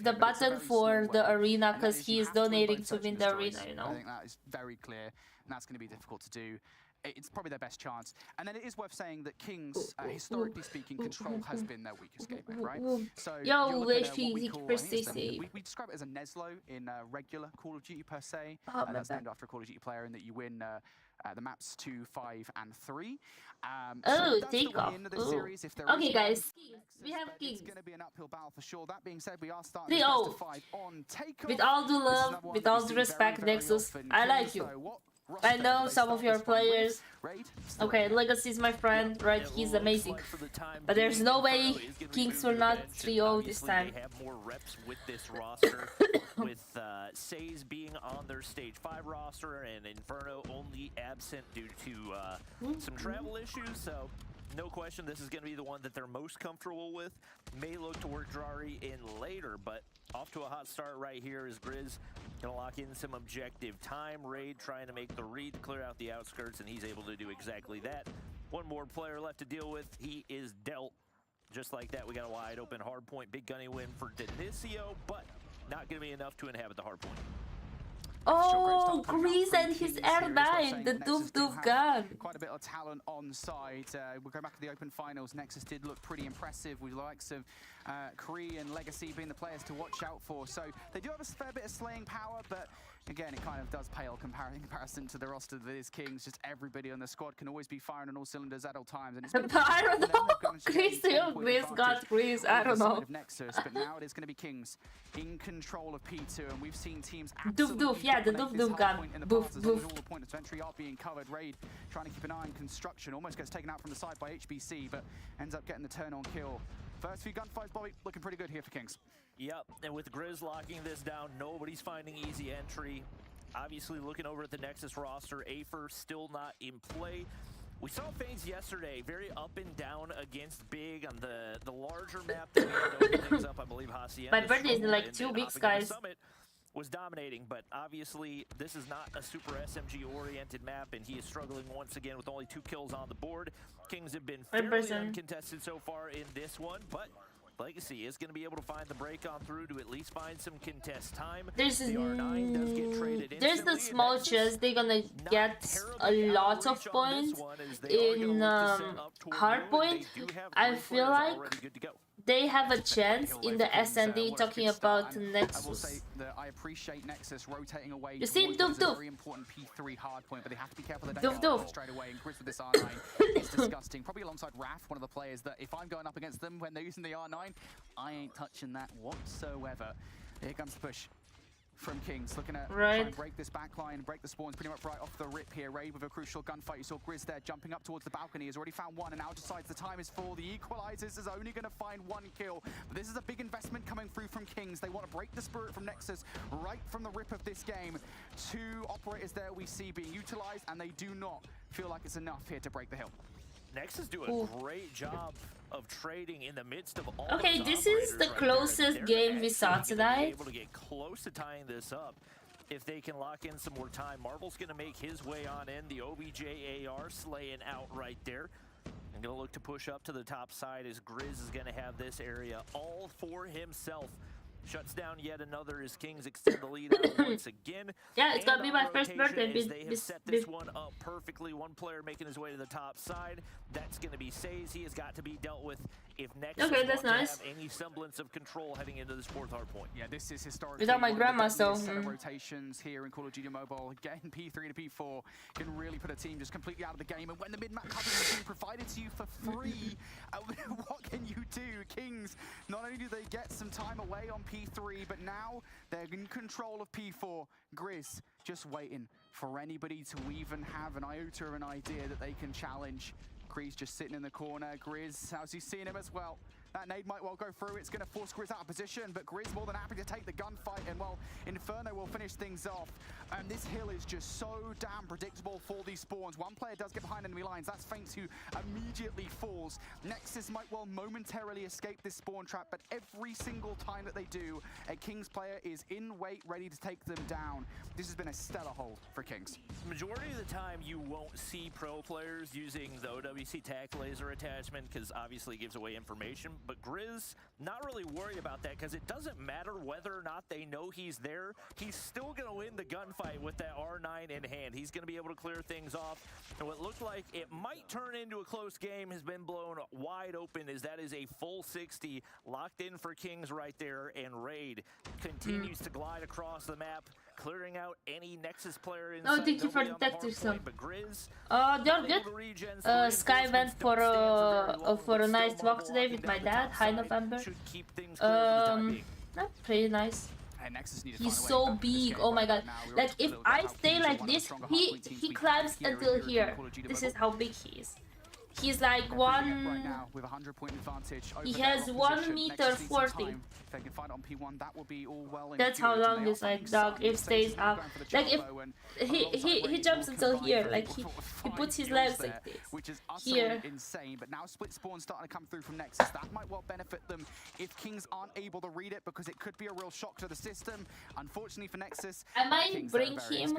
the button for the arena, because he is donating to win the arena, you know. I think that is very clear, and that's going to be difficult to do. It's probably their best chance. And then it is worth saying that Kings, historically speaking, control has been their weakest game, right? So Yo, we describe it as a Neslo in regular Call of Duty per se. That's named after a Call of Duty player, and that you win the maps 2, 5, and 3. Oh, take off. Okay, guys, we have Kings. It's going to be an uphill battle for sure. That being said, we are starting 3-0. on Takeoff. With all the love, with all the respect, Nexus, I like you. I know some of your players. Okay, Legacy is my friend, right? He's amazing. But there's no way Kings will not 3-0 this time. They have more reps with this roster, with Says being on their stage 5 roster and Inferno only absent due to some travel issues. So no question, this is going to be the one that they're most comfortable with. May look to work Drari in later, but off to a hot start right here is Grizz. Gonna lock in some objective time. Raid trying to make the read, clear out the outskirts, and he's able to do exactly that. One more player left to deal with. He is dealt. Just like that, we got a wide open hard point. Big gunny win for Denicio, but not gonna be enough to inhabit the hard point. Oh, Grease and his R9, the doof gun. Quite a bit of talent on side. We'll go back to the open finals. Nexus did look pretty impressive with the likes of Kree and Legacy being the players to watch out for. So they do have a fair bit of slaying power, but again, it kind of does pale in comparison to the roster that is Kings. Just everybody on the squad can always be firing on all cylinders at all times. And it's I don't know. Grease got Grease. I don't know. Nexus, but now it is going to be Kings in control of P2, and we've seen teams Doof, yeah, the doof gun. Boof, boof. All the points of entry are being covered. Raid trying to keep an eye on construction, almost gets taken out from the side by HBC, but ends up getting the turn on kill. First few gunfights, Bobby, looking pretty good here for Kings. Yep, and with Grizz locking this down, nobody's finding easy entry. Obviously, looking over at the Nexus roster, Afer still not in play. We saw FaZe yesterday, very up and down against Big on the larger map that we had to open things up. I believe Hacienda. My birthday is in like 2 weeks, guys. Summit was dominating, but obviously this is not a super SMG-oriented map, and he is struggling once again with only 2 kills on the board. Kings have been fairly uncontested so far in this one, but Legacy is going to be able to find the break on through to at least find some contest time. There's the R9 does get traded the small chance they're gonna get a lot of points in hardpoint. I feel like they have a chance in the SND talking about Nexus. I appreciate Nexus rotating away. You see, doof doof. Very important P3 hard point, but they have to be careful that they don't straight away. And Grizz with this R9 is disgusting. Probably alongside Raf, one of the players that if I'm going up against them when they're using the R9, I ain't touching that whatsoever. Here comes the push from Kings, looking at trying to break this back line, break the spawns pretty much right off the rip here. Raid with a crucial gunfight. You saw Grizz there jumping up towards the balcony. He's already found one, and now decides the time is full. The equalizers is only going to find 1 kill. But this is a big investment coming through from Kings. They want to break the spirit from Nexus right from the rip of this game. 2 operators there we see being utilized, and they do not feel like it's enough here to break the hill. Nexus do a great job of trading in the midst of all. Okay, this is the closest game we saw tonight. Able to get close to tying this up. If they can lock in some more time, Marble's going to make his way on in. The OBJAR slaying out right there. I'm going to look to push up to the top side as Grizz is going to have this area all for himself. Shuts down yet another as Kings extend the lead out once again. Yeah, it's gonna be my first birthday. They have set this one up perfectly. One player making his way to the top side. That's going to be Says. He has got to be dealt with if Nexus that's nice. have any semblance of control heading into this fourth hard point. Yeah, this is historic. Without my grandma, so set of rotations here in Call of Duty Mobile. Getting P3 to P4 can really put a team just completely out of the game. And when the mid-map coverage is being provided to you for free, what can you do? Kings, not only do they get some time away on P3, but now they're in control of P4. Grizz just waiting for anybody to even have an iota of an idea that they can challenge. Grizz just sitting in the corner. Grizz, how's he seeing him as well? That nade might well go through. It's going to force Grizz out of position, but Grizz more than happy to take the gunfight, and well, Inferno will finish things off. And this hill is just so damn predictable for these spawns. One player does get behind enemy lines. That's Faints who immediately falls. Nexus might well momentarily escape this spawn trap, but every single time that they do, a Kings player is in wait, ready to take them down. This has been a stellar hold for Kings. Majority of the time, you won't see pro players using the OWC tac laser attachment because obviously it gives away information. But Grizz, not really worried about that because it doesn't matter whether or not they know he's there. He's still going to win the gunfight with that R9 in hand. He's going to be able to clear things off. And what looked like it might turn into a close game has been blown wide open as that is a full 60 locked in for Kings right there. And Raid continues to glide across the map, clearing out any Nexus player in Oh, thank you for the detective song. But Grizz, they're good. Sky went for a nice walk today with my dad. Hi, November. Pretty nice. He's so big. Oh my god. Like if I stay like this, he climbs until here. This is how big he is. He's like he has 1 meter 40. That's how long is like dog if stays up. Like if he jumps until here, like he puts his legs like this. Which is Here. insane, but now split spawn starting to come through from Nexus. That might well benefit them if Kings aren't able to read it because it could be a real shock to the system. Unfortunately for Nexus, I might bring him.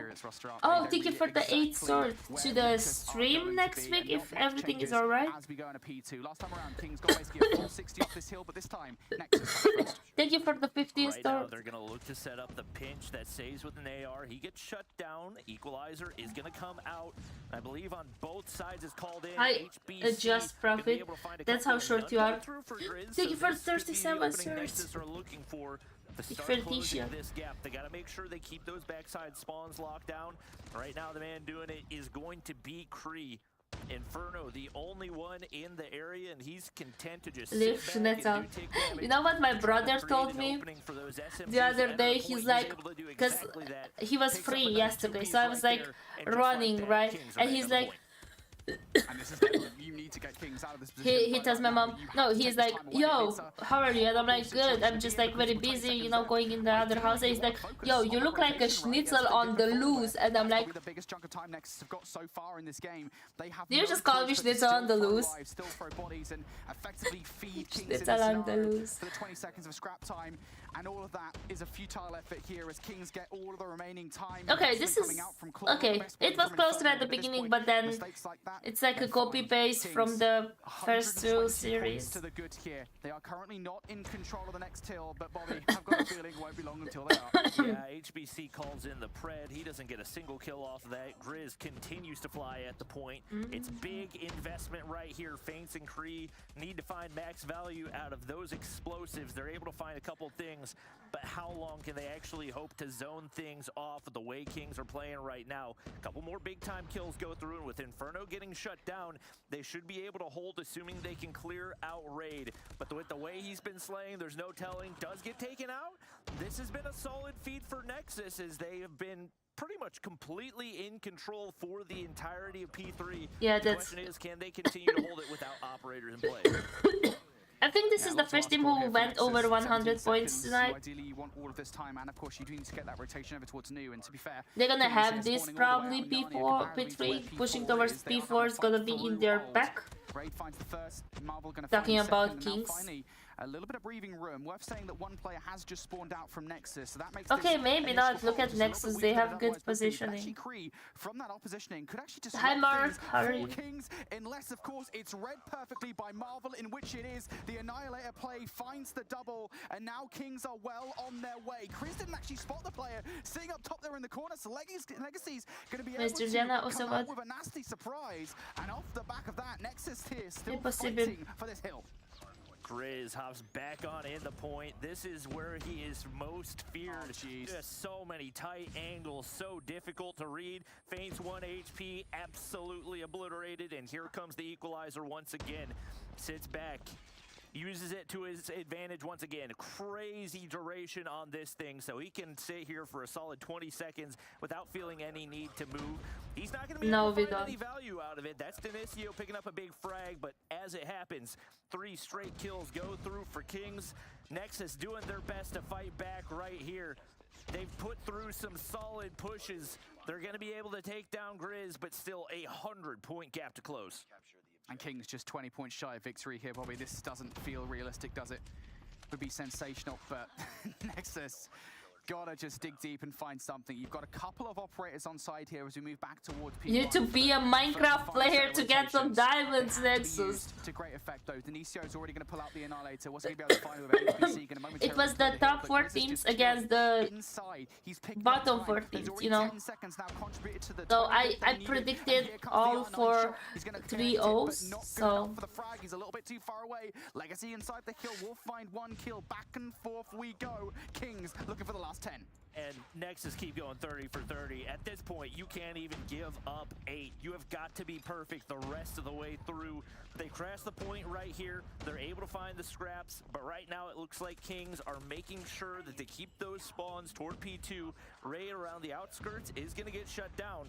Oh, thank you for the 8 sword to the stream next week if everything is alright. As we go into P2. Last time around, Kings got basically a full 60 off this hill, but this time Nexus first. Thank you for the 15 right stars. Now, they're going to look to set up the pinch that saves with an AR. He gets shut down. Equalizer is going to come out. I believe on both sides is called in. I adjust profit. That's how short you are. Thank you for 37 stars. Are looking for the start closing this gap. They got to make sure they keep those backside spawns locked down. Right now, the man doing it is going to be Kree. Inferno, the only one in the area, and he's content to just sit back and take damage. You know what my brother told me the other day? He's like, because he was free yesterday, so I was like running, right? And he's like, And this is you need to get Kings out of this position. he tells my mom, no, he's like, yo, how are you? And I'm like, good, I'm just like very busy, you know, going in the other house. And he's like, yo, you look like a schnitzel on the loose. And I'm like, the biggest chunk of time Nexus have got so far in this game. They have you just call me schnitzel on the loose. Still throw bodies and effectively feed Kings Schnitzel on the loose. for the 20 seconds of scrap time. And all of that is a futile effort here as Kings get all of the remaining time. Okay, this is okay. It was closer at the beginning, but then it's like a copy paste from the first 2 series. To the good here. They are currently not in control of the next hill, but Bobby, I've got a feeling it won't be long until they are. Yeah, HBC calls in the pred. He doesn't get a single kill off of that. Grizz continues to fly at the point. It's big investment right here. Faints and Kree need to find max value out of those explosives. They're able to find a couple things, but how long can they actually hope to zone things off with the way Kings are playing right now? A couple more big time kills go through, and with Inferno getting shut down, they should be able to hold, assuming they can clear out Raid. But with the way he's been slaying, there's no telling. Does get taken out. This has been a solid feat for Nexus as they have been pretty much completely in control for the entirety of P3. Yeah, the question is, can they continue to hold it without operators in play? I think this is the first team who went over 100 points tonight. Ideally, you want all of this time, and of course, you do need to get that rotation over towards new. And to be fair, they're gonna have this probably P4, P3, pushing towards P4 is gonna be in their back. Raid finds the first, Marvel gonna Talking find about the second, and Kings. now finally a little bit of breathing room. Worth saying that one player has just spawned out from Nexus, so that makes Okay, this maybe initial not. Look hold at just a little Nexus. bit They weaker have than good otherwise would be, but actually positioning. Kree from that oppositioning could actually disrupt Hi, Mark. things How are for you? Kings, unless of course it's read perfectly by Marvel, in which it is. The Annihilator play finds the double, and now Kings are well on their way. Chris didn't actually spot the player sitting up top there in the corner, so Legacy's going to be able to Jenna come out with a nasty surprise, and off the back of that, Nexus here still Impossible. fighting for this hill. Grizz hops back on in the point. This is where he is most feared. Just so many tight angles, so difficult to read. Feigns 1 HP, absolutely obliterated, and here comes the equalizer once again. Sits back, uses it to his advantage once again. Crazy duration on this thing, so he can sit here for a solid 20 seconds without feeling any need to move. He's not going to be able to find any value out of it. That's Denisio picking up a big frag, but as it happens, 3 straight kills go through for Kings. Nexus doing their best to fight back right here. They've put through some solid pushes. They're going to be able to take down Grizz, but still a 100-point gap to close. And Kings just 20 points shy of victory here, Bobby. This doesn't feel realistic, does it? Would be sensational, but Nexus gotta just dig deep and find something. You've got a couple of operators on side here as we move back towards P1. You need to be a Minecraft player to get some diamonds, Nexus. To great effect, though. Denisio is already going to pull out the Annihilator. What's going to be able to find with HBC? It was the top 4 teams against the bottom 4 teams, you know. So I predicted all for 3-0s, so... He's a little bit too far away. Legacy inside the hill will find 1 kill. Back and forth we go. Kings looking for the last 10. And Nexus keep going 30 for 30. At this point, you can't even give up 8. You have got to be perfect the rest of the way through. They crash the point right here. They're able to find the scraps, but right now it looks like Kings are making sure that they keep those spawns toward P2. Raid around the outskirts is going to get shut down.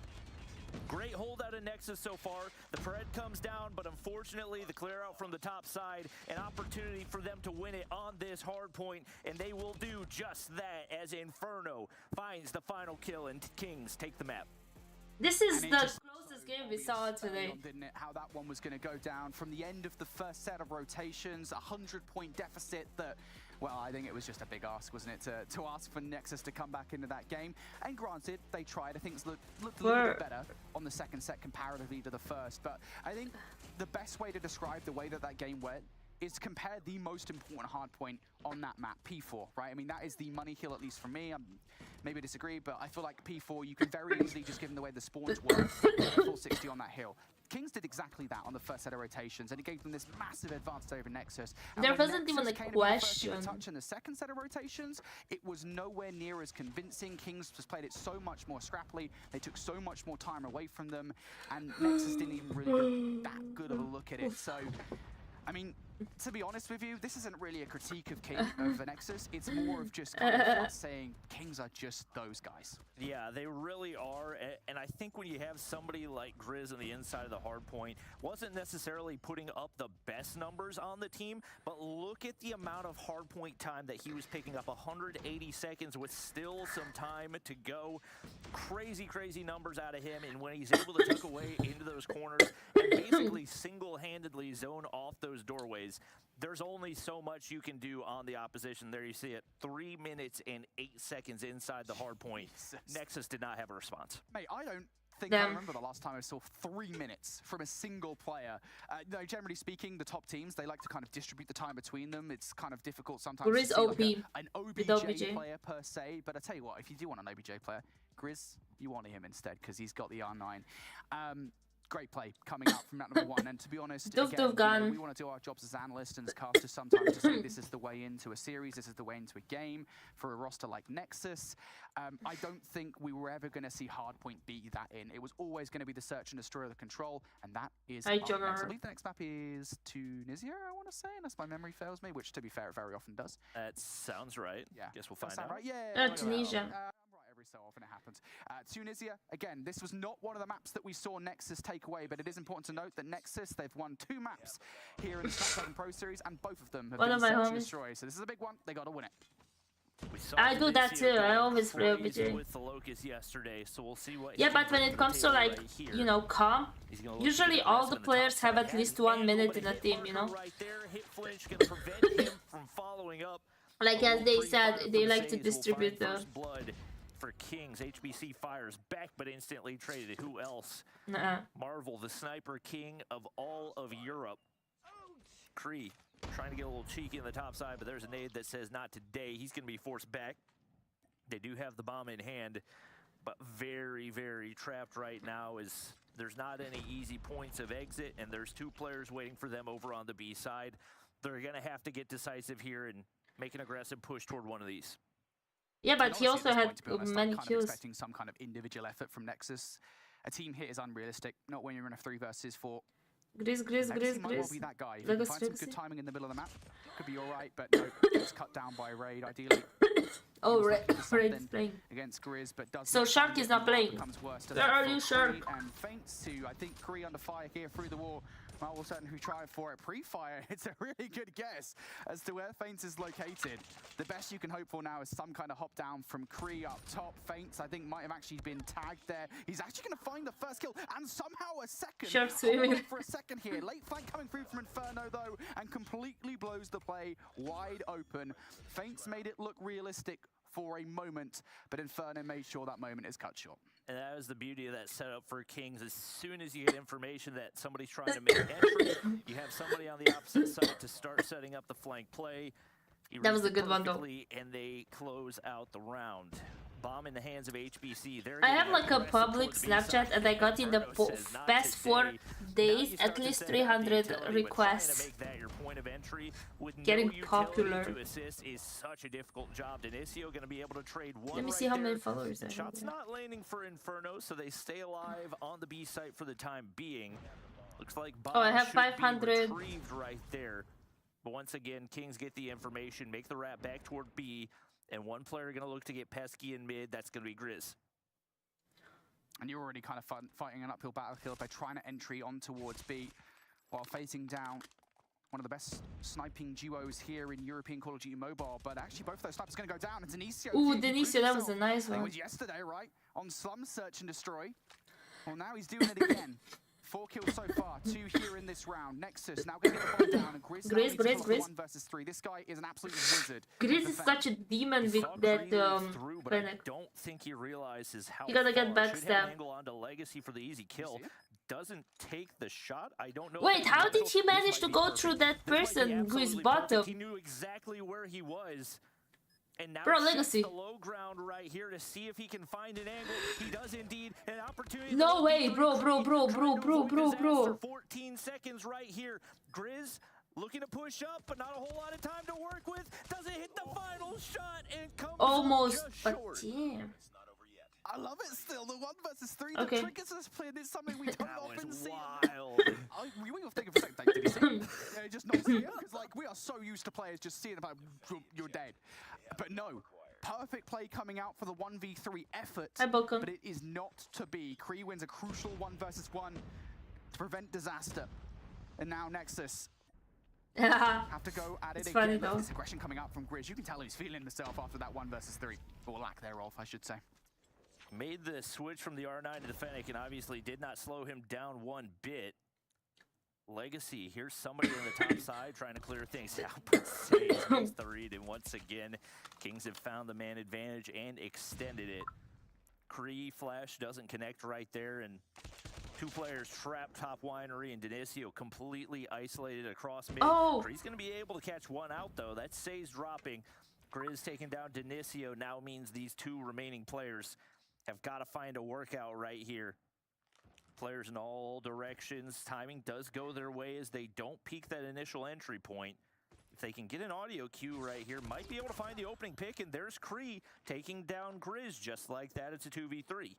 Great hold out of Nexus so far. The Pred comes down, but unfortunately the clear out from the top side, an opportunity for them to win it on this hard point, and they will do just that as Inferno finds the final kill and Kings take the map. This is the closest game we saw today. Didn't it? How that one was going to go down from the end of the first set of rotations, a 100-point deficit that, well, I think it was just a big ask, wasn't it, to ask for Nexus to come back into that game. And granted, they tried. I think it's looked a little bit better on the second set comparatively to the first. But I think the best way to describe the way that that game went is to compare the most important hard point on that map, P4, right? I mean, that is the money hill, at least for me. Maybe disagree, but I feel like P4, you can very easily, just given the way the spawns work, get a full 60 on that hill. Kings did exactly that on the first set of rotations, and it gave them this massive advantage over Nexus. And there wasn't even a question. Touch in the second set of rotations, it was nowhere near as convincing. Kings just played it so much more scrappily. They took so much more time away from them, and Nexus didn't even really get that good of a look at it. So, I mean, to be honest with you, this isn't really a critique of Nexus. It's more of just kind of us saying Kings are just those guys. Yeah, they really are. And I think when you have somebody like Grizz on the inside of the hard point, wasn't necessarily putting up the best numbers on the team, but look at the amount of hard point time that he was picking up, 180 seconds with still some time to go. Crazy, crazy numbers out of him. And when he's able to tuck away into those corners and basically single-handedly zone off those doorways, there's only so much you can do on the opposition. There you see it, 3 minutes and 8 seconds inside the hard point. Nexus did not have a response. Mate, I don't think I remember the last time I saw 3 minutes from a single player. No, generally speaking, the top teams, they like to kind of distribute the time between them. It's kind of difficult sometimes to see like an OBJ player per se, but I tell you what, if you do want an OBJ player, Grizz, you want him instead because he's got the R9. Great play coming out from that number 1, and to be honest, again, we want to do our jobs as analysts and as casters sometimes to say this is the way into a series, this is the way into a game for a roster like Nexus. I don't think we were ever going to see Hardpoint beat that in. It was always going to be the search and destroy of the control, and that is I believe the next map is Tunisia, I want to say, unless my memory fails me, which to be fair, it very often does. That sounds right. Yeah. Guess we'll find out. Right? Yeah. Tunisia. So often it happens. Tunisia, again, this was not one of the maps that we saw Nexus take away, but it is important to note that Nexus, they've won 2 maps here in the Snapdragon Pro Series, and both of them have been search and destroy. So this is a big one. They got to win it. I do that too. I always play OBJ. With the Locust yesterday, so we'll see what yeah, but when it comes to like, you know, comp, usually all the players have at least 1 minute in a team, you know? Like as they said, they like to distribute the... For Kings, HBC fires back but instantly traded. Who else? Marvel, the sniper king of all of Europe. Kree trying to get a little cheeky on the top side, but there's a nade that says not today. He's going to be forced back. They do have the bomb in hand, but very, very trapped right now as there's not any easy points of exit, and there's 2 players waiting for them over on the B side. They're going to have to get decisive here and make an aggressive push toward one of these. Yeah, but he also had many kills. Expecting some kind of individual effort from Nexus. A team hit is unrealistic, not when you're in a 3 versus 4. Grizz. Might well be that guy. If you find some good timing in the middle of the map, could be alright, but no, it's cut down by Raid, ideally. Oh, Raid is playing. Against Grizz, but does so Shark is not playing. Where are you, Shark? And Faints to, I think, Kree under fire here through the wall. Marvel certain who tried for it pre-fire. It's a really good guess as to where Faints is located. The best you can hope for now is some kind of hop down from Kree up top. Faints, I think, might have actually been tagged there. He's actually going to find the first kill and somehow a second. Shark swimming for a second here. Late flank coming through from Inferno though, and completely blows the play wide open. Faints made it look realistic for a moment, but Inferno made sure that moment is cut short. And that was the beauty of that setup for Kings. As soon as you get information that somebody's trying to make entry, you have somebody on the opposite side to start setting up the flank play. That was a good one though. And they close out the round. Bomb in the hands of HBC. I have like a public Snapchat and I got in the past 4 days at least 300 requests. Getting popular. To assist is such a difficult job. Denisio going to be able to trade one. Let me see how many followers I have. Shots not landing for Inferno, so they stay alive on the B site for the time being. Looks like bomb I have should 500 be retrieved right there. But once again, Kings get the information, make the wrap back toward B, and one player going to look to get pesky in mid. That's going to be Grizz. And you're already kind of fighting an uphill battlefield by trying to entry on towards B while facing down one of the best sniping duos here in European Call of Duty Mobile. But actually, both of those snipers going to go down. And Denisio. Ooh, Denisio, that was a nice one. It was yesterday, right? On Slum Search and Destroy. Well, now he's doing it again. 4 kills so far, 2 here in this round. Nexus now going to get the ball down, and Grizz 1 versus 3. This guy is an absolute wizard. Grizz is such a demon with that but I don't think he realizes how you gotta get backstab. Angle onto Legacy for the easy kill. Doesn't take the shot. I don't know. Wait, how did he manage to go through that person who is bottom? He knew exactly where he was. And now bro, Legacy. The low ground right here to see if he can find an angle. He does indeed. An opportunity. No way, bro. 14 seconds right here. Grizz looking to push up, but not a whole lot of time to work with. Doesn't hit the final shot and comes almost, but damn. I love it still. The 1 versus 3. Okay. The triggers is played is something we don't often see. Wild. We were thinking for a second, did you see? Just not see it, because like we are so used to players just seeing about you're dead. But no, perfect play coming out for the 1v3 effort. But it is not to be. Kree wins a crucial 1 versus 1 to prevent disaster. And now Nexus have to go at it again. This aggression coming out from Grizz. You can tell he's feeling himself after that 1 versus 3. Or lack thereof, I should say. Made the switch from the R9 to the Fennec and obviously did not slow him down one bit. Legacy, here's somebody on the top side trying to clear things out, but Sage makes the read, and once again, Kings have found the man advantage and extended it. Kree flash doesn't connect right there, and 2 players trapped top winery, and Denisio completely isolated across mid. Kree's going to be able to catch one out, though. That's Sage dropping. Grizz taking down Denisio now means these 2 remaining players have got to find a workout right here. Players in all directions. Timing does go their way as they don't peak that initial entry point. If they can get an audio cue right here, might be able to find the opening pick, and there's Kree taking down Grizz just like that. It's a 2v3.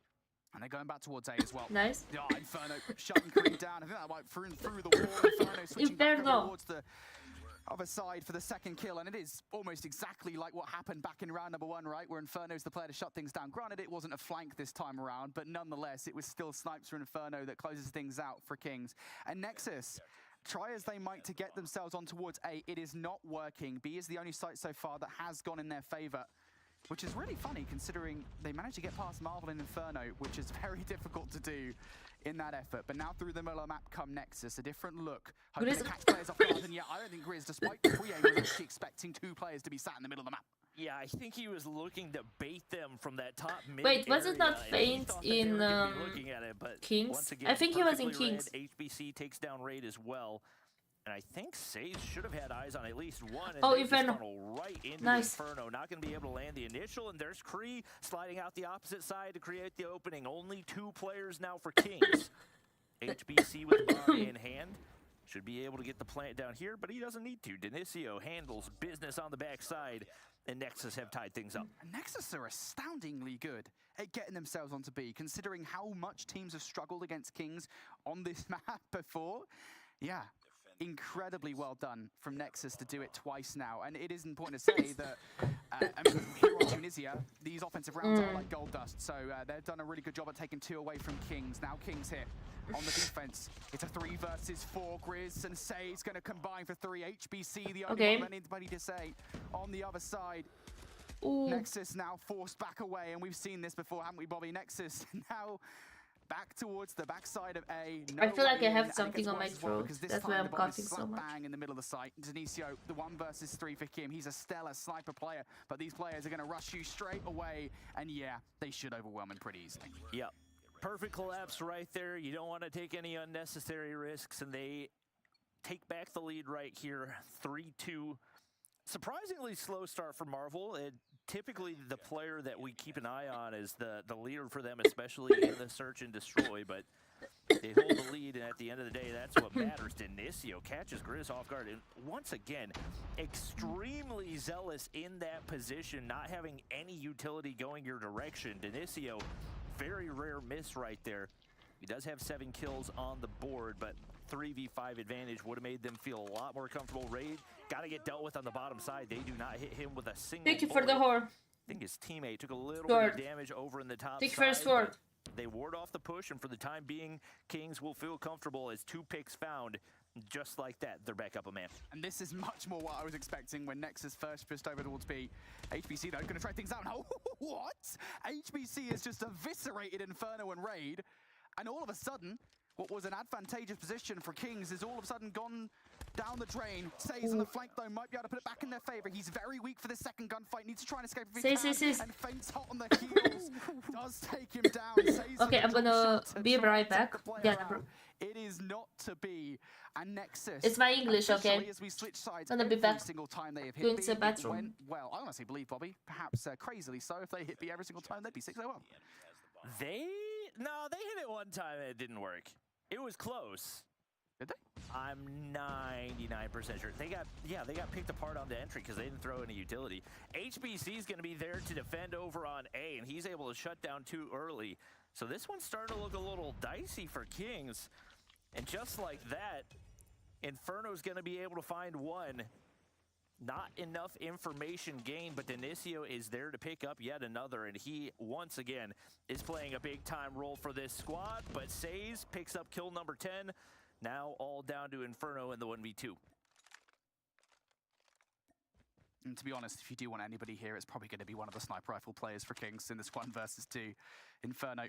And they're going back towards A as well. Nice. Yeah, Inferno shutting Kree down. I think that went through the wall. Inferno switching back towards the other side for the second kill, and it is almost exactly like what happened back in round number 1, right, where Inferno's the player to shut things down. Granted, it wasn't a flank this time around, but nonetheless, it was still snipes from Inferno that closes things out for Kings. And Nexus, try as they might to get themselves on towards A, it is not working. B is the only site so far that has gone in their favor. which is really funny considering they managed to get past Marvel and Inferno, which is very difficult to do in that effort. But now through the middle of the map come Nexus, a different look. Hoping to catch players off guard, and yet I don't think Grizz, despite the pre-aim, was actually expecting 2 players to be sat in the middle of the map. Yeah, I think he was looking to bait them from that top mid. Wait, was it not Feint in Kings? Again, I think he was in Kings. HBC takes down Raid as well. And I think Sage should have had eyes on at least one. And oh, Inferno. Right into nice. Inferno. Not going to be able to land the initial. And there's Kree sliding out the opposite side to create the opening. Only 2 players now for Kings. HBC with the body in hand. Should be able to get the plant down here, but he doesn't need to. Denisio handles business on the backside. And Nexus have tied things up. And Nexus are astoundingly good at getting themselves onto B, considering how much teams have struggled against Kings on this map before. Yeah, incredibly well done from Nexus to do it twice now. And it is important to say that, I mean, here on Tunisia, these offensive rounds are like gold dust. So they've done a really good job at taking 2 away from Kings. Now Kings here on the defense. It's a 3 versus 4. Grizz and Say's going to combine for 3. HBC, the only one anybody to say on the other side. Ooh. Nexus now forced back away, and we've seen this before, haven't we, Bobby? Nexus now back towards the backside of A. No I feel like I have something on my throat. That's why I'm coughing so much. Bang in the middle of the site. Denisio, the 1 versus 3 for him. He's a stellar sniper player, but these players are going to rush you straight away, and yeah, they should overwhelm him pretty easily. Yep. Perfect collapse right there. You don't want to take any unnecessary risks, and they take back the lead right here, 3-2. Surprisingly slow start for Marvel. Typically, the player that we keep an eye on is the leader for them, especially in the search and destroy, but they hold the lead, and at the end of the day, that's what matters. Denisio catches Grizz off guard, and once again, extremely zealous in that position, not having any utility going your direction. Denisio, very rare miss right there. He does have 7 kills on the board, but 3v5 advantage would have made them feel a lot more comfortable. Raid got to get dealt with on the bottom side. They do not hit him with a single Thank you bullet. for the whore. I think his teammate took a little bit of damage over in the top Thank you side. for the sword. They ward off the push, and for the time being, Kings will feel comfortable as 2 picks found. Just like that, they're back up a man. And this is much more what I was expecting when Nexus first pushed over towards B. HBC, though, going to try things out. Oh, what? HBC has just eviscerated Inferno and Raid, and all of a sudden, what was an advantageous position for Kings is all of a sudden gone down the drain. Say's on the flank, though, might be able to put it back in their favor. He's very weak for this second gunfight. Needs to try and escape if he can. And Feint's hot on the heels. Does take him down. Say's okay, I'm gonna be right back. Yeah, bro. It is not to be. And Nexus. It's my English, okay? As we switch sides, I'm gonna be back. Single time they have hit Going B, to the bathroom. well, I honestly believe, Bobby, perhaps crazily so, if they hit B every single time, they'd be 6-0 up. They hit it one time and it didn't work. It was close. Did they? I'm 99% sure. They got picked apart on the entry because they didn't throw any utility. HBC is going to be there to defend over on A, and he's able to shut down too early. So this one's starting to look a little dicey for Kings. And just like that, Inferno's going to be able to find one. Not enough information gained, but Denisio is there to pick up yet another, and he, once again, is playing a big-time role for this squad, but Says picks up kill number 10, now all down to Inferno in the 1v2. And to be honest, if you do want anybody here, it's probably going to be one of the sniper rifle players for Kings in this 1 versus 2. Inferno.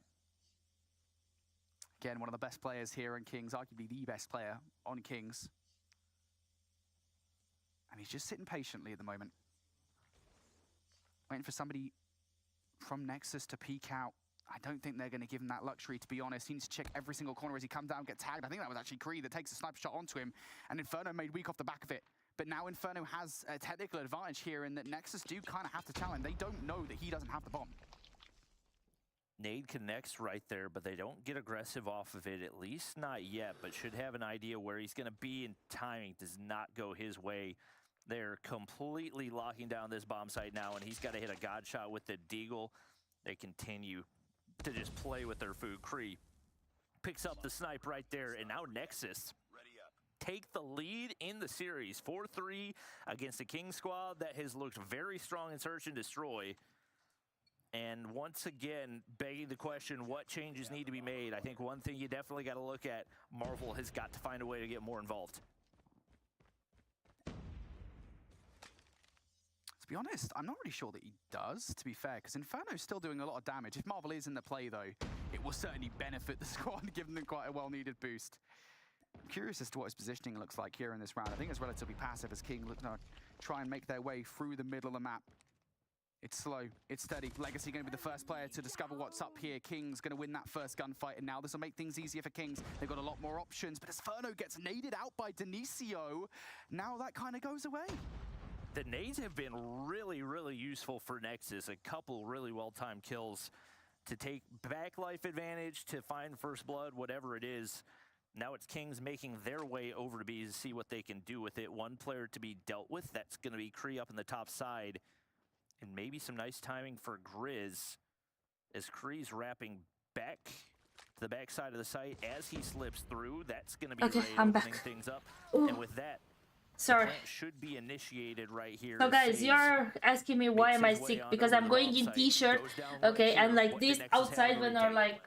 Again, one of the best players here in Kings, arguably the best player on Kings. And he's just sitting patiently at the moment. Waiting for somebody from Nexus to peek out. I don't think they're going to give him that luxury, to be honest. He needs to check every single corner as he comes down and gets tagged. I think that was actually Kree that takes a sniper shot onto him. And Inferno made weak off the back of it. But now Inferno has a technical advantage here in that Nexus do kind of have to challenge. They don't know that he doesn't have the bomb. Nade connects right there, but they don't get aggressive off of it, at least not yet, but should have an idea where he's going to be, and timing does not go his way. They're completely locking down this bomb site now, and he's got to hit a god shot with the Deagle. They continue to just play with their food. Kree picks up the snipe right there, and now Nexus take the lead in the series. 4-3 against the King squad that has looked very strong in search and destroy. And once again, begging the question, what changes need to be made? I think one thing you definitely got to look at, Marvel has got to find a way to get more involved. be honest, I'm not really sure that he does, to be fair, because Inferno's still doing a lot of damage. If Marvel is in the play, though, it will certainly benefit the squad, giving them quite a well-needed boost. I'm curious as to what his positioning looks like here in this round. I think it's relatively passive as King look to try and make their way through the middle of the map. It's slow, it's steady. Legacy going to be the first player to discover what's up here. King's going to win that first gunfight, and now this will make things easier for Kings. They've got a lot more options, but as Inferno gets naded out by Denicio, now that kind of goes away. The nades have been really, really useful for Nexus. A couple really well-timed kills to take back life advantage, to find first blood, whatever it is. Now it's Kings making their way over to B to see what they can do with it. One player to be dealt with, that's going to be Kree up in the top side. And maybe some nice timing for Grizz as Kree's wrapping back to the back side of the site as he slips through. That's going to be okay, Ray I'm opening back. things up. Ooh. And with that, sorry. plant should be initiated right here. So guys, you're asking me why am I sick? Because I'm going in t-shirt, okay, and like this outside when are like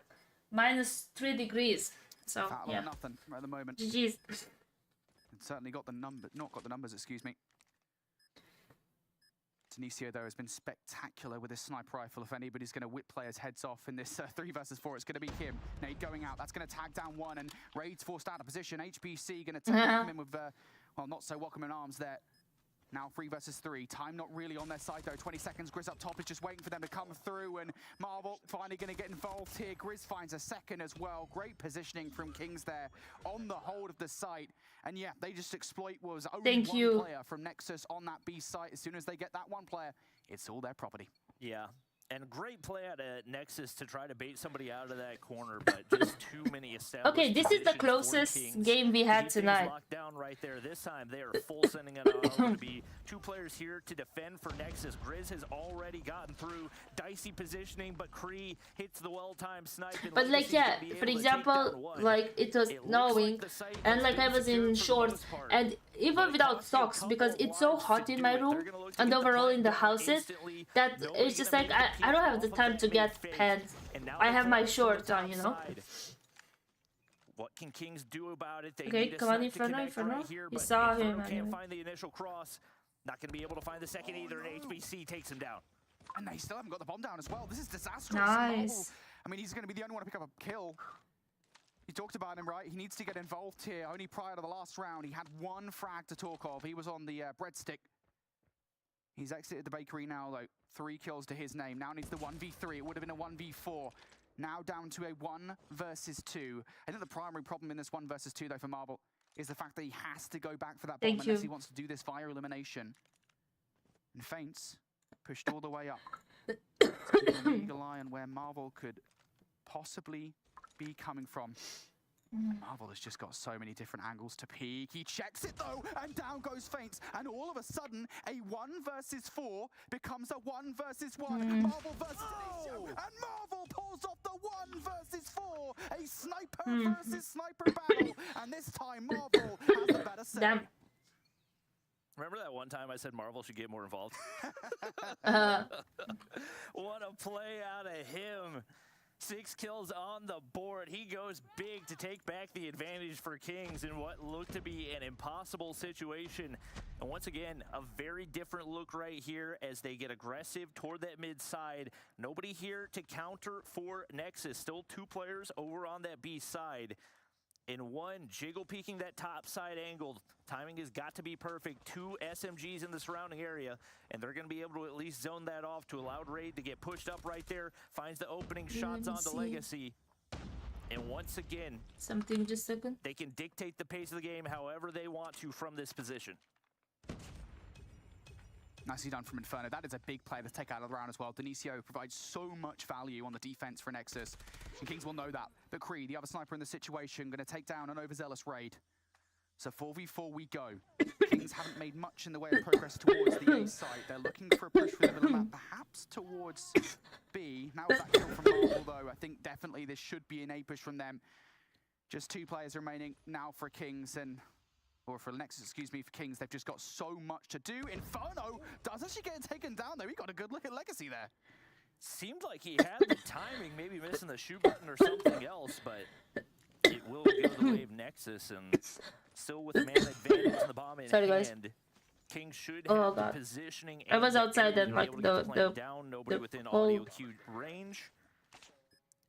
-3 degrees. So yeah. Nothing at the moment. GG's. It's certainly got the number, not got the numbers, excuse me. Denicio, though, has been spectacular with his sniper rifle. If anybody's going to whip players' heads off in this 3 versus 4, it's going to be him. Nade going out. That's going to tag down one, and Raid's forced out of position. HBC going to take him in with, well, not so welcoming arms there. Now 3 versus 3. Time not really on their side, though. 20 seconds. Grizz up top is just waiting for them to come through, and Marvel finally going to get involved here. Grizz finds a second as well. Great positioning from Kings there on the hold of the site. And yeah, they just exploit what was only one player from Nexus on that B site. As soon as they get that one player, it's all their property. Yeah. And great play out of Nexus to try to bait somebody out of that corner, but just too many established. Okay, this is the closest game we had tonight. Locked down right there. This time they are full sending it out. Going to be 2 players here to defend for Nexus. Grizz has already gotten through. Dicey positioning, but Kree hits the well-timed snipe. But like yeah, for example, like it was snowing, and like I was in shorts, and even without socks, because it's so hot in my room and overall in the houses, that it's just like I don't have the time to get pants. I have my shorts on, you know. What can Kings do about it? They okay, need come on, Inferno. Right here, you saw him. Can't anyway. Find the initial cross. Not going to be able to find the second either, and HBC takes him down. And they still haven't got the bomb down as well. This is disastrous. Nice. I mean, he's going to be the only one to pick up a kill. You talked about him, right? He needs to get involved here. Only prior to the last round, he had 1 frag to talk of. He was on the breadstick. He's exited the bakery now, though. 3 kills to his name. Now needs the 1v3. It would have been a 1v4. Now down to a 1 versus 2. I think the primary problem in this 1 versus 2, though, for Marvel, is the fact that he has to go back for that bomb unless he wants to do this via elimination. And Feints pushed all the way up. Keeping an eagle eye on where Marvel could possibly be coming from. Marvel has just got so many different angles to peek. He checks it though, and down goes Feints. And all of a sudden, a 1 versus 4 becomes a 1 versus 1. Marvel versus Denicio, and Marvel pulls off the 1 versus 4. A sniper versus sniper battle. And this time, Marvel has the better say. Damn. Remember that one time I said Marvel should get more involved? What a play out of him. 6 kills on the board. He goes big to take back the advantage for Kings in what looked to be an impossible situation. And once again, a very different look right here as they get aggressive toward that mid side. Nobody here to counter for Nexus. Still 2 players over on that B side. In 1, jiggle peeking that top side angle. Timing has got to be perfect. 2 SMGs in the surrounding area, and they're going to be able to at least zone that off to allow Raid to get pushed up right there. Finds the opening shots on the Legacy. And once again, something just a second. They can dictate the pace of the game however they want to from this position. Nicely done from Inferno. That is a big play to take out of the round as well. Denicio provides so much value on the defense for Nexus. And Kings will know that. But Kree, the other sniper in the situation, going to take down an overzealous Raid. So 4v4 we go. Kings haven't made much in the way of progress towards the A site. They're looking for a push for the middle map, perhaps towards B. Now with that kill from Marvel, though, I think definitely this should be an A push from them. Just 2 players remaining now for Kings, and or for Nexus, excuse me, for Kings. They've just got so much to do. Inferno does actually get taken down, though. He got a good look at Legacy there. Seemed like he had the timing, maybe missing the shoot button or something else, but it will go the way of Nexus, and still with man advantage in the bomb in hand. Kings should Oh have the god. positioning. I was and outside area and to like be able to get the plant down, nobody within whole... audio cue range.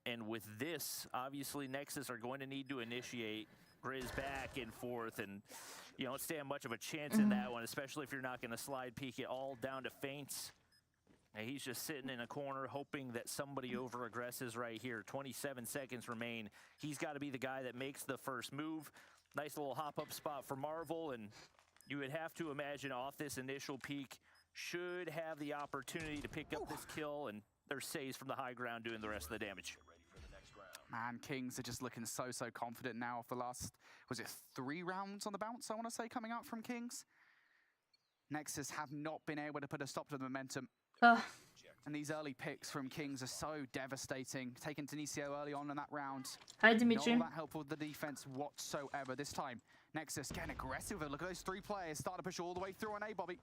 And with this, obviously Nexus are going to need to initiate. Grizz back and forth, and you don't stand much of a chance in that one, especially if you're not going to slide peek it all down to feints. And he's just sitting in a corner hoping that somebody over aggresses right here. 27 seconds remain. He's got to be the guy that makes the first move. Nice little hop-up spot for Marvel, and you would have to imagine off this initial peek should have the opportunity to pick up this kill, and they're saves from the high ground doing the rest of the damage. Man, Kings are just looking so confident now off the last, was it 3 rounds on the bounce, I want to say, coming out from Kings? Nexus have not been able to put a stop to the momentum. And these early picks from Kings are so devastating. Taking Denisio early on in that round. Hi, Dimitri. Not all that helpful with the defense whatsoever. This time, Nexus getting aggressive. Look at those 3 players. Start to push all the way through on A, Bobby.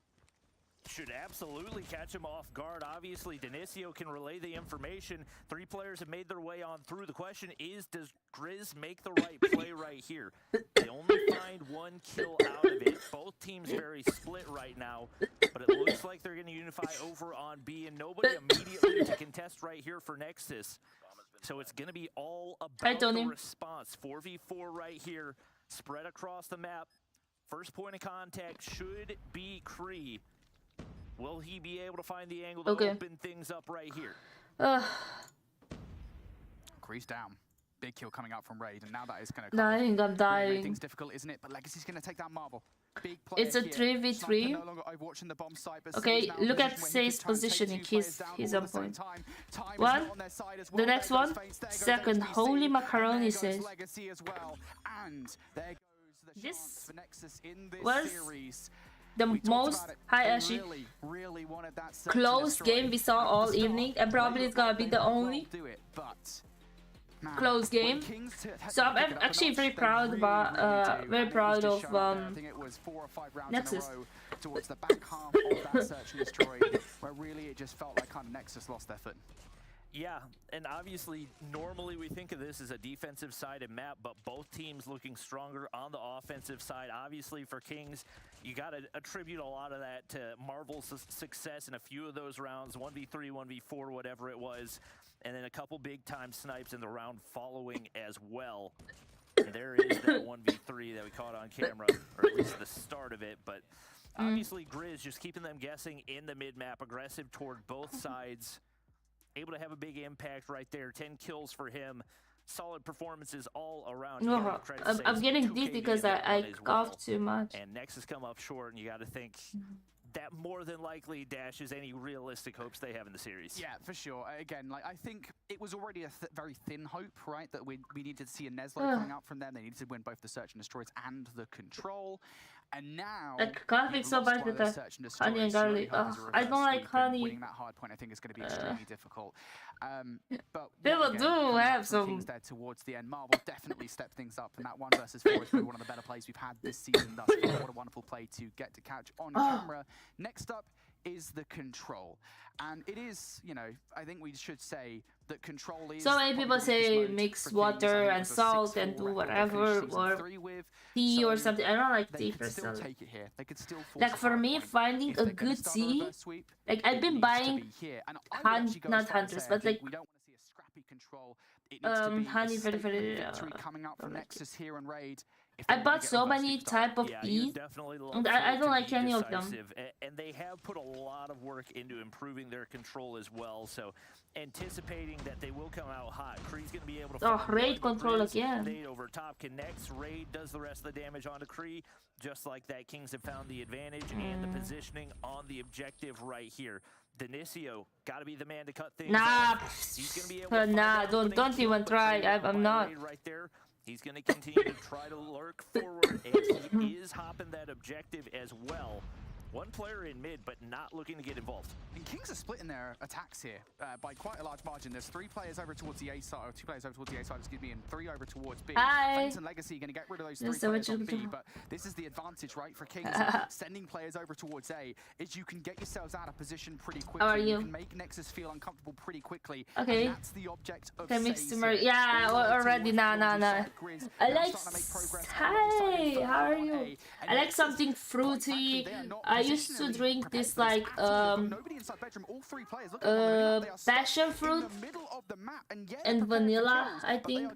Should absolutely catch him off guard. Obviously, Denisio can relay the information. 3 players have made their way on through. The question is, does Grizz make the right play right here? They only find 1 kill out of it. Both teams very split right now, but it looks like they're going to unify over on B, and nobody immediately to contest right here for Nexus. So it's going to be all about the response. 4v4 right here, spread across the map. First point of contact should be Kree. Will he be able to find the angle to open things up right here? Grease down. Big kill coming out from Raid, and now that is going to dying, I'm dying. Things difficult, isn't it? But Legacy's going to take down Marvel. Big It's a 3v3. Okay, look at Say's positioning. He's on point. One, the next one, second. Holy macaroni, Say. This was the most close game we saw all evening, and probably it's gonna be the only close game. So I'm actually very proud about, of Nexus. Towards the back half of that search and destroy, where really it just felt like kind of Nexus lost their foot. Yeah, and obviously, normally we think of this as a defensive-sided map, but both teams looking stronger on the offensive side. Obviously, for Kings, you got to attribute a lot of that to Marvel's success in a few of those rounds, 1v3, 1v4, whatever it was, and then a couple big-time snipes in the round following as well. And there is that 1v3 that we caught on camera, or at least the start of it, but obviously Grizz just keeping them guessing in the mid-map, aggressive toward both sides. Able to have a big impact right there. 10 kills for him. Solid performances all around. I'm getting deep because I coughed too much. And Nexus come up short, and you got to think that more than likely dashes any realistic hopes they have in the series. Yeah, for sure. Again, like I think it was already a very thin hope, right? That we needed to see a Neslo coming out from them. They needed to win both the Search and Destroys and the Control. And now, like coughing so bad with the honey and garlic. I don't like honey. Winning that hard point, I think, is going to be extremely difficult. But people do have some there towards the end. Marvel definitely stepped things up, and that 1 versus 4 is probably one of the better plays we've had this season thus far. What a wonderful play to get to catch on camera. Next up is the Control, and it is, you know, I think we should say that Control is. So many people say mix water and salt and do whatever, or tea or something. I don't like tea personally. Like for me, finding a good tea, like I've been buying, not hunters, but like honey very coming out from Nexus here and Raid. I bought so many type of tea, and I don't like any of them. And they have put a lot of work into improving their control as well, so anticipating that they will come out hot. Kree's going to be able to Raid control again. Nade over top connects. Raid does the rest of the damage onto Kree. Just like that, Kings have found the advantage and the positioning on the objective right here. Denisio, got to be the man to cut things off. He's going to be able to don't even try. I'm not. Right there. He's going to continue to try to lurk forward, and he is hopping that objective as well. One player in mid, but not looking to get involved. And Kings are splitting their attacks here by quite a large margin. There's 3 players over towards the A side, or 2 players over towards the A side, excuse me, and 3 over towards B. Fence and Legacy going to get rid of those 3 players on B, but this is the advantage, right, for Kings sending players over towards A, is you can get yourselves out of position pretty quickly. How are you? You can make Nexus feel uncomfortable pretty quickly. Okay. And that's the object of yeah, already, nah. I like, hi, how are you? I like something fruity. I I used to drink this like passion fruit and vanilla, I think,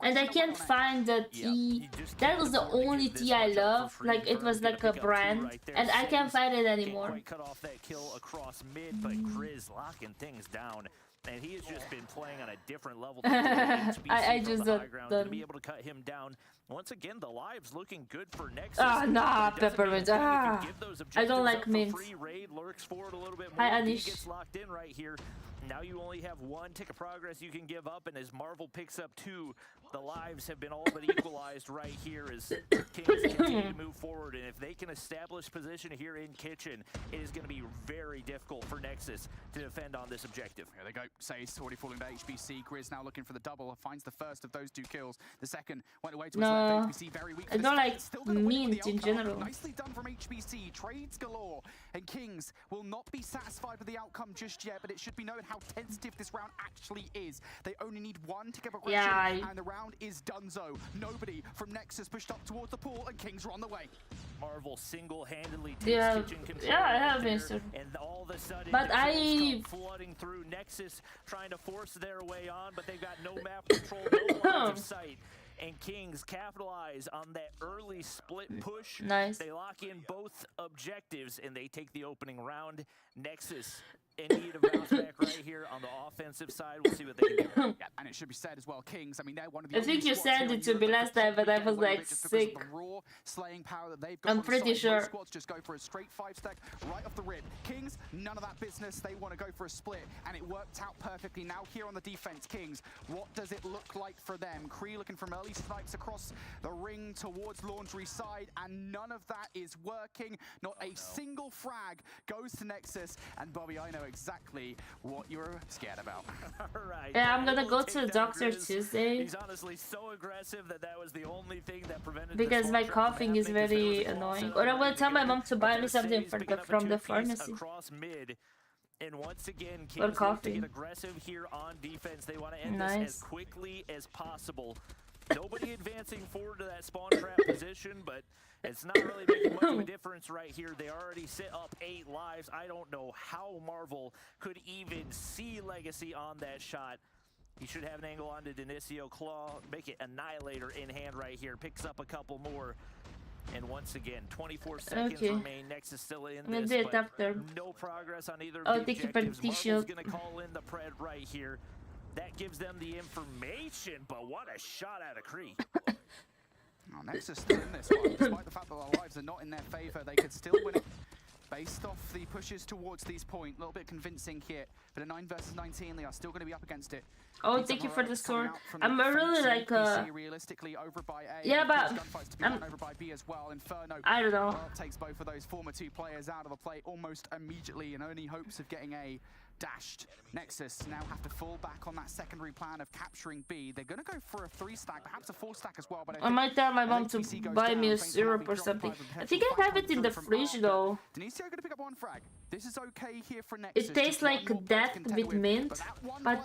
and I can't find the tea. That was the only tea I love. Like it was like a brand, and I can't find it anymore. Cut off that kill across mid, but Grizz locking things down. And he has just been playing on a different level. I just don't to be able to cut him down. Once again, the lives looking good for Nexus. Ah, nah, peppermint. Ah, I don't like mint. Raid lurks forward a little bit more. Hi, Anish. Gets locked in right here. Now you only have one tick of progress you can give up, and as Marvel picks up 2, the lives have been all but equalized right here as Kings continue to move forward. And if they can establish position here in Kitchen, it is going to be very difficult for Nexus to defend on this objective. Here they go. Say's already falling to HBC. Grizz now looking for the double. Finds the first of those 2 kills. The second went away to his left. HBC very weak. I don't like mint in general. Nicely done from HBC. Trades galore. And Kings will not be satisfied with the outcome just yet, but it should be noted how tentative this round actually is. They only need 1 tick of progression, and the round is donezo. Nobody from Nexus pushed up towards the pool, and Kings are on the way. Marvel single-handedly takes Kitchen control. Yeah, I have Mr. And all of a sudden, but flooding through Nexus, trying to force their way on, but they've got no map control, no lines of sight. And Kings capitalize on that early split push. Nice. They lock in both objectives, and they take the opening round. Nexus in need of bounce back right here on the offensive side. We'll see what they can do. Yeah, and it should be said as well, Kings, I mean, they're one of the I think you said it to me last time, but I was like sick. Raw slaying power that they've got. I'm pretty sure. Squads just go for a straight 5-stack right off the rip. Kings, none of that business. They want to go for a split, and it worked out perfectly. Now here on the defense, Kings, what does it look like for them? Kree looking from early snipes across the ring towards Laundry side, and none of that is working. Not a single frag goes to Nexus, and Bobby, I know exactly what you're scared about. Right. Yeah, I'm gonna go to the doctor Tuesday. He's honestly so aggressive that was the only thing that prevented because my coughing is very annoying. Or I'm gonna tell my mom to buy me something from the pharmacy. Across mid. And once again, or Kings want to get aggressive here on defense. They want to end this as quickly as possible. Nobody advancing forward to that spawn trap position, but it's not really making much of a difference right here. They already sit up 8 lives. I don't know how Marvel could even see Legacy on that shot. He should have an angle onto Denisio. Claw, make it Annihilator in hand right here. Picks up a couple more. And once again, 24 seconds remain. Nexus still in this, but no progress on either of the objectives. Marvel's going to call in the pred right here. That gives them the information, but what a shot out of Kree. Oh, Nexus still in this one, despite the fact that their lives are not in their favor. They could still win it based off the pushes towards these points. A little bit convincing here, but a 9 versus 19, they are still going to be up against it. Oh, thank you for the sword. I'm really like realistically over by A. Yeah, but over by B as well. Inferno, I don't know. Takes both of those former 2 players out of the play almost immediately, and only hopes of getting A dashed. Nexus now have to fall back on that secondary plan of capturing B. They're going to go for a 3-stack, perhaps a 4-stack as well. But I might tell my mom to buy me a syrup or something. I think I have it in the fridge though. Denisio going to pick up 1 frag. This is okay here for Nexus. It tastes like death with mint, but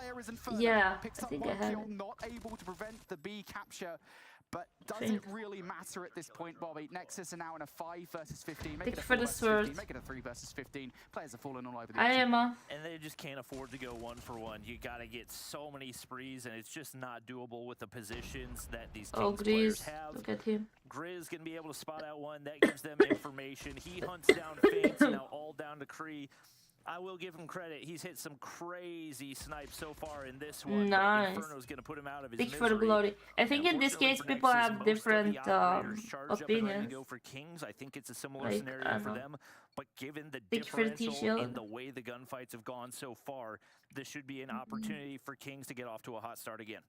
yeah, I think I have it. Not able to prevent the B capture. But does it really matter at this point, Bobby? Nexus are now in a 5 versus 15. Make it a 4 versus 15. Make it a 3 versus 15. Players are falling all over the Emma. And they just can't afford to go 1-for-1. You got to get so many sprees, and it's just not doable with the positions that these Kings players have. Look at him. Grizz going to be able to spot out one. That gives them information. He hunts down Feints, now all down to Kree. I will give him credit. He's hit some crazy snipes so far in this one. Nice. Inferno's gonna put him out of his misery. For the glory. I think in this case people have different opinions. Go for Kings. I think it's a similar scenario for them. But given the differential in the way the gunfights have gone so far, this should be an opportunity for Kings to get off to a hot start again.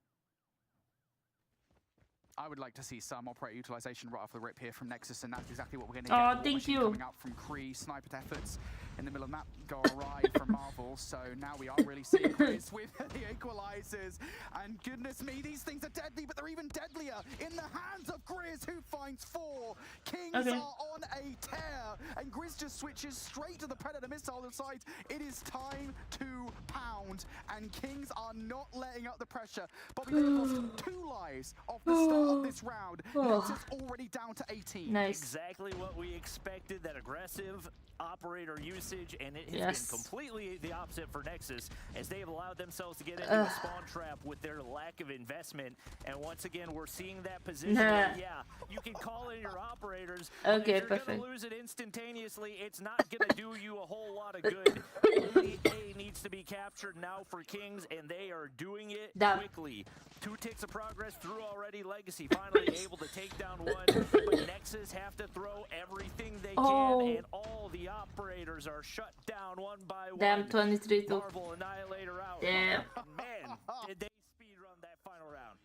I would like to see some operator utilization right off the rip here from Nexus, and that's exactly what we're going to get. Oh, thank you. Coming out from Kree, sniper efforts in the middle of the map go awry from Marvel, so now we are really seeing Grizz with the equalizers. And goodness me, these things are deadly, but they're even deadlier in the hands of Grizz, who finds 4. Kings are on a tear, and Grizz just switches straight to the Predator missile and decides it is time to pound. round, and Kings are not letting up the pressure. Bobby, they've lost 2 lives off the start of this round. Nexus already down to 18. Nice. Exactly what we expected, that aggressive operator usage, and it has been completely the opposite for Nexus, as they have allowed themselves to get into a spawn trap with their lack of investment. And once again, we're seeing that position where, you can call in your operators, but if you're going to lose it instantaneously, it's not going to do you a whole lot of good. Only A needs to be captured now for Kings, and they are doing it quickly. 2 ticks of progress through already. Legacy finally able to take down 1, but Nexus have to throw everything they can, and all the operators are shut down one by one. Damn, 23 to Marvel Annihilator out. Damn. Man, did they speedrun that final round.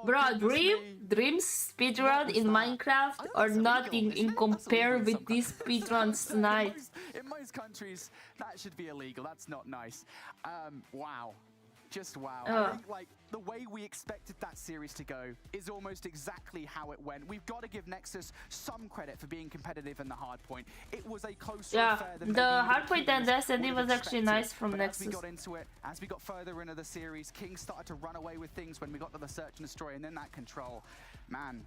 Bro, Dream's speedrun in Minecraft are nothing in compare with these speedruns tonight. In most countries, that should be illegal. That's not nice. Wow. Just wow. I think like the way we expected that series to go is almost exactly how it went. We've got to give Nexus some credit for being competitive in the hard point. It was a closer affair than the hard point and S&D was actually nice from Nexus. As we got into it, as we got further into the series, King started to run away with things when we got to the search and destroy, and then that control. Man,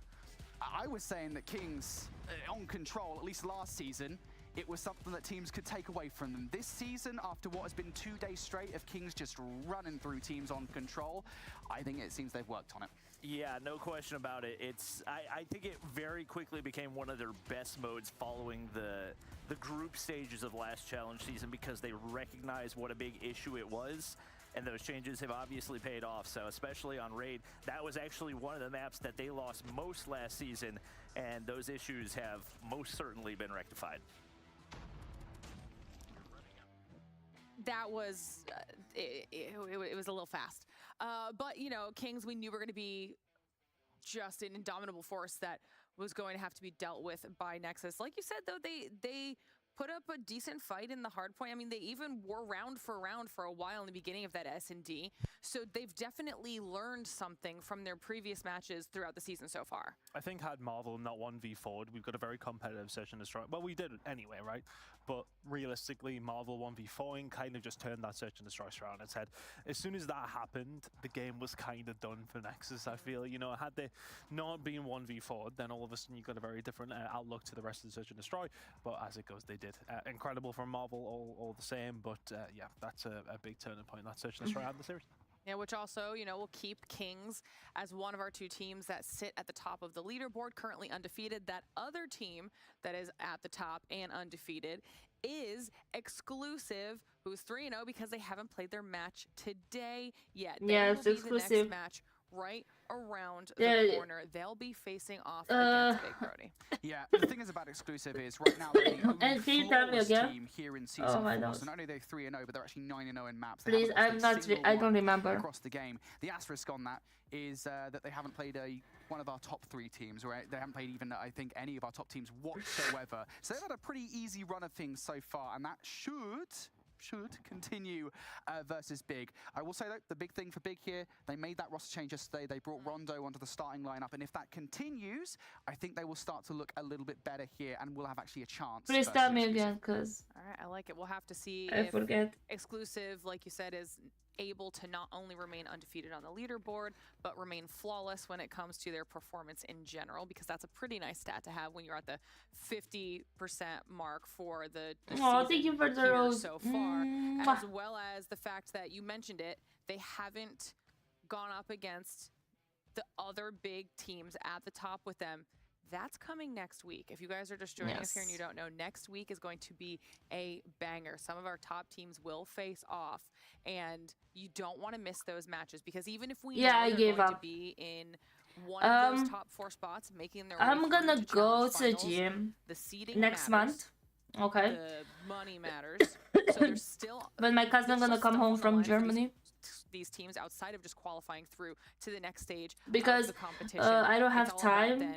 I was saying that Kings on control, at least last season, it was something that teams could take away from them. This season, after what has been 2 days straight of Kings just running through teams on control, I think it seems they've worked on it. Yeah, no question about it. I think it very quickly became one of their best modes following the group stages of last challenge season, because they recognized what a big issue it was. And those changes have obviously paid off. So especially on Raid, that was actually one of the maps that they lost most last season. And those issues have most certainly been rectified. That was, it was a little fast. But, you know, Kings, we knew were going to be just an indomitable force that was going to have to be dealt with by Nexus. Like you said, though, they put up a decent fight in the hard point. I mean, they even were round for a while in the beginning of that S&D. So they've definitely learned something from their previous matches throughout the season so far. I think had Marvel not 1v4'd, we've got a very competitive search and destroy. Well, we did it anyway, right? But realistically, Marvel 1v4ing kind of just turned that search and destroy straight on its head. As soon as that happened, the game was kind of done for Nexus, I feel. You know, had they not been 1v4'd, then all of a sudden you've got a very different outlook to the rest of the search and destroy. But as it goes, they did. Incredible from Marvel, all the same. But yeah, that's a big turning point, that search and destroy out of the series. Yeah, which also, you know, will keep Kings as one of our 2 teams that sit at the top of the leaderboard, currently undefeated. That other team that is at the top and undefeated is Exclusive, who's 3-0 because they haven't played their match today yet. Yeah, it's Exclusive. The next match right around the corner. They'll be facing off against Big Brody. Yeah, the thing is about Exclusive is right now they're the only flawless team here in season 4. So not only are they 3-0, but they're actually 9-0 in maps. Please, I don't remember. Across the game. The asterisk on that is that they haven't played one of our top 3 teams, right? They haven't played even, I think, any of our top teams whatsoever. So they've had a pretty easy run of things so far, and that should continue versus Big. I will say, though, the big thing for Big here, they made that roster change yesterday. They brought Rondo onto the starting lineup, and if that continues, I think they will start to look a little bit better here, and we'll have actually a chance. Please tell me again, because all right, I like it. We'll have to see I forget. Exclusive, like you said, is able to not only remain undefeated on the leaderboard, but remain flawless when it comes to their performance in general, because that's a pretty nice stat to have when you're at the 50% mark for the season thank you for the rose so far, as well as the fact that you mentioned it, they haven't gone up against the other big teams at the top with them. That's coming next week. If you guys are just joining us here and you don't know, next week is going to be a banger. Some of our top teams will face off, and you don't want to miss those matches, because even if we know they're going to be in one of those top 4 spots, making their way I'm gonna go to finals, gym the seeding next matters, month. Okay. the money matters. So there's still When my cousin gonna come home from Germany. These teams outside of just qualifying through to the next stage because of the competition. I don't have time.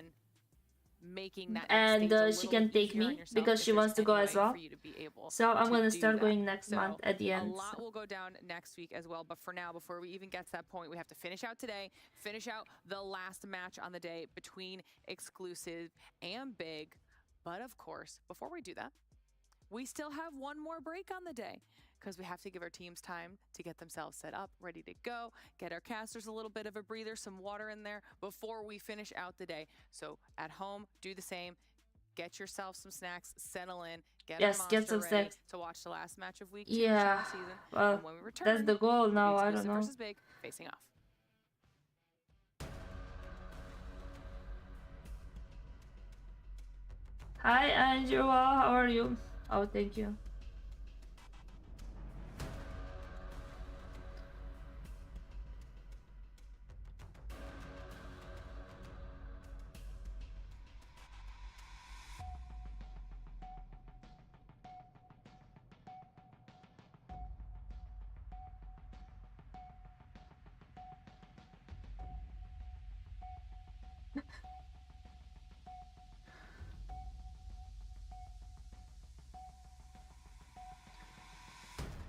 Making that and she can take me because she wants to go as well. So I'm gonna start going next month at the end. A lot will go down next week as well. But for now, before we even get to that point, we have to finish out today, finish out the last match on the day between Exclusive and Big. But of course, before we do that, we still have one more break on the day. because we have to give our teams time to get themselves set up, ready to go, get our casters a little bit of a breather, some water in there before we finish out the day. So at home, do the same. Get yourself some snacks, settle in, get some ready snacks to watch the last match of week 2 yeah season. well And when we return, that's the goal now. I don't know. versus big facing off. Hi Angela, how are you? Oh, thank you.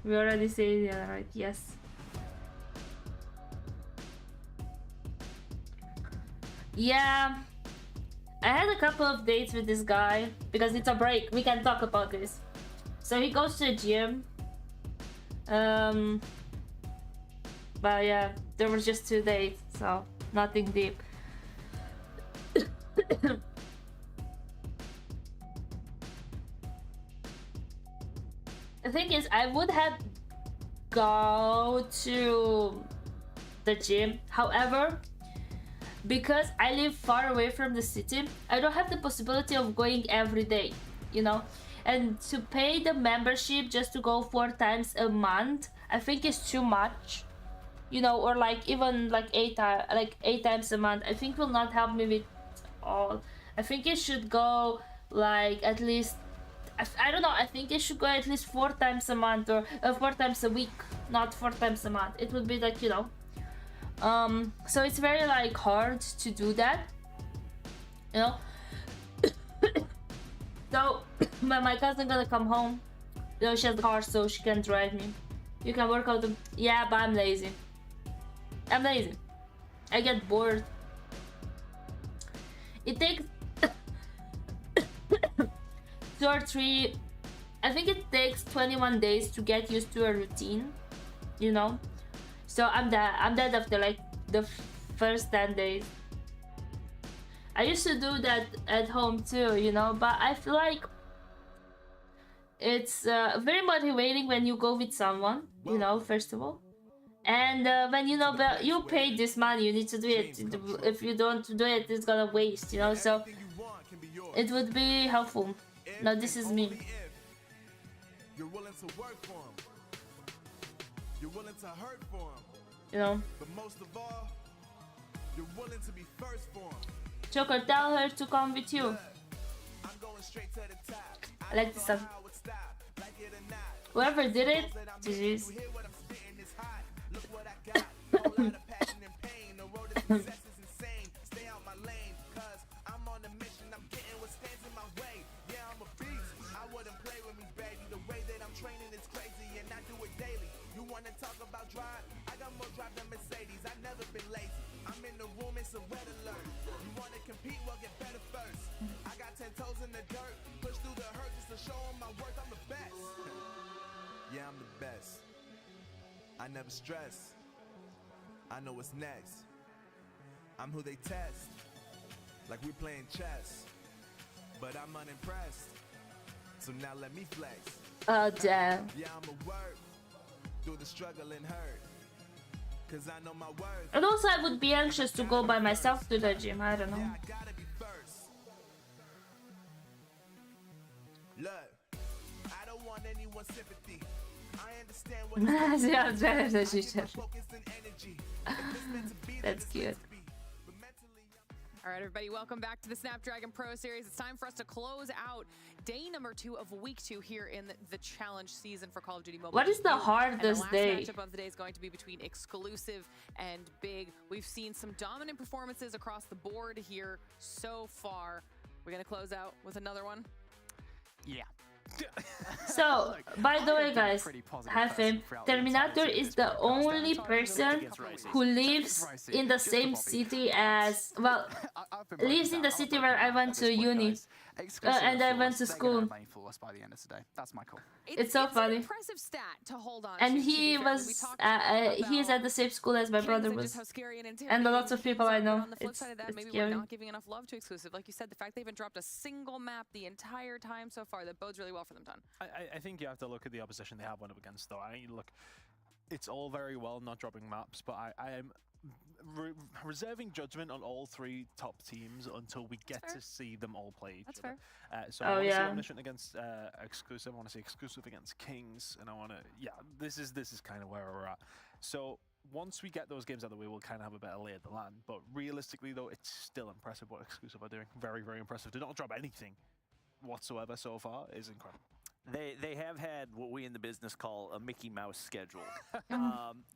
We already said it, right? Yes. Yeah. I had a couple of dates with this guy because it's a break. We can talk about this. So he goes to the gym. But yeah, there were just 2 dates, so nothing deep. The thing is, I would have go to the gym. However, because I live far away from the city, I don't have the possibility of going every day, you know? And to pay the membership just to go 4 times a month, I think is too much, you know, or like even like 8 times a month, I think will not help me with all. I think it should go like at least, I don't know, I think it should go at least 4 times a month or 4 times a week, not 4 times a month. It would be like, you know, so it's very like hard to do that, you know. So when my cousin gonna come home, you know, she has the car so she can drive me. You can work out yeah, but I'm lazy. I get bored. It takes 2 or 3, I think it takes 21 days to get used to a routine, you know. So I'm dead after like the first 10 days. I used to do that at home too, you know, but I feel like it's very motivating when you go with someone, you know, first of all. And when you know that you paid this money, you need to do it. If you don't do it, it's gonna waste, you know. So it would be helpful. Now this is me. You're willing to work for him. You're willing to hurt for him. You know. But most of all, you're willing to be first for him. Joker, tell her to come with you. I'm going straight to the top. I like this song. Whoever did it, GG's. Look what I got. Whole lot of passion and pain. The road to success is insane. Stay out my lane, cause I'm on a mission. I'm getting what stands in my way. Yeah, I'm a beast. I wouldn't play with me, baby. The way that I'm training is crazy, and I do it daily. You wanna talk about drive? I got more drive than Mercedes. I've never been lazy. I'm in the room, it's a red alert. You wanna compete? Well, get better first. I got 10 toes in the dirt. Push through the hurt just to show them my worth. I'm the best. Yeah, I'm the best. I never stress. I know what's next. I'm who they test. Like we playing chess. But I'm unimpressed. So now let me flex. Oh damn. Yeah, I'ma work through the struggle and hurt. Cause I know my worth. And also I would be anxious to go by myself to the gym. I don't know. Yeah, I gotta be first. Look, I don't want anyone's sympathy. I understand what That's cute. All right, everybody, welcome back to the Snapdragon Pro Series. It's time for us to close out day number 2 of week 2 here in the challenge season for Call of Duty Mobile. What is the hardest day? The last matchup of the day is going to be between exclusive and big. We've seen some dominant performances across the board here so far. We're going to close out with another one. Yeah. So, by the way, guys, have him. Terminator is the only person who lives in the same city as, well, lives in the city where I went to uni. And I went to school. That's my call. It's so funny. An impressive stat to hold on. And he was, he's at the same school as my brother was. And lots of people I know. On the flip side of that, maybe we're not giving enough love to exclusive. Like you said, the fact they haven't dropped a single map the entire time so far, that bodes really well for them, Ton. I think you have to look at the opposition they have went up against, though. Look, it's all very well not dropping maps, but I am reserving judgment on all three top teams until we get to see them all play each other. So I want to see Omniscient against exclusive. I want to see exclusive against Kings, and I want to, this is kind of where we're at. So once we get those games out of the way, we'll kind of have a better lay of the land. But realistically, though, it's still impressive what exclusive are doing. Very, very impressive. To not drop anything whatsoever so far is incredible. They have had what we in the business call a Mickey Mouse schedule.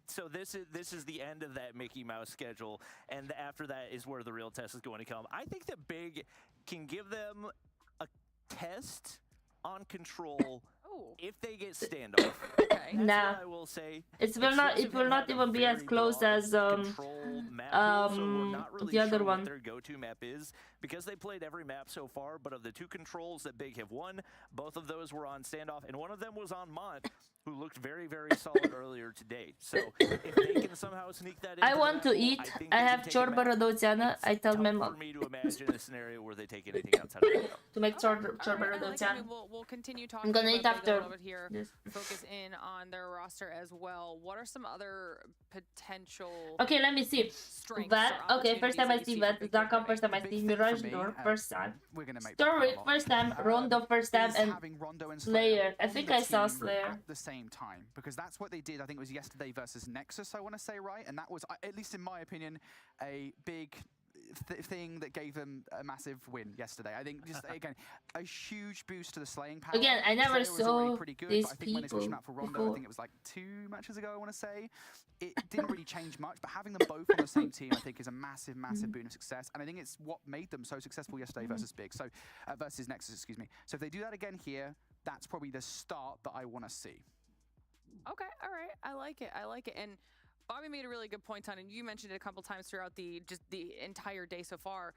So this is the end of that Mickey Mouse schedule, and after that is where the real test is going to come. I think that Big can give them a test on control if they get standoff. Nah, I will say it will not even be as close as the other one. Their go-to map is, because they played every map so far, but of the two controls that Big have won, both of those were on standoff, and one of them was on Mont, who looked very, very solid earlier today. So if they can somehow sneak that in, I want to eat. I have ciorba rodoviana. I tell my mom. For me to imagine a scenario where they take anything outside of it. To make ciorba rodoviana. We'll continue talking. I'm gonna eat after. Here. Focus in on their roster as well. What are some other potential? Okay, let me see. That okay. First time I see that. Zaka. First time I see Mirage Door. First time. Sturridge. First time. Rondo. First time. And Slayer. I think I saw Slayer. At the same time, because that's what they did. I think it was yesterday versus Nexus, I want to say, right? And that was, at least in my opinion, a big thing that gave them a massive win yesterday. I think just again a huge boost to the slaying power. Again, I never saw these but I think when they switched them out for Rondo, I think it was like 2 matches ago, I want to say, it didn't really change much, but having them both on the same team, I think, is a massive boon of success, and I think it's what made them so successful yesterday versus Big, so versus Nexus, excuse me. So if they do that again here, that's probably the start that I want to see. Okay, all right, I like it, and Bobby made a really good point on, and you mentioned it a couple times throughout the entire day so far.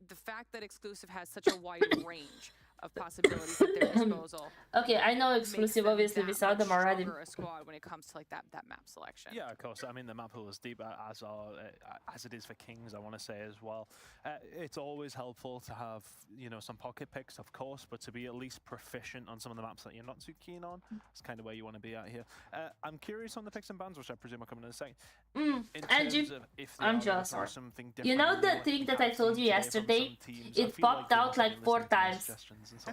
The fact that exclusive has such a wide range of possibilities at their disposal. Okay, I know exclusive. Obviously, we saw them already. A squad when it comes to like that map selection. Yeah, of course. I mean, the map pool is deep as it is for Kings. I want to say as well. It's always helpful to have some pocket picks, of course, but to be at least proficient on some of the maps that you're not too keen on. It's kind of where you want to be at here. I'm curious on the picks and bans, which I presume are coming in a second. I'm just. You know the thing that I told you yesterday? It popped out like 4 times.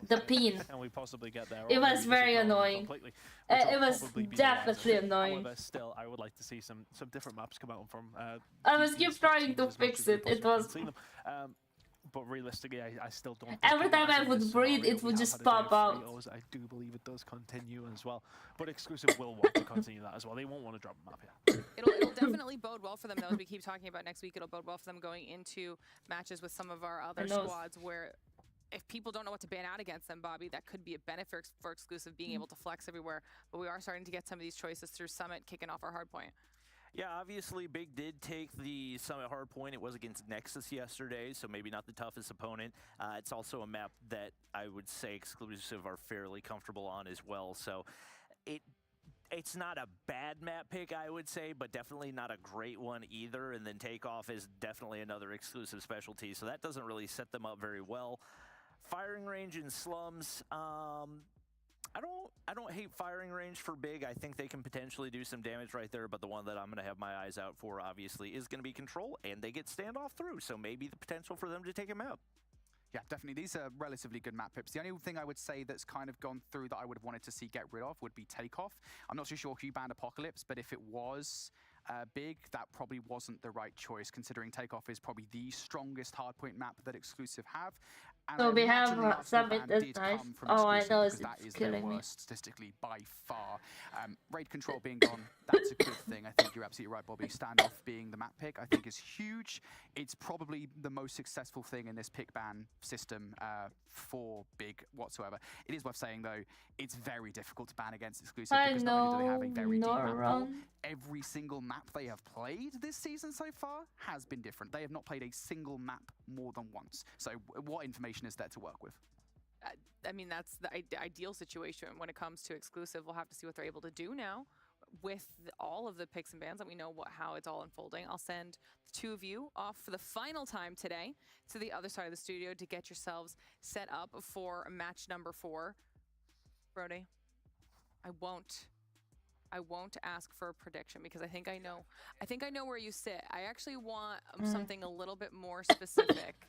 The pin. And we possibly get there. It was very annoying. It was definitely annoying. However, still, I would like to see some different maps come out from. I was keep trying to fix it. It was. But realistically, I still don't. Every time I would breathe, it would just pop out. I do believe it does continue as well. But exclusive will want to continue that as well. They won't want to drop a map here. It'll definitely bode well for them, though, as we keep talking about next week. It'll bode well for them going into matches with some of our other squads where, if people don't know what to ban out against them, Bobby, that could be a benefit for exclusive being able to flex everywhere. But we are starting to get some of these choices through Summit kicking off our hardpoint. Yeah, obviously Big did take the Summit hardpoint. It was against Nexus yesterday, so maybe not the toughest opponent. It's also a map that I would say exclusive are fairly comfortable on as well. So it's not a bad map pick, I would say, but definitely not a great one either. And then Takeoff is definitely another exclusive specialty, so that doesn't really set them up very well. Firing range in slums, I don't hate firing range for Big. I think they can potentially do some damage right there, but the one that I'm going to have my eyes out for, obviously, is going to be control, and they get standoff through, so maybe the potential for them to take him out. Yeah, definitely. These are relatively good map pips. The only thing I would say that's kind of gone through that I would have wanted to see get rid of would be Takeoff. I'm not too sure who banned Apocalypse, but if it was Big, that probably wasn't the right choice, considering Takeoff is probably the strongest hardpoint map that exclusive have. So we have Summit that's nice. Oh, I know, it's killing me. Statistically by far. Raid control being gone, that's a good thing. I think you're absolutely right, Bobby. Standoff being the map pick, I think is huge. It's probably the most successful thing in this pick ban system for Big whatsoever. It is worth saying though, it's very difficult to ban against exclusive because not only do they have a very deep map pool, every single map they have played this season so far has been different. They have not played a single map more than once. So what information is there to work with? I mean, that's the ideal situation when it comes to exclusive. We'll have to see what they're able to do now with all of the picks and bans, and we know how it's all unfolding. I'll send the two of you off for the final time today to the other side of the studio to get yourselves set up for match number 4. Brody, I won't ask for a prediction because I think I know where you sit. I actually want something a little bit more specific.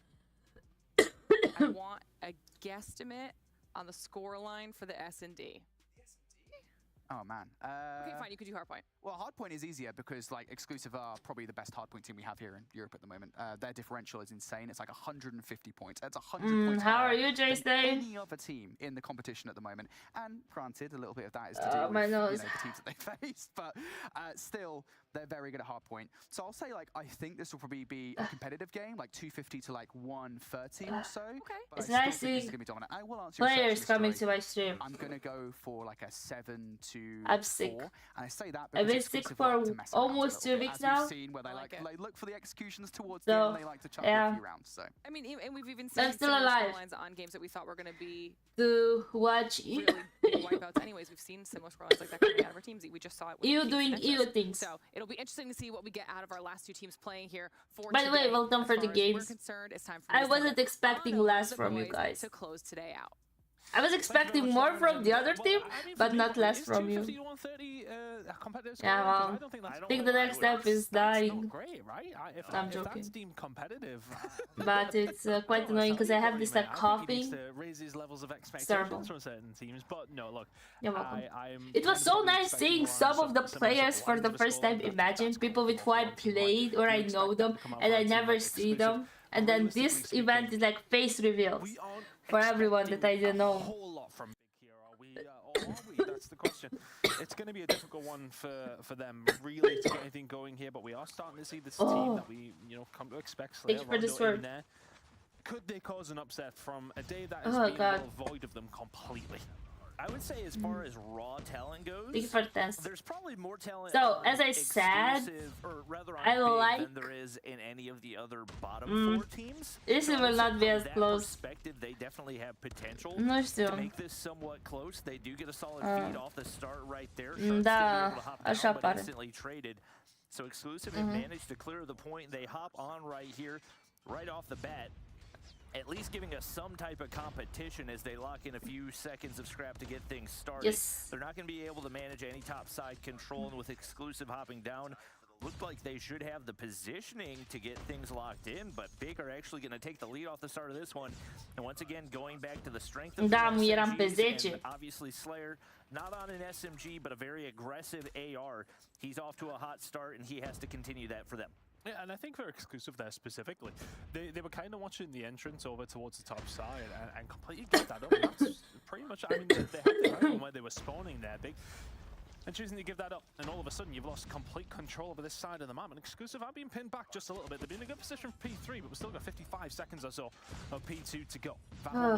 I want a guesstimate on the score line for the S&D. Oh man. Okay, fine. You could do Hardpoint. Well, Hardpoint is easier because like exclusive are probably the best Hardpoint team we have here in Europe at the moment. Their differential is insane. It's like 150 points. That's 100 points. How are you, Jace? Any other team in the competition at the moment. And granted, a little bit of that is to do with the teams that they faced, but still, they're very good at Hardpoint. So I'll say like I think this will probably be a competitive game, like 250 to like 130 or so. Okay. But it's nice seeing players coming to my stream. I'm gonna go for like a 7 to I'm sick. 4, and I say that I've been sick for almost 2 weeks now. Seen where they look for the executions towards the end, they like to chuck a few rounds. So I mean, and we've even seen still alive lines on games that we thought were going to be to watch really big wipeouts. Anyways, we've seen similar scorelines like that coming out of our teams. We just saw it. You doing EU things. So it'll be interesting to see what we get out of our last 2 teams playing here. By the way, well done for the games. Concerned, it's time for I wasn't expecting less from you guys to close today out. I was expecting more from the other team, but not less from you. Yeah, well, I think the next step is dying. I'm joking. But it's quite annoying because I have this like coughing. It's terrible. You're welcome. It was so nice seeing some of the players for the first time. Imagine people with who I played or I know them and I never see them. And then this event is like face reveals for everyone that I didn't know. A whole lot from Big here, are we? Or are we? That's the question. It's going to be a difficult one for them, really, to get anything going here. But we are starting to see this team that we, come to expect. Thank you for this word. Could they cause an upset from a day that is being void of them completely? I would say as far as raw talent goes, there's probably more talent. So as I said, I like than there is in any of the other bottom 4 teams. This will not be as close. They definitely have potential to make this somewhat close. They do get a solid feed off the start right there. Instantly traded. So exclusive have managed to clear the point. They hop on right here, right off the bat. At least giving us some type of competition as they lock in a few seconds of scrap to get things started. Yes. They're not going to be able to manage any top side control, and with exclusive hopping down, looked like they should have the positioning to get things locked in, but Big are actually going to take the lead off the start of this one. And once again, going back to the strength of the SMGs, and obviously Slayer, not on an SMG, but a very aggressive AR. He's off to a hot start, and he has to continue that for them. Yeah, and I think for exclusive there specifically, they were kind of watching the entrance over towards the top side and completely get that up. That's pretty much, I mean, they had the right where they were spawning there, Big. And choosing to give that up, and all of a sudden you've lost complete control over this side of the map. And exclusive are being pinned back just a little bit. They've been in a good position for P3, but we've still got 55 seconds or so of P2 to go.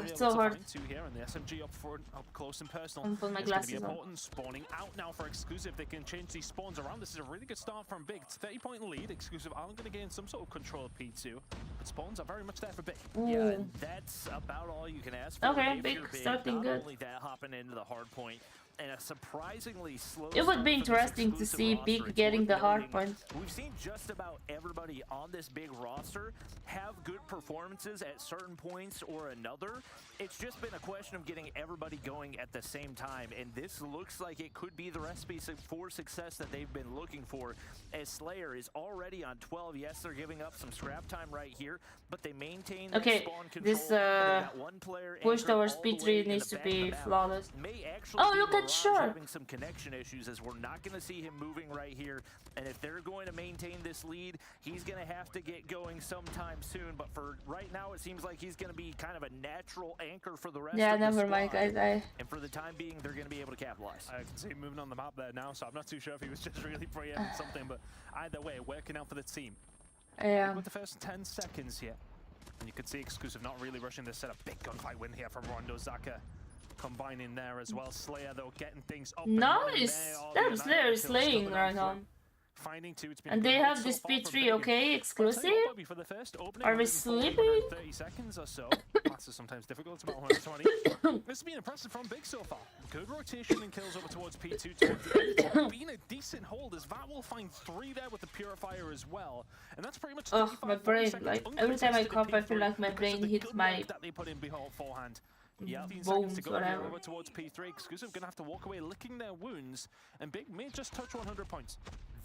It's so hard. 2 here, and the SMG up front, up close and personal. I'm putting my glasses on. Important. Spawning out now for exclusive. They can change these spawns around. This is a really good start from Big. It's 30-point lead. Exclusive aren't going to gain some sort of control of P2, but spawns are very much there for Big. Yeah, that's about all you can ask for. Okay, Big starting good. Not only that, hopping into the hard point. And a surprisingly slow. It would be interesting to see Big getting the hard point. We've seen just about everybody on this Big roster have good performances at certain points or another. It's just been a question of getting everybody going at the same time, and this looks like it could be the recipe for success that they've been looking for, as Slayer is already on 12. Yes, they're giving up some scrap time right here, but they maintain spawn control. This push towards P3 needs to be flawless. Oh, look at quite sure. Having some connection issues, as we're not going to see him moving right here. And if they're going to maintain this lead, he's going to have to get going sometime soon. But for right now, it seems like he's going to be kind of a natural anchor for the rest of the never mind, guys. And for the time being, they're going to be able to capitalize. I can see him moving on the map there now, so I'm not too sure if he was just really preempting something. But either way, working out for the team. Yeah. With the first 10 seconds here. And you can see Exclusive not really rushing this set. A big gunfight win here from Rondo. Zaka combining there as well. Slayer, though, getting things up. Nice! That Slayer is slaying right now. And they have this P3, okay, exclusive? Are we sleeping? 30 seconds or so. That's sometimes difficult. It's about 120. This has been impressive from Big so far. Good rotation and kills over towards P2. Towards the end. Been a decent hold as Vat will find 3 there with the Purifier as well. And that's pretty much. Oh, my brain! Like every time I cough, I feel like my brain hits my. That they put in beforehand. Yeah, bones, whatever. Over towards P3. Exclusive gonna have to walk away licking their wounds, and Big may just touch 100 points.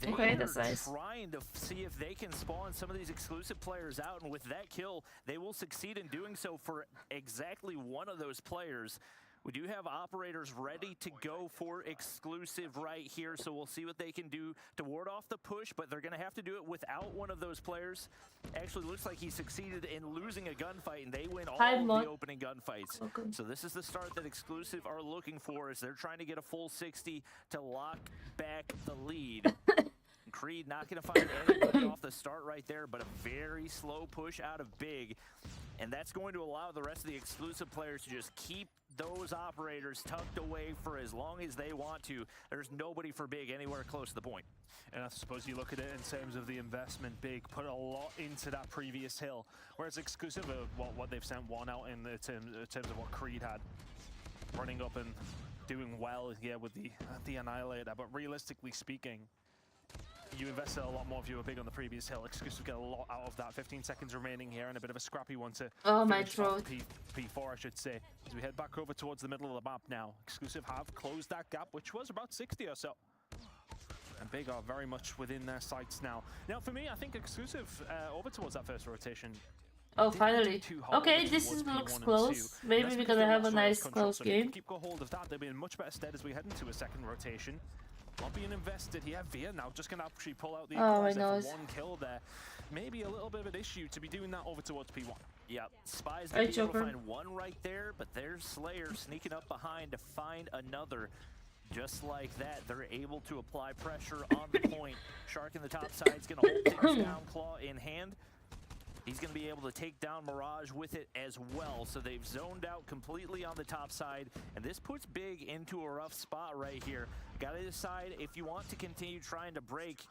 Okay, that's nice. Trying to see if they can spawn some of these exclusive players out, and with that kill, they will succeed in doing so for exactly one of those players. We do have operators ready to go for exclusive right here, so we'll see what they can do to ward off the push, but they're going to have to do it without one of those players. Actually, looks like he succeeded in losing a gunfight, and they win all of the opening gunfights. Okay. So this is the start that exclusive are looking for, as they're trying to get a full 60 to lock back the lead. Creed not going to find anybody off the start right there, but a very slow push out of Big. And that's going to allow the rest of the exclusive players to just keep those operators tucked away for as long as they want to. There's nobody for Big anywhere close to the point. And I suppose you look at it in terms of the investment, Big put a lot into that previous hill, whereas exclusive, what they've sent one out in terms of what Creed had. Running up and doing well here with the Annihilator, but realistically speaking, you invested a lot more if you were Big on the previous hill. Exclusive get a lot out of that. 15 seconds remaining here, and a bit of a scrappy one to my throat. P4, I should say. As we head back over towards the middle of the map now. Exclusive have closed that gap, which was about 60 or so. And Big are very much within their sights now. Now, for me, I think Exclusive over towards that first rotation. Oh, finally. Okay, this looks close. Maybe because I have a nice close game. Keep hold of that. They'll be in much better stead as we head into a second rotation. Not being invested here. Via now just going to actually pull out the one kill there. Maybe a little bit of an issue to be doing that over towards P1. Yep, Spy's going to be able to find one right there, but there's Slayer sneaking up behind to find another. Just like that, they're able to apply pressure on the point. Shark in the top side is going to hold things down, claw in hand. He's going to be able to take down Mirage with it as well. So they've zoned out completely on the top side. And this puts Big into a rough spot right here. Got to decide if you want to continue trying to break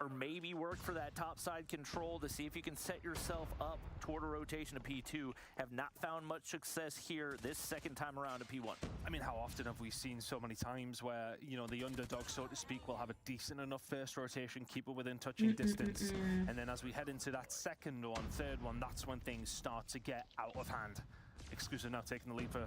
or maybe work for that top side control to see if you can set yourself up toward a rotation to P2. Have not found much success here this second time around to P1. I mean, how often have we seen so many times where, you know, the underdog, so to speak, will have a decent enough first rotation, keep it within touching distance. And then as we head into that second one, third one, that's when things start to get out of hand. Exclusive now taking the lead for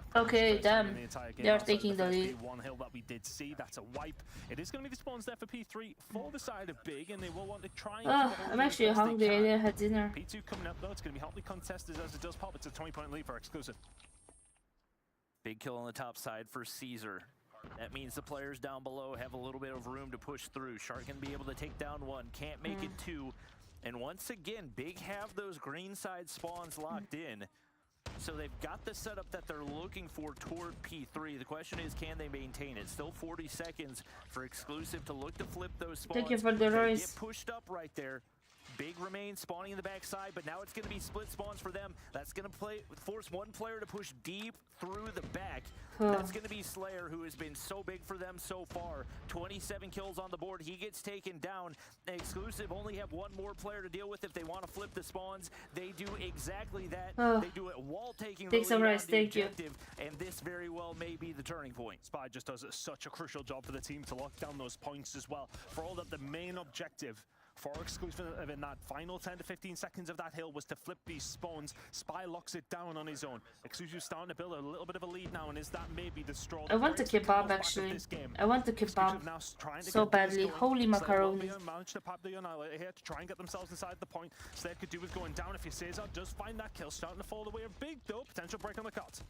damn, they are taking the lead. One hill that we did see, that's a wipe. It is going to be the spawns there for P3 for the side of Big, and they will want to try and I'm actually hungry. I didn't have dinner. P2 coming up though, it's going to be hotly contested as it does pop. It's a 20-point lead for Exclusive. Big kill on the top side for Caesar. That means the players down below have a little bit of room to push through. Shark can be able to take down one, can't make it two. And once again, Big have those green side spawns locked in. So they've got the setup that they're looking for toward P3. The question is, can they maintain it? Still 40 seconds for Exclusive to look to flip those spawns. Thank you for the race. Get pushed up right there. Big remains spawning in the backside, but now it's going to be split spawns for them. That's going to force one player to push deep through the back. That's going to be Slayer, who has been so big for them so far. 27 kills on the board. He gets taken down. Exclusive only have one more player to deal with if they want to flip the spawns. They do exactly that. They do it while taking the objective, and this very well may be the turning point. Spy just does such a crucial job for the team to lock down those points as well. For all that, the main objective for Exclusive in that final 10 to 15 seconds of that hill was to flip these spawns. Spy locks it down on his own. Exclusive starting to build a little bit of a lead now, and is that maybe the straw? I want the kebab actually. I want the kebab so badly. Holy macaroni. Managed to pop the Annihilator here to try and get themselves inside the point. Slayer could do with going down if he Caesar does find that kill. Starting to fall away a Big though. Potential break on the cut.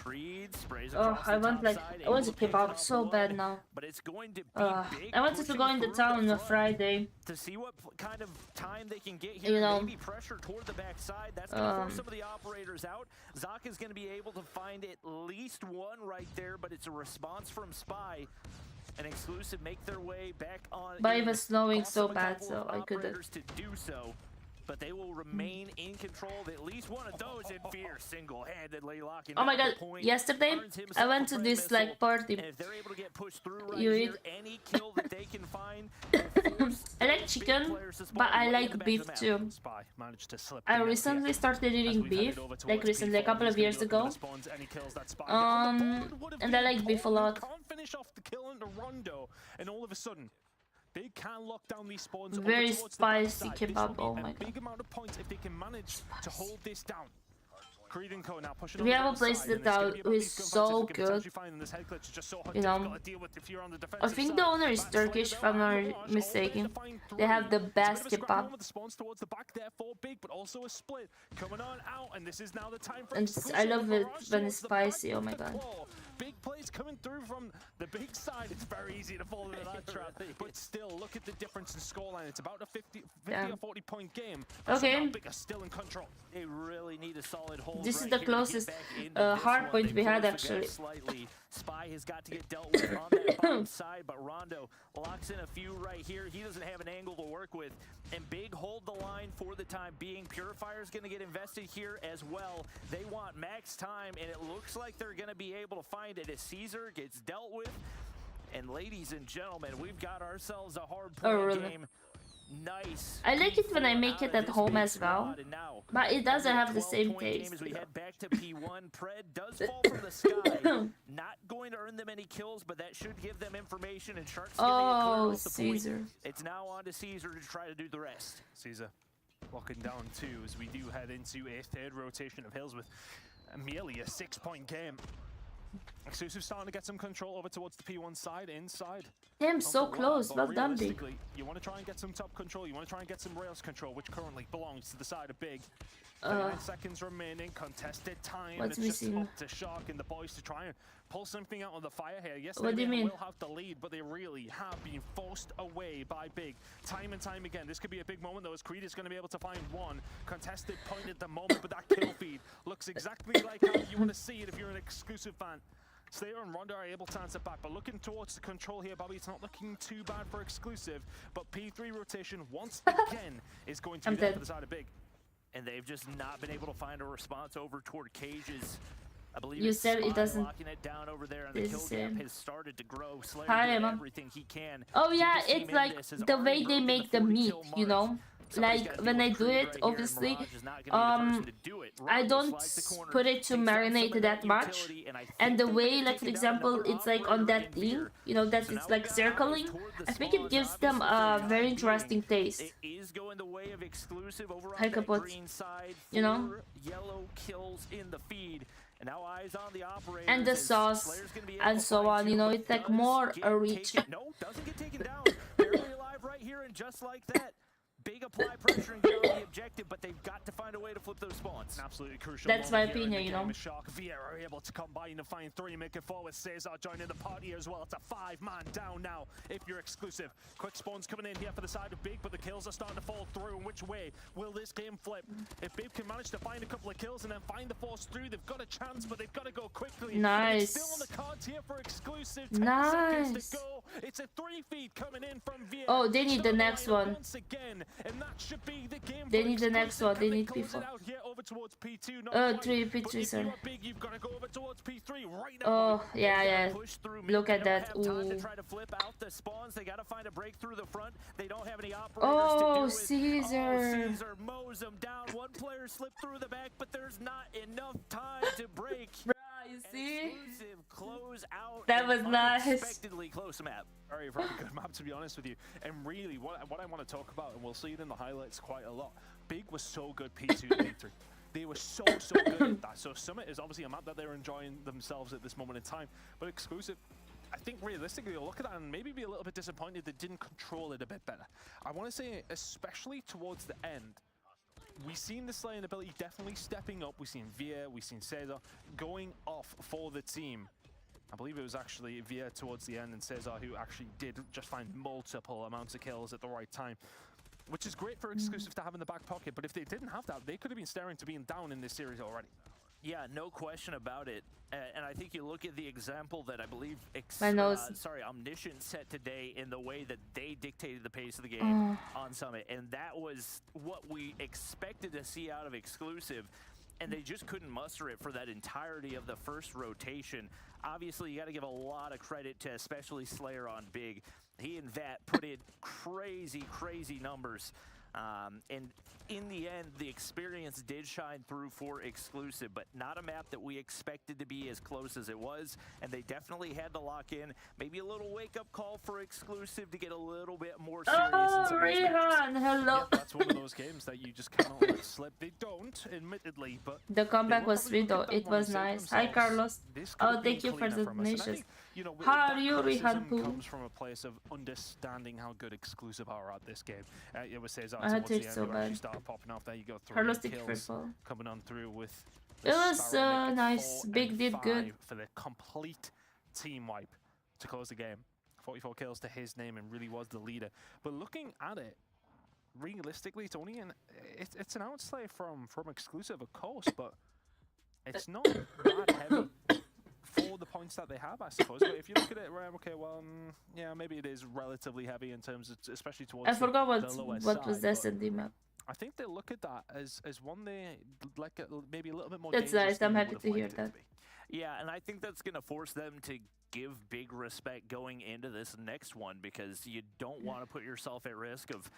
Creed sprays Oh, across I the want top side, I want able to keep pick up off so one, bad now. but it's going to be big I wanted to go in the pushing town on through a the Friday. to see what kind of time they can get here. You know, maybe pressure toward the backside. That's going to force some of the operators out. Zaka is going to be able to find at least one right there, but it's a response from Spy. An exclusive make their way back on. But it was snowing so bad, so I couldn't. To do so, but they will remain in control of at least one of those. In fear, single-handedly locking. Oh my down god! the point. Yesterday I went to this like party. And if they're able to get pushed through right You here, eat. any kill that they can find. I like chicken, but I like beef too. Spy managed to slip I in recently started eating beef, like recently, a couple of years ago. And I like beef a lot. Can't finish off the kill into Rondo, and all of a sudden, they can lock down these spawns. Very over towards the spicy backside. This kebab, will be oh a my god. big amount of points if they can manage to hold this down. Creed and Co now pushing We on the have a place side, that and it's gonna be about is these gunfights so if they can good. potentially find this head glitch is just so You know, difficult to deal with if you're on the I defensive think side. the owner is Backside Turkish, if I'm barrage, not all there mistaken. to find They have the three. best It's a bit of a scrap kebab. with the spawns towards the back there for Big, but also a split coming on out, and this is now the time for And exclusive I love it barrage when it's towards the back spicy, oh of my the god. claw. Big plays coming through from the Big side. It's very easy to fall into that trap, but still, look at the difference in scoreline. It's about a 50 or 40 point game. Okay. Big are still in control. They really need a solid hold. This is right the here to get closest back into this hard one. point They we had closed the gap actually. Slightly. Spy has got to get dealt with on that bottom side, but Rondo locks in a few right here. He doesn't have an angle to work with, and Big hold the line for the time being. Purifier's going to get invested here as well. They want max time, and it looks like they're going to be able to find it as Caesar gets dealt with. And ladies and gentlemen, we've got ourselves a hard point game. Nice. I like it when I make it at home as well, but it doesn't have the same taste. As we head back to P1, Pred does fall from the sky. Not going to earn them any kills, but that should give them information, and Shark's Oh, Caesar. It's now on to Caesar to try to do the rest. Caesar locking down two as we do head into a third rotation of Hills with merely a 6-point game. Exclusive starting to get some control over towards the P1 side, inside. Damn, so close. Well done, Big. You want to try and get some top control. You want to try and get some rails control, which currently belongs to the side of Big. 9 seconds remaining, contested time. What's It's just missing? up to Shark and the boys to try and pull something out of the fire here. Yes, What do they you mean? will have the lead, but they really have been forced away by Big. Time and time again. This could be a big moment, though, as Creed is going to be able to find one contested point at the moment, but that kill feed looks exactly like how you want to see it if you're an exclusive fan. Slayer and Rondo are able to answer back, but looking towards the control here, Bobby, it's not looking too bad for exclusive, but P3 rotation once again is going to be there for the side of Big. And they've just not been able to find a response over toward Cages. I believe You said it doesn't. locking it down over there, and the kill gap has started to grow. Slayer Hi, doing Emma. everything he can. Oh yeah, it's like the way they make the meat, you know? Like when I do it, obviously, I don't put it to marinate that much. And the way, like for example, it's like on that thing, you know, that it's like circling. I think it gives them a very interesting taste. It is going the way of exclusive over on Hi, that Kaput. green side. You know? 4 yellow kills in the feed. And now eyes on the operator. And the sauce and so on, you know, it's like more a reach. No, doesn't get taken down. Barely alive right here, and just like that. Big apply pressure and get on the objective, but they've got to find a way to flip those spawns. An absolutely crucial That's my moment here in opinion, the you game know. with Shark Vieira are able to combine and find 3, making forward. Cesar joining the party as well. It's a 5-man down now if you're exclusive. Quick spawns coming in here for the side of Big, but the kills are starting to fall through. And which way will this game flip? If Big can manage to find a couple of kills and then find the force through, they've got a chance, but they've got to go quickly. Nice. It's still on the cards here for exclusive. 10 Nice. seconds to go. It's a 3 feed coming in from Vieira. Oh, they need the next one. Once again, and that should be the game. They need the next one. They need P4. P3, P3, sorry. You've got to go over towards P3 right now. Oh, yeah, yeah. Look at that. They don't have time to Ooh. try to flip out the spawns. They got to find a break through the front. They don't have any operators Oh, to do it. Caesar. Caesar mows them down. One player slipped through the back, but there's not enough time to break. You see? Exclusive close out. That was nice. Unexpectedly close map. Very, very good map, to be honest with you. And really, what I want to talk about, and we'll see it in the highlights quite a lot, Big was so good P2 to P3. They were so good at that. So Summit is obviously a map that they're enjoying themselves at this moment in time. But exclusive, I think realistically, you'll look at that and maybe be a little bit disappointed they didn't control it a bit better. I want to say, especially towards the end, we've seen the slaying ability definitely stepping up. We've seen Via, we've seen Cesar going off for the team. I believe it was actually Via towards the end and Cesar who actually did just find multiple amounts of kills at the right time, which is great for Exclusive to have in the back pocket. But if they didn't have that, they could have been staring to being down in this series already. Yeah, no question about it. And I think you look at the example that I believe Omniscient set today in the way that they dictated the pace of the game on Summit. And that was what we expected to see out of Exclusive. And they just couldn't muster it for that entirety of the first rotation. Obviously, you got to give a lot of credit to especially Slayer on Big. He and Vat put in crazy, crazy numbers. And in the end, the experience did shine through for Exclusive, but not a map that we expected to be as close as it was. And they definitely had to lock in. Maybe a little wake-up call for Exclusive to get a little bit more serious. Oh, Rehan, hello. Yeah, that's one of those games that you just cannot let slip. They don't, admittedly, but the comeback was sweet though. It was nice. Hi, Carlos. Oh, thank you for the donations. You know, how are you, Rehan? Comes from a place of understanding how good Exclusive are at this game. It was Cesar I towards the end so who bad. actually started popping off. There you go, 3 Carlos, kills coming on through with. It was nice. Big did good for the complete team wipe to close the game. 44 kills to his name and really was the leader. But looking at it, realistically, it's only it's an outslay from Exclusive, of course, but it's not that heavy for the points that they have, I suppose. But if you look at it, right, okay, well, yeah, maybe it is relatively heavy in terms of, especially towards I forgot the what was the S&D map. I think they look at that as one they like, maybe a little bit more. That's nice. I'm happy to hear that. Yeah, and I think that's going to force them to give big respect going into this next one, because you don't want to put yourself at risk of,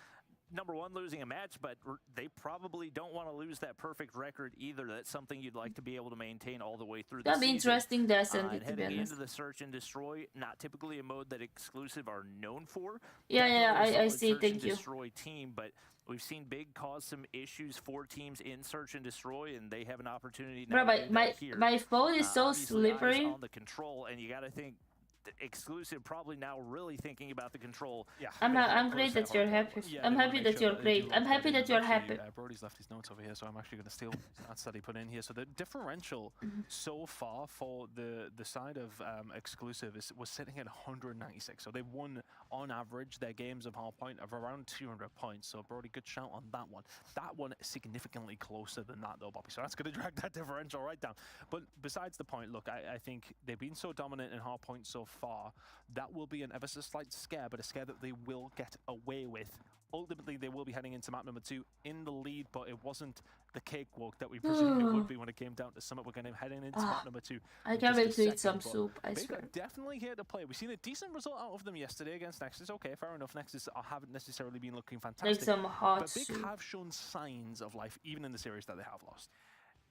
number one, losing a match, but they probably don't want to lose that perfect record either. That's something you'd like to be able to maintain all the way through the season. That'd be interesting, the S&D, to be heading honest. into the Search and Destroy, not typically a mode that Exclusive are known for. Yeah, I see, thank you. Destroy team, but we've seen Big cause some issues for teams in Search and Destroy, and they have an opportunity now. Bro, my phone is so slippery. On the control, and you got to think Exclusive probably now really thinking about the control. Yeah, I'm great that you're happy. I'm happy that you're great. I'm happy that you're happy. Brody's left his notes over here, so I'm actually going to steal that that he put in here. So the differential so far for the side of Exclusive was sitting at 196. So they won on average their games of hardpoint of around 200 points. So Brody, good shout on that one. That one significantly closer than that though, Bobby. So that's going to drag that differential right down. But besides the point, look, I think they've been so dominant in hardpoint so far. That will be an ever so slight scare, but a scare that they will get away with. Ultimately, they will be heading into map number 2 in the lead, but it wasn't the cakewalk that we presumed it would be when it came down to Summit. We're going to be heading into map number 2. I can't wait to eat some soup, I Big swear. are definitely here to play. We've seen a decent result out of them yesterday against Nexus. Okay, fair enough. Nexus haven't necessarily been looking fantastic. Like some hot but Big soup. have shown signs of life, even in the series that they have lost.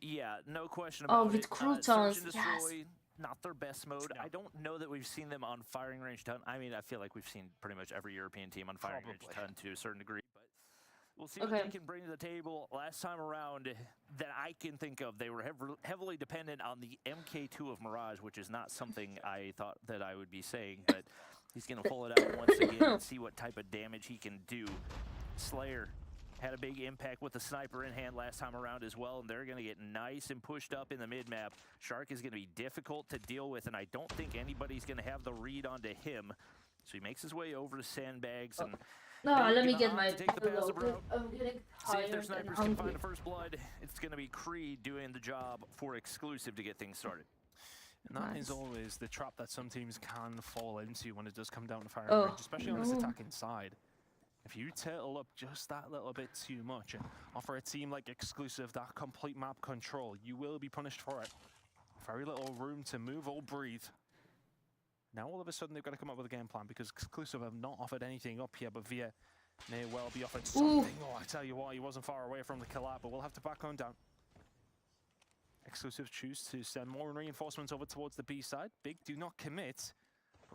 Yeah, no question about it. Oh, with croutons, Search and Destroy, not their best mode. I don't know that we've seen them on firing range ton. I mean, I feel like we've seen pretty much every European team on firing range ton to a certain degree, but we'll see what they can bring to the table. Last time around that I can think of, they were heavily dependent on the MK2 of Mirage, which is not something I thought that I would be saying, but he's going to pull it out once again and see what type of damage he can do. Slayer had a big impact with the sniper in hand last time around as well, and they're going to get nice and pushed up in the mid-map. Shark is going to be difficult to deal with, and I don't think anybody's going to have the read onto him. So he makes his way over to sandbags and no, let me get my take the passive route. I'm getting See if their tired snipers and can hungry. find the first blood. It's going to be Creed doing the job for Exclusive to get things started. And that is always the trap that some teams can fall into when it does come down to firing range, especially on this attacking side. If you turtle up just that little bit too much and offer a team like Exclusive that complete map control, you will be punished for it. Very little room to move or breathe. Now all of a sudden they've got to come up with a game plan because Exclusive have not offered anything up here, but Via may well be offered something. Oh, I tell you what, he wasn't far away from the kill out, but we'll have to back on down. Exclusive choose to send more reinforcements over towards the B side. Big do not commit.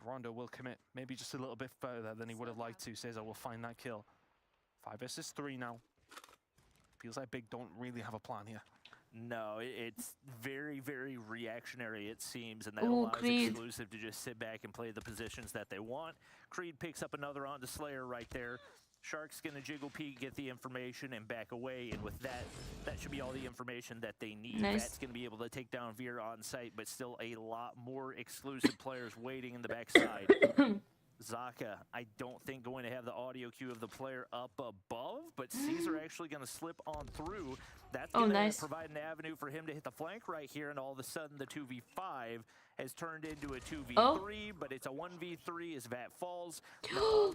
Rondo will commit maybe just a little bit further than he would have liked to. Cesar will find that kill. 5 versus 3 now. Feels like Big don't really have a plan here. No, it's very, very reactionary, it seems, and that allows Exclusive to just sit back and play the positions that they want. Creed picks up another onto Slayer right there. Shark's gonna jiggle peek, get the information, and back away. And with that, that should be all the information that they need. Nice. That's gonna be able to take down Veer on site, but still a lot more exclusive players waiting in the backside. Zaka, I don't think going to have the audio cue of the player up above, but Caesar actually going to slip on through. That's going to provide an avenue for him to hit the flank right here, and all of a sudden the 2v5 has turned into a 2v3, but it's a 1v3 as Vat falls.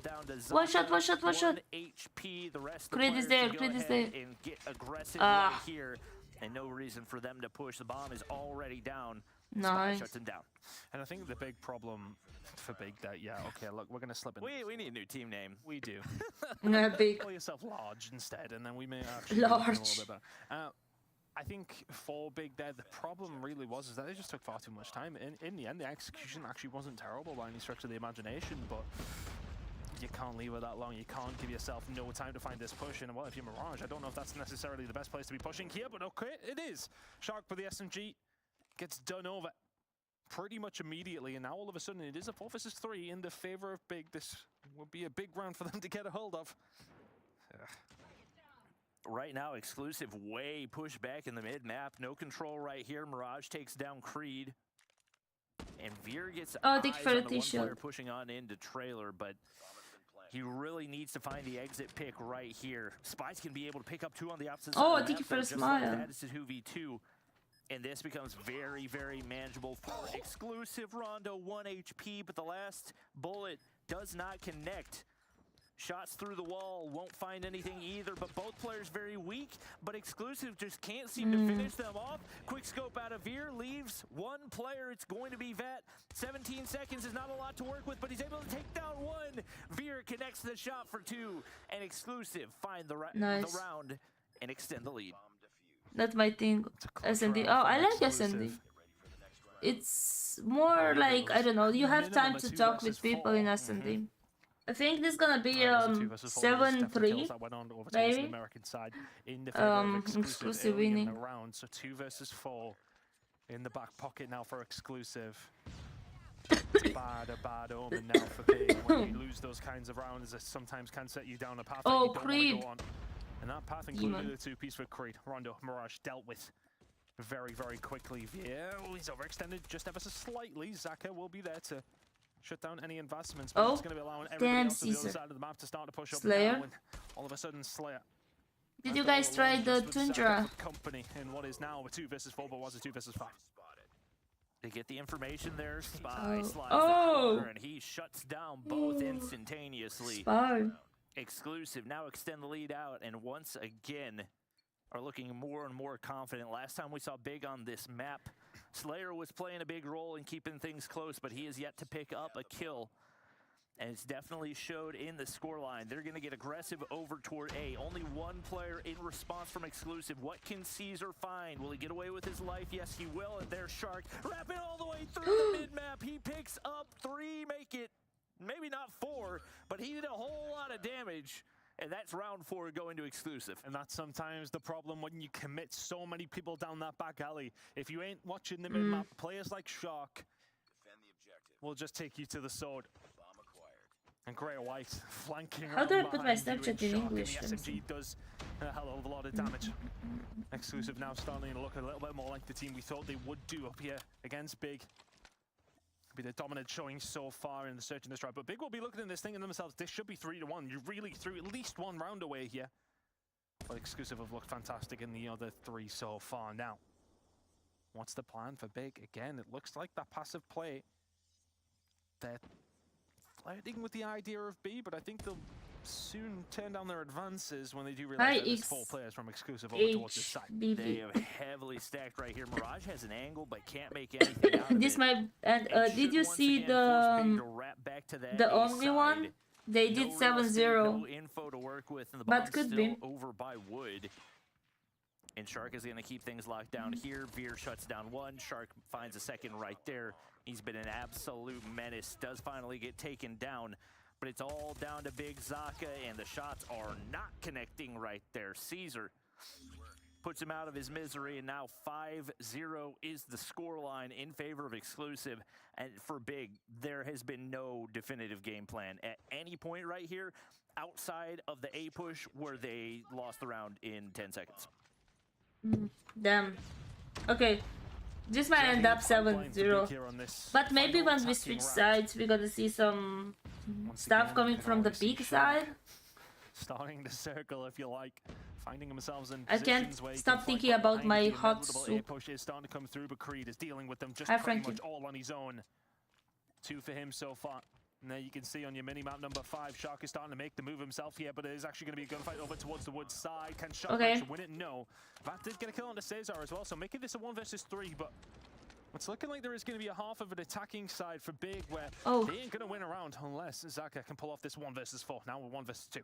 Down to Zaka. One shot. 1 HP, the rest of the Creed is there, Creed is there. And get aggressive right here, and no reason for them to push. The bomb is already down. Nice. Shuts him down. And I think the big problem for Big that, okay, look, we're going to slip in. We need a new team name. We do. Big. Call yourself Large instead, and then we may actually Large. do a little bit better. I think for Big Dead, the problem really was is that it just took far too much time. In the end, the execution actually wasn't terrible by any stretch of the imagination, but you can't leave it that long. You can't give yourself no time to find this push. And well, if you're Mirage, I don't know if that's necessarily the best place to be pushing here, but okay, it is. Shark with the SMG gets done over pretty much immediately, and now all of a sudden it is a 4 versus 3 in the favor of Big. This would be a big round for them to get a hold of. Right now, exclusive way pushed back in the mid-map. No control right here. Mirage takes down Creed. And Veer gets thank you eyes for on the the one t-shirt. player pushing on into trailer, but he really needs to find the exit pick right here. Spice can be able to pick up 2 on the opposite side of the thank you map, for the just smile. like that, it's a 2v2. And this becomes very, very manageable for exclusive. Rondo, 1 HP, but the last bullet does not connect. Shots through the wall, won't find anything either, but both players very weak, but exclusive just can't seem to finish them off. Quick scope out of Veer, leaves 1 player, it's going to be Vat. 17 seconds is not a lot to work with, but he's able to take down 1. Veer connects the shot for 2, and exclusive find the round and extend the lead. That's my thing. SND. Oh, I like SND. It's more like, I don't know, you have time to talk with people in SND. I think this is gonna be 7-3, maybe. Exclusive winning. Round, so 2 versus 4 in the back pocket now for exclusive. It's a bad omen now for Big. When you lose those kinds of rounds, it sometimes can set you down a path that you don't want to go on. And that path included a 2-piece with Creed. Rondo, Mirage dealt with very, very quickly. Yeah, he's overextended just ever so slightly. Zaka will be there to shut down any investments, but it's going to be allowing everybody else on the other side of the map to start to push up now. And all of a sudden, Slayer. Did you guys try the Tundra? Company in what is now a 2 versus 4, but was a 2 versus 5. They get the information there. Spy slides the corner, and he shuts down both instantaneously. Spy. Exclusive now extend the lead out, and once again are looking more and more confident. Last time we saw Big on this map, Slayer was playing a big role in keeping things close, but he is yet to pick up a kill. And it's definitely showed in the scoreline. They're going to get aggressive over toward A. Only 1 player in response from exclusive. What can Caesar find? Will he get away with his life? Yes, he will. And there's Shark. Wrapping all the way through the mid-map. He picks up 3, make it maybe not 4, but he did a whole lot of damage. And that's round 4 going to exclusive. And that's sometimes the problem when you commit so many people down that back alley. If you ain't watching the mid-map, players like Shark will just take you to the sword. And Grey White flanking How do I put my Snapchat in English? The SMG does a hell of a lot of damage. Exclusive now starting to look a little bit more like the team we thought they would do up here against Big. Be the dominant showing so far in the search and destroy, but Big will be looking at this thing and themselves. This should be 3-1. You really threw at least 1 round away here. But exclusive have looked fantastic in the other 3 so far. Now, what's the plan for Big? Again, it looks like that passive play. They're flirting with the idea of B, but I think they'll soon turn down their advances when they do realize that there's 4 players from exclusive over towards this side. They have heavily stacked right here. Mirage has an angle but can't make anything out of This it. might did you see the only one? They did 7-0. No info to work with, and the But bomb's could still be. over by Wood. And Shark is going to keep things locked down here. Veer shuts down 1. Shark finds a second right there. He's been an absolute menace. Does finally get taken down. But it's all down to Big Zaka, and the shots are not connecting right there. Caesar puts him out of his misery, and now 5-0 is the scoreline in favor of Exclusive. And for Big, there has been no definitive game plan at any point right here outside of the A push where they lost the round in 10 seconds. Damn. Okay. This might end up 7-0. But maybe when we switch sides, we're gonna see some stuff coming from the Big side. Starting the circle, if you like. Finding themselves in I can't stop thinking about my hot soup. Push is starting to come through, but Creed is dealing with them just Hi, pretty Frankie. much all on his own. 2 for him so far. And there you can see on your mini-map number 5, Shark is starting to make the move himself here, but it is actually going to be a gunfight over towards the woods side. Can Shark actually win it? No. Vat did get a kill on the Cesar as well, so making this a 1 versus 3, but it's looking like there is going to be a half of an attacking side for Big, where they ain't going to win around unless Zaka can pull off this 1 versus 4. Now we're 1 versus 2.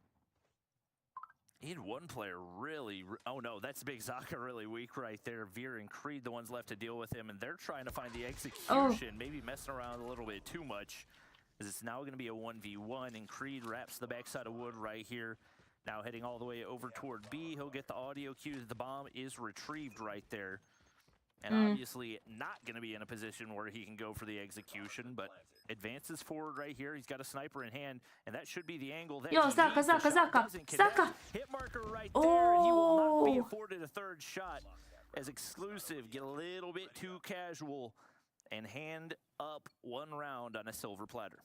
He had one player really, oh no, that's Big Zaka really weak right there. Veer and Creed, the ones left to deal with him, and they're trying to find the execution, maybe messing around a little bit too much, as it's now going to be a 1v1, and Creed wraps the backside of wood right here. Now heading all the way over toward B, he'll get the audio cue that the bomb is retrieved right there. And obviously not going to be in a position where he can go for the execution, but advances forward right here. He's got a sniper in hand, and that should be the angle that Zaka. Hit marker right there, and he will not be afforded a 3rd shot as Exclusive get a little bit too casual and hand up 1 round on a silver platter.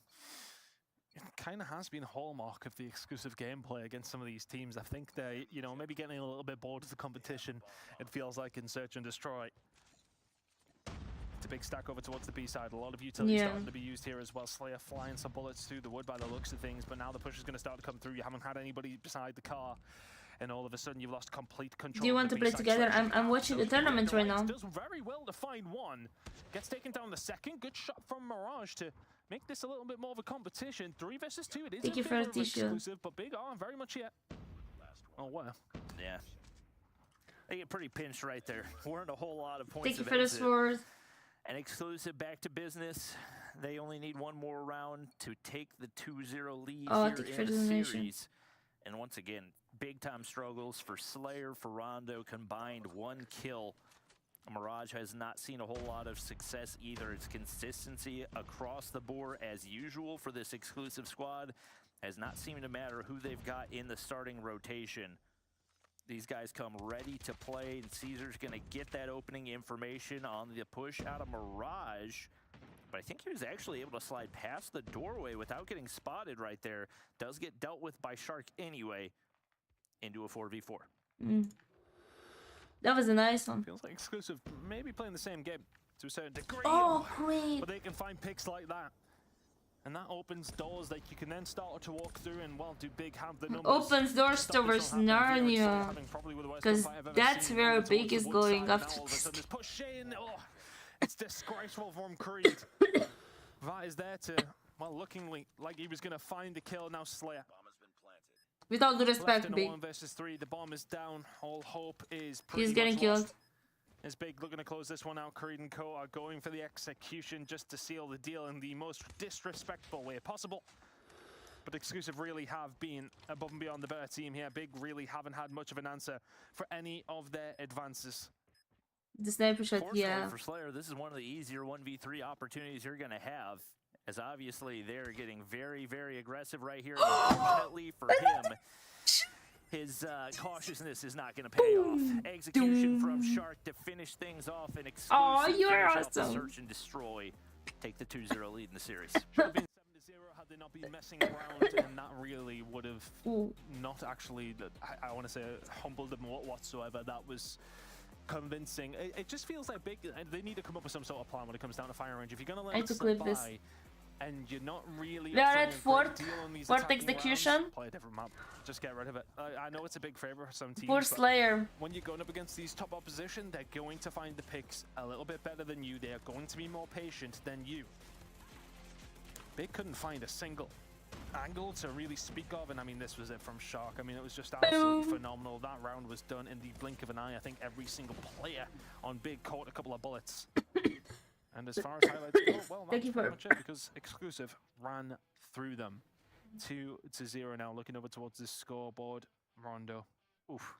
It kind of has been a hallmark of the Exclusive gameplay against some of these teams. I think they're, you know, maybe getting a little bit bored of the competition, it feels like, in Search and Destroy. It's a big stack over towards the B side. A lot of utility starting to be used here as well. Slayer flying some bullets through the wood by the looks of things, but now the push is going to start to come through. You haven't had anybody beside the car, and all of a sudden you've lost complete control. Do you want to play together? I'm watching the tournament right now. Does very well to find 1. Gets taken down the 2nd. Good shot from Mirage to make this a little bit more of a competition. 3 versus 2. It is Thank you for the Exclusive, but Big are very much yet. Oh, wow. Yeah. They get pretty pinched right there. Weren't a whole lot of points. Thank you for the sword. And Exclusive back to business. They only need 1 more round to take the 2-0 lead here in the series. And once again, big time struggles for Slayer, for Rondo, combined 1 kill. Mirage has not seen a whole lot of success either. It's consistency across the board as usual for this Exclusive squad. Has not seemed to matter who they've got in the starting rotation. These guys come ready to play, and Caesar's going to get that opening information on the push out of Mirage. But I think he was actually able to slide past the doorway without getting spotted right there. Does get dealt with by Shark anyway into a 4v4. That was a nice one. Feels like Exclusive maybe playing the same game to a certain degree. Oh, great. But they can find picks like that. And that opens doors that you can then start to walk through, and well, do Big have the numbers? Opens doors towards Narnia. Because that's where Big is going after this. Push in. Oh, it's disgraceful from Creed. That is there to, well, looking like he was going to find the kill. Now Slayer. With all due respect, Big. 1 versus 3, the bomb is down. All hope is He's getting killed. Is Big looking to close this one out. Creed and Co are going for the execution just to seal the deal in the most disrespectful way possible. But Exclusive really have been above and beyond the better team here. Big really haven't had much of an answer for any of their advances. The sniper shot, yeah. For Slayer, this is one of the easier 1v3 opportunities you're going to have, as obviously they're getting very, very aggressive right here. Unfortunately for him, his cautiousness is not going to pay off. Execution from Shark to finish things off, and Exclusive. Oh, you're awesome. Search and destroy. Take the 2-0 lead in the series. Should have been 7-0 had they not been messing around, and that really would have not actually, I want to say, humbled them whatsoever. That was convincing. It just feels like Big, they need to come up with some sort of plan when it comes down to fire range. If you're going to let it slip by, and you're not really. We are at fourth execution. Rounds, play a different map. Just get rid of it. I know it's a big favor for some teams. Poor Slayer. When you're going up against these top opposition, they're going to find the picks a little bit better than you. They are going to be more patient than you. Big couldn't find a single angle to really speak of, and I mean, this was it from Shark. I mean, it was just absolutely phenomenal. That round was done in the blink of an eye. I think every single player on Big caught a couple of bullets. And as far as highlights go, well, that's pretty much it, because Exclusive ran through them. 2-0 now, looking over towards the scoreboard. Rondo. Oof.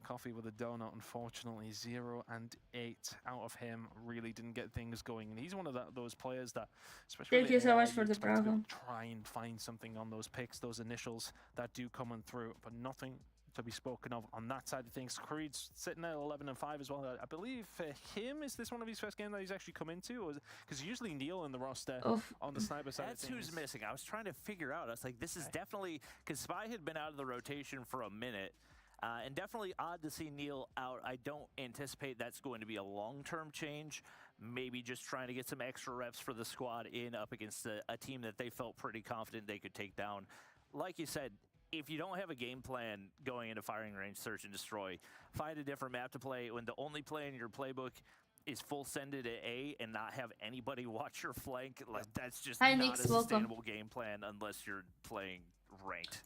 Coffee with a donut, unfortunately. 0 and 8 out of him. Really didn't get things going. And he's one of those players that, especially thank you so much for the program. Try and find something on those picks, those initials that do come on through, but nothing to be spoken of on that side of things. Creed's sitting at 11 and 5 as well. I believe for him, is this one of his first games that he's actually come into? Because usually Neil in the roster on the sniper side That's of things. who's missing. I was trying to figure out. I was like, this is definitely, because Spy had been out of the rotation for a minute. And definitely odd to see Neil out. I don't anticipate that's going to be a long-term change. Maybe just trying to get some extra reps for the squad in up against a team that they felt pretty confident they could take down. Like you said, if you don't have a game plan going into firing range, search and destroy, find a different map to play. When the only play in your playbook is full send it at A and not have anybody watch your flank, like that's just not a sustainable game plan unless you're playing ranked.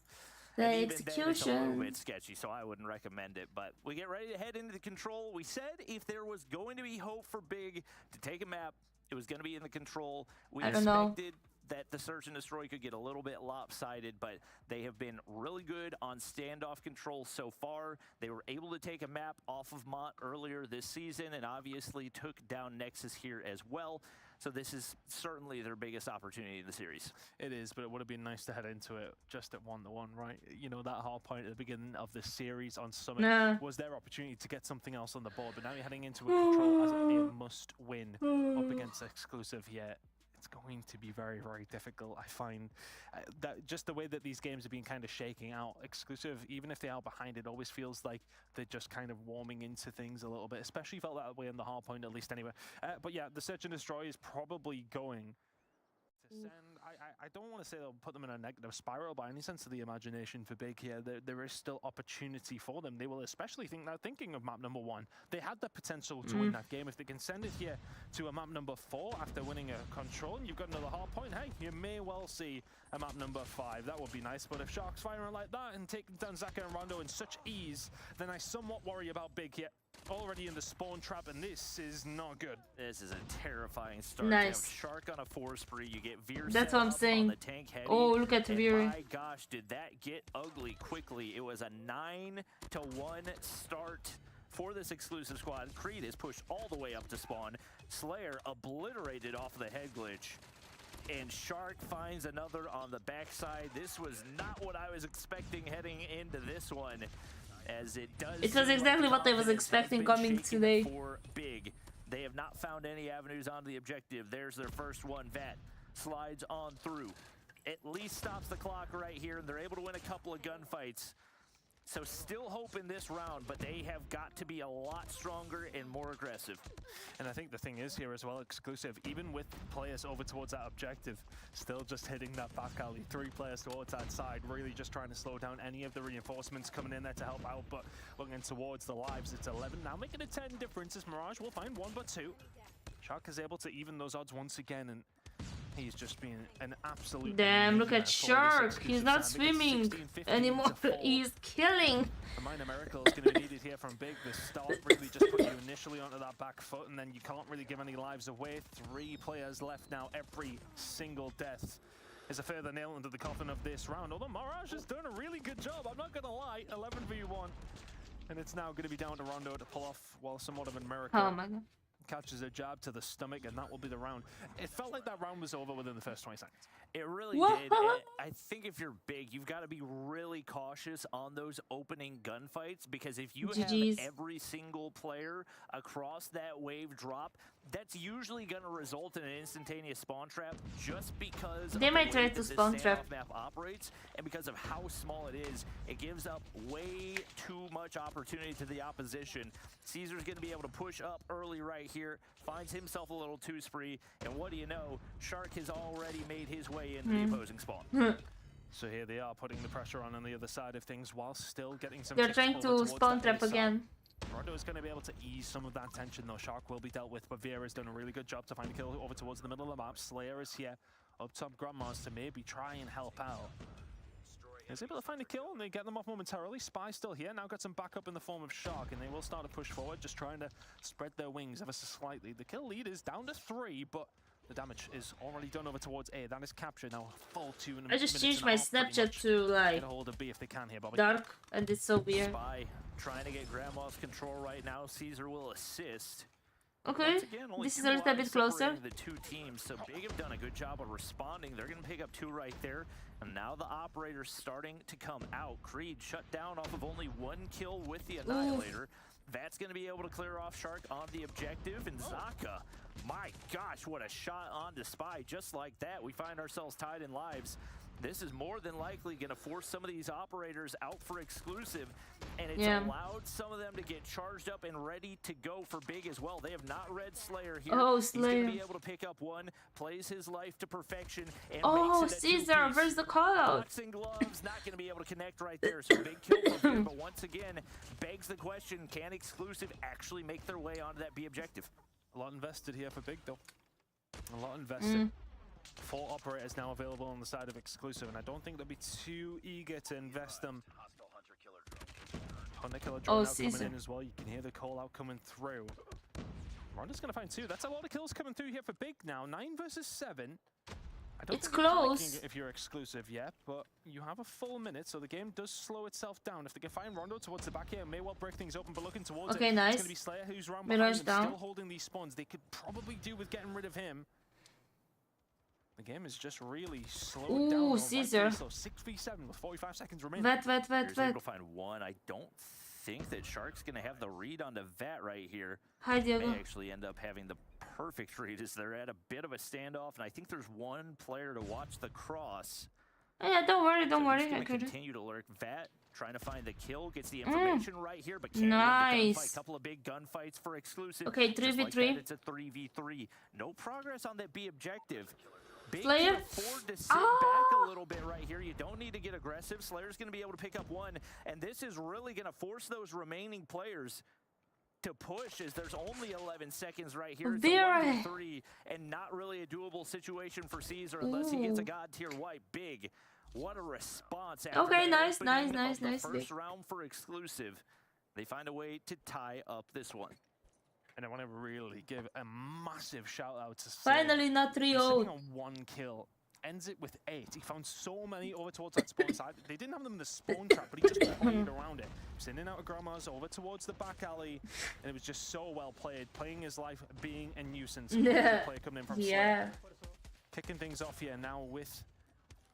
The and execution. It's a little bit sketchy, so I wouldn't recommend it. But we get ready to head into the control. We said if there was going to be hope for Big to take a map, it was going to be in the control. We expected that the search and destroy could get a little bit lopsided, but they have been really good on standoff control so far. They were able to take a map off of Mont earlier this season and obviously took down Nexus here as well. So this is certainly their biggest opportunity in the series. It is, but it would have been nice to head into it just at 1-1, right? You know, that hard point at the beginning of the series on Summit was their opportunity to get something else on the board, but now you're heading into a control as a must-win up against exclusive yet. It's going to be very, very difficult. I find that just the way that these games have been kind of shaking out, exclusive, even if they are behind, it always feels like they're just kind of warming into things a little bit, especially felt that way in the hard point, at least anyway. But yeah, the search and destroy is probably going to send, I don't want to say they'll put them in a negative spiral by any sense of the imagination for Big here. There is still opportunity for them. They will especially thinking of map number 1. They had the potential to win that game. If they can send it here to a map number 4 after winning a control and you've got another hard point, hey, you may well see a map number 5. That would be nice. But if Shark's firing like that and taking down Zaka and Rondo in such ease, then I somewhat worry about Big here. Already in the spawn trap, and this is not good. This is a terrifying start. Nice. Shark on a 4 spree. You get Veer. That's what I'm saying. On the tank heady. Oh, look at Veer. My gosh, did that get ugly quickly? It was a 9-1 start for this exclusive squad. Creed is pushed all the way up to spawn. Slayer obliterated off the head glitch. And Shark finds another on the backside. This was not what I was expecting heading into this one. As it does. It was exactly what I was expecting coming today. For Big, they have not found any avenues onto the objective. There's their first one. Vat slides on through. At least stops the clock right here, and they're able to win a couple of gunfights. So still hope in this round, but they have got to be a lot stronger and more aggressive. And I think the thing is here as well, exclusive, even with players over towards that objective, still just hitting that back alley. 3 players towards that side, really just trying to slow down any of the reinforcements coming in there to help out, but looking towards the lives, it's 11. Now making a 10 difference as Mirage will find 1 but 2. Shark is able to even those odds once again, and he's just been an absolute... Damn, look at Shark. He's not swimming anymore. He's killing. A minor miracle is going to be needed here from Big. The start really just put you initially onto that back foot, and then you can't really give any lives away. 3 players left now. Every single death is a further nail into the coffin of this round. Although Mirage has done a really good job, I'm not going to lie. 11v1. And it's now going to be down to Rondo to pull off, well, somewhat of a miracle. Oh my god. Catches a jab to the stomach, and that will be the round. It felt like that round was over within the first 20 seconds. It really did. I think if you're Big, you've got to be really cautious on those opening gunfights, because if you have every single player across that wave drop, that's usually going to result in an instantaneous spawn trap, just because they might try to spawn trap map operates, and because of how small it is, it gives up way too much opportunity to the opposition. Caesar's going to be able to push up early right here, finds himself a little 2 spree, and what do you know, Shark has already made his way into the opposing spawn. So here they are putting the pressure on the other side of things while still getting some... They're trying to spawn trap again. Rondo is going to be able to ease some of that tension, though. Shark will be dealt with, but Vieira's done a really good job to find a kill over towards the middle of the map. Slayer is here up top. Grandma's to maybe try and help out. Is able to find a kill, and they get them off momentarily. Spy still here, now got some backup in the form of Shark, and they will start to push forward, just trying to spread their wings ever so slightly. The kill lead is down to 3, but The damage is already done over towards A. That is captured now. Full 2 minutes. I just changed my Snapchat to like get a hold of B if they can here, Bobby. dark, and it's so weird. Spy trying to get Graham off control right now. Caesar will assist. Okay, Again, this is a little bit closer. The two teams, so Big have done a good job of responding. They're going to pick up 2 right there, and now the operator's starting to come out. Creed shut down off of only 1 kill with the Annihilator. That's going to be able to clear off Shark on the objective, and Zaka, my gosh, what a shot on to Spy. Just like that, we find ourselves tied in lives. This is more than likely going to force some of these operators out for exclusive, and it's allowed some of them to get charged up and ready to go for Big as well. They have not read Slayer here. Oh, He's Slayer. going to be able to pick up 1, plays his life to perfection, and Oh, makes it a Caesar, 2-piece. where's the call out? Boxing gloves, not going to be able to connect right there. So big kill from here, but once again, begs the question, can exclusive actually make their way onto that B objective? A lot invested here for Big, though. A lot invested. 4 operators now available on the side of exclusive, and I don't think they'll be too eager to invest them. Hunter Killer drone out coming in as well. You can hear the call out coming through. Ronda's going to find 2. That's a lot of kills coming through here for Big now. 9 versus 7. I don't It's think you're close. panicking if you're exclusive yet, but you have a full minute, so the game does slow itself down. If they can find Rondo towards the back here, it may well break things open, but looking towards Okay, it, nice. it's going to be Slayer who's round Mirage behind them, down. still holding these spawns. They could probably do with getting rid of him. The game is just really slowed down. Ooh, Caesar. So 6v7 with 45 seconds remaining. Vet. Here's able to find 1. I don't think that Shark's going to have the read on the Vat right here. Hi, Diego. May actually end up having the perfect read as they're at a bit of a standoff, and I think there's 1 player to watch the cross. Oh, yeah, don't worry, So I he's gonna could. continue to lurk. Vat trying to find the kill, gets the information right here, but can't win the Nice. gunfight. Couple of big gunfights for exclusive. Okay, Just like 3v3. that, it's a 3v3. No progress on that B objective. Big Slayer? can afford to sit back a little bit right here. You don't need to get aggressive. Slayer's going to be able to pick up 1, and this is really going to force those remaining players to push, as there's only 11 seconds right here. It's a 1v3, and not really a doable situation for Caesar unless he gets a god tier wipe. Big. What a response after Okay, the nice, opening nice, of the nice, first Big. round for exclusive. They find a way to tie up this one. And I want to really give a massive shout out to Slayer. Finally, not He's 3-0. sitting on 1 kill. Ends it with 8. He found so many over towards that spawn side. They didn't have them in the spawn trap, but he just played around it. He was in and out of Grandma's, over towards the back alley, and it was just so well played. Playing his life, being a nuisance. Yeah. Player coming in from Yeah. Slayer. Kicking things off here now with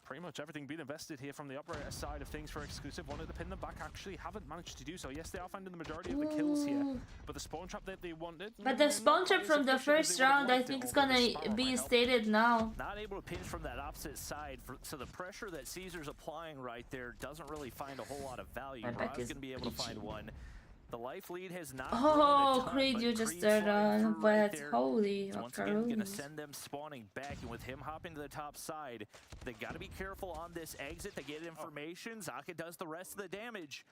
pretty much everything being invested here from the operator side of things for exclusive. Wanted to pin them back, actually haven't managed to do so. Yes, they are finding the majority of the kills here, but the spawn trap that they wanted. But the spawn trap from the first round, I think, is gonna be stated now. Not able to pinch from that opposite side, so the pressure that Caesar's applying right there doesn't really find a whole lot of value. My back Rob's is going to be able to find 1. The life lead has not Oh, grown a ton, Creed, but you just Creed's turned flying on, through right but there. holy So once again, going to macaroons. send them spawning back, and with him hopping to the top side, they got to be careful on this exit. They get information. Zaka does the rest of the damage.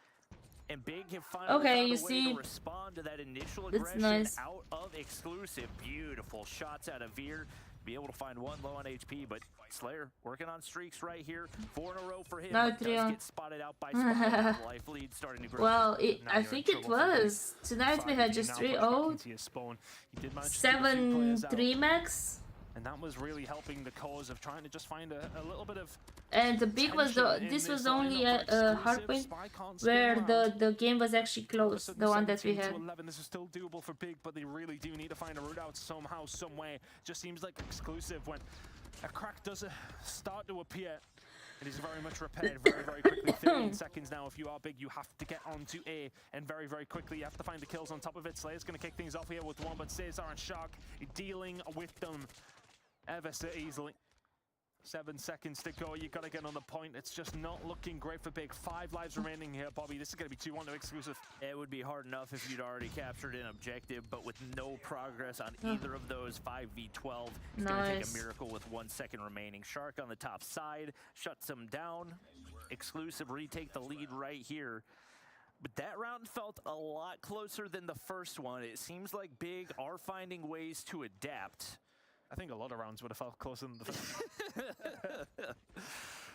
And Big have finally Okay, found you a way see, to respond to that initial that's aggression nice. out of exclusive. Beautiful shots out of Veer. Be able to find 1 low on HP, but Slayer working on streaks right here. 4 in a row for him. No, Does 3-0. get spotted out by Spy. Life lead starting to grow. Well, Now I you're think in it trouble for Big. was. Tonight we had just Now pushed back 3-0. into your spawn. You did manage to keep a few players out. 7-3 max. And that was really helping the cause of trying to just find a little bit of And the big was the tension in this was this only lineup for a hard exclusive. point Spy can't where spin around. the game was actually All of a close, sudden, the one that we 17 had. to 11. This is still doable for Big, but they really do need to find a route out somehow, some way. Just seems like exclusive when a crack does start to appear. It is very much repaired very, very quickly. 13 seconds now. If you are Big, you have to get onto A, and very, very quickly you have to find the kills on top of it. Slayer's going to kick things off here with 1, but Caesar and Shark dealing with them ever so easily. 7 seconds to go. You got to get on the point. It's just not looking great for Big. 5 lives remaining here, Bobby. This is going to be 2-1 to exclusive. It would be hard enough if you'd already captured an objective, but with no progress on either of those 5v12, it's going to take a Nice. miracle with 1 second remaining. Shark on the top side shuts them down. Exclusive retake the lead right here. But that round felt a lot closer than the first one. It seems like Big are finding ways to adapt. I think a lot of rounds would have felt closer than the first.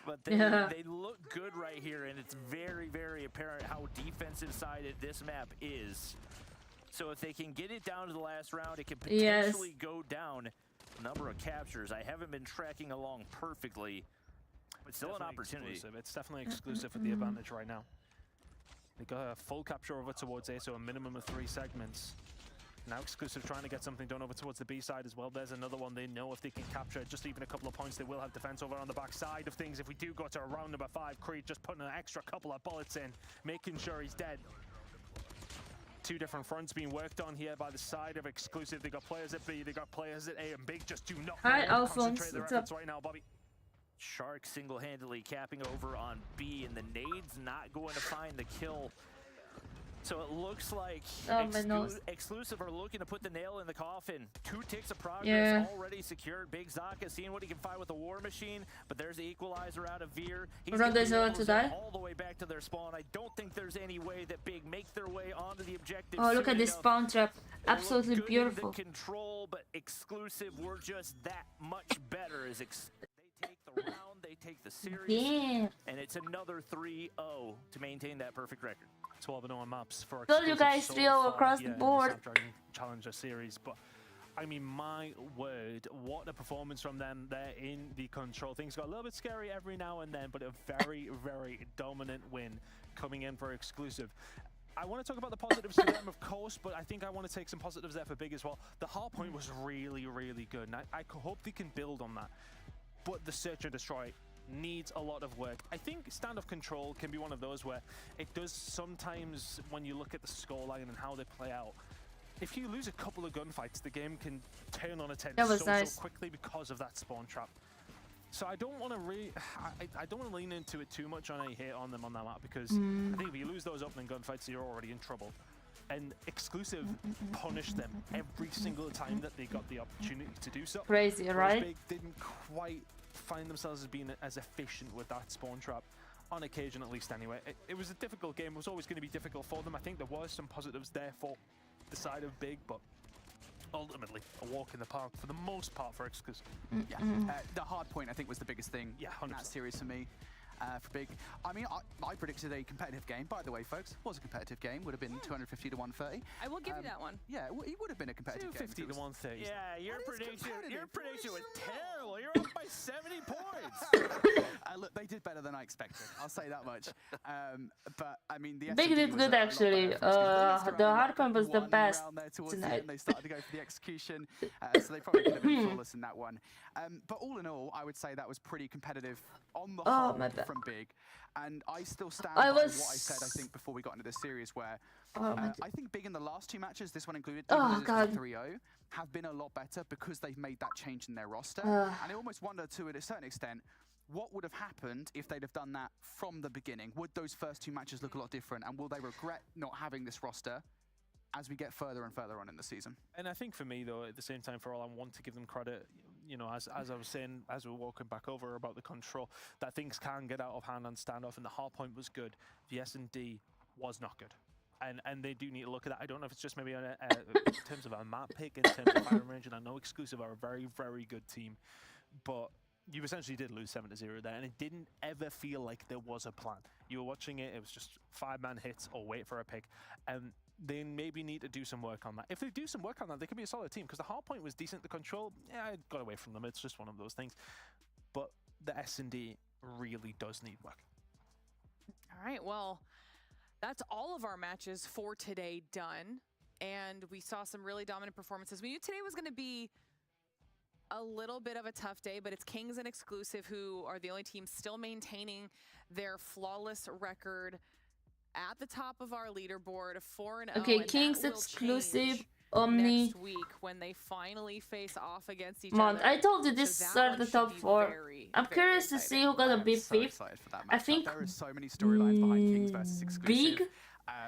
But they look good right here, and it's very, very apparent how defensive-sided this map is. So if they can get it down to the last round, it can potentially go down number of captures. I haven't been tracking along perfectly, but still an opportunity. Exclusive. It's definitely exclusive with the advantage right now. They got a full capture over towards A, so a minimum of 3 segments. Now Exclusive trying to get something done over towards the B side as well. There's another one. They know if they can capture just even a couple of points, they will have defense over on the back side of things. If we do go to round number 5, Creed just putting an extra couple of bullets in, making sure he's dead. 2 different fronts being worked on here by the side of Exclusive. They got players at B, they got players at A, and Big just do not concentrate their efforts right now, Bobby. Shark single-handedly capping over on B, and the nades not going to find the kill. So it looks like Exclusive are looking to put the nail in the coffin. 2 ticks of progress already secured. Big Zaka seeing what he can find with the War Machine, but there's the equalizer out of Veer. He's going to die all the way back to their spawn. I don't think there's any way that Big make their way onto the objective. Oh, look at this spawn trap. Absolutely beautiful. Control, but Exclusive were just that much better. As they take the round, they take the series, and it's another 3-0 to maintain that perfect record. 12-0 on maps for Told you guys, 3-0 across the board. Snapdragon Challenger series, but I mean, my word, what a performance from them there in the control. Things got a little bit scary every now and then, but a very, very dominant win coming in for Exclusive. I want to talk about the positives for them, of course, but I think I want to take some positives there for Big as well. The hard point was really, really good, and I hope they can build on that. But the Search and Destroy needs a lot of work. I think standoff control can be one of those where it does sometimes, when you look at the scoreline and how they play out, if you lose a couple of gunfights, the game can turn on its head so quickly because of that spawn trap. So I don't want to I don't want to lean into it too much on a hit on them on that map, because I think if you lose those opening gunfights, you're already in trouble. And Exclusive punished them every single time that they got the opportunity to do so. Crazy, right? Big didn't quite find themselves as being as efficient with that spawn trap, on occasion at least anyway. It was a difficult game. It was always going to be difficult for them. I think there was some positives there for the side of Big, but ultimately a walk in the park for the most part for Exclusive. The hard point I think was the biggest thing in that series for me. For Big, I mean, I predicted a competitive game. By the way, folks, it was a competitive game. Would have been 250 to 130. I will give you that one. Yeah, it would have been a competitive 250 game. 250 to 130. Yeah, your prediction was terrible. You're up by 70 points. Look, they did better than I expected. I'll say that much. But I mean, the Big did good actually. The hard point was the best tonight. They started to go for the execution, so they probably could have been flawless in that one. But all in all, I would say that was pretty competitive on the whole from Big. And I still stand by what I said, I think, before we got into this series, where I think Big in the last 2 matches, this one included, 3-0, have been a lot better because they've made that change in their roster. And I almost wonder, to a certain extent, what would have happened if they'd have done that from the beginning? Would those first 2 matches look a lot different? And will they regret not having this roster as we get further and further on in the season? And I think for me, though, at the same time, for all, I want to give them credit. You know, as I was saying, as we were walking back over about the control, that things can get out of hand on standoff, and the hard point was good. The S&D was not good. And they do need to look at that. I don't know if it's just maybe in terms of a map pick, in terms of firing range, and I know Exclusive are a very, very good team, but you essentially did lose 7-0 there, and it didn't ever feel like there was a plan. You were watching it, it was just 5-man hits or wait for a pick, and they maybe need to do some work on that. If they do some work on that, they could be a solid team, because the hard point was decent. The control, I got away from them. It's just one of those things. But the S&D really does need work. All right, well, that's all of our matches for today done. And we saw some really dominant performances. We knew today was going to be a little bit of a tough day, but it's Kings and Exclusive who are the only team still maintaining their flawless record at the top of our leaderboard, 4-0. Okay, Kings Exclusive, Omni. Next week when they finally face off against each other. I told you this are the top 4. I'm curious to see who's gonna be 5th. I think there are so many storylines behind Kings versus Exclusive. Big.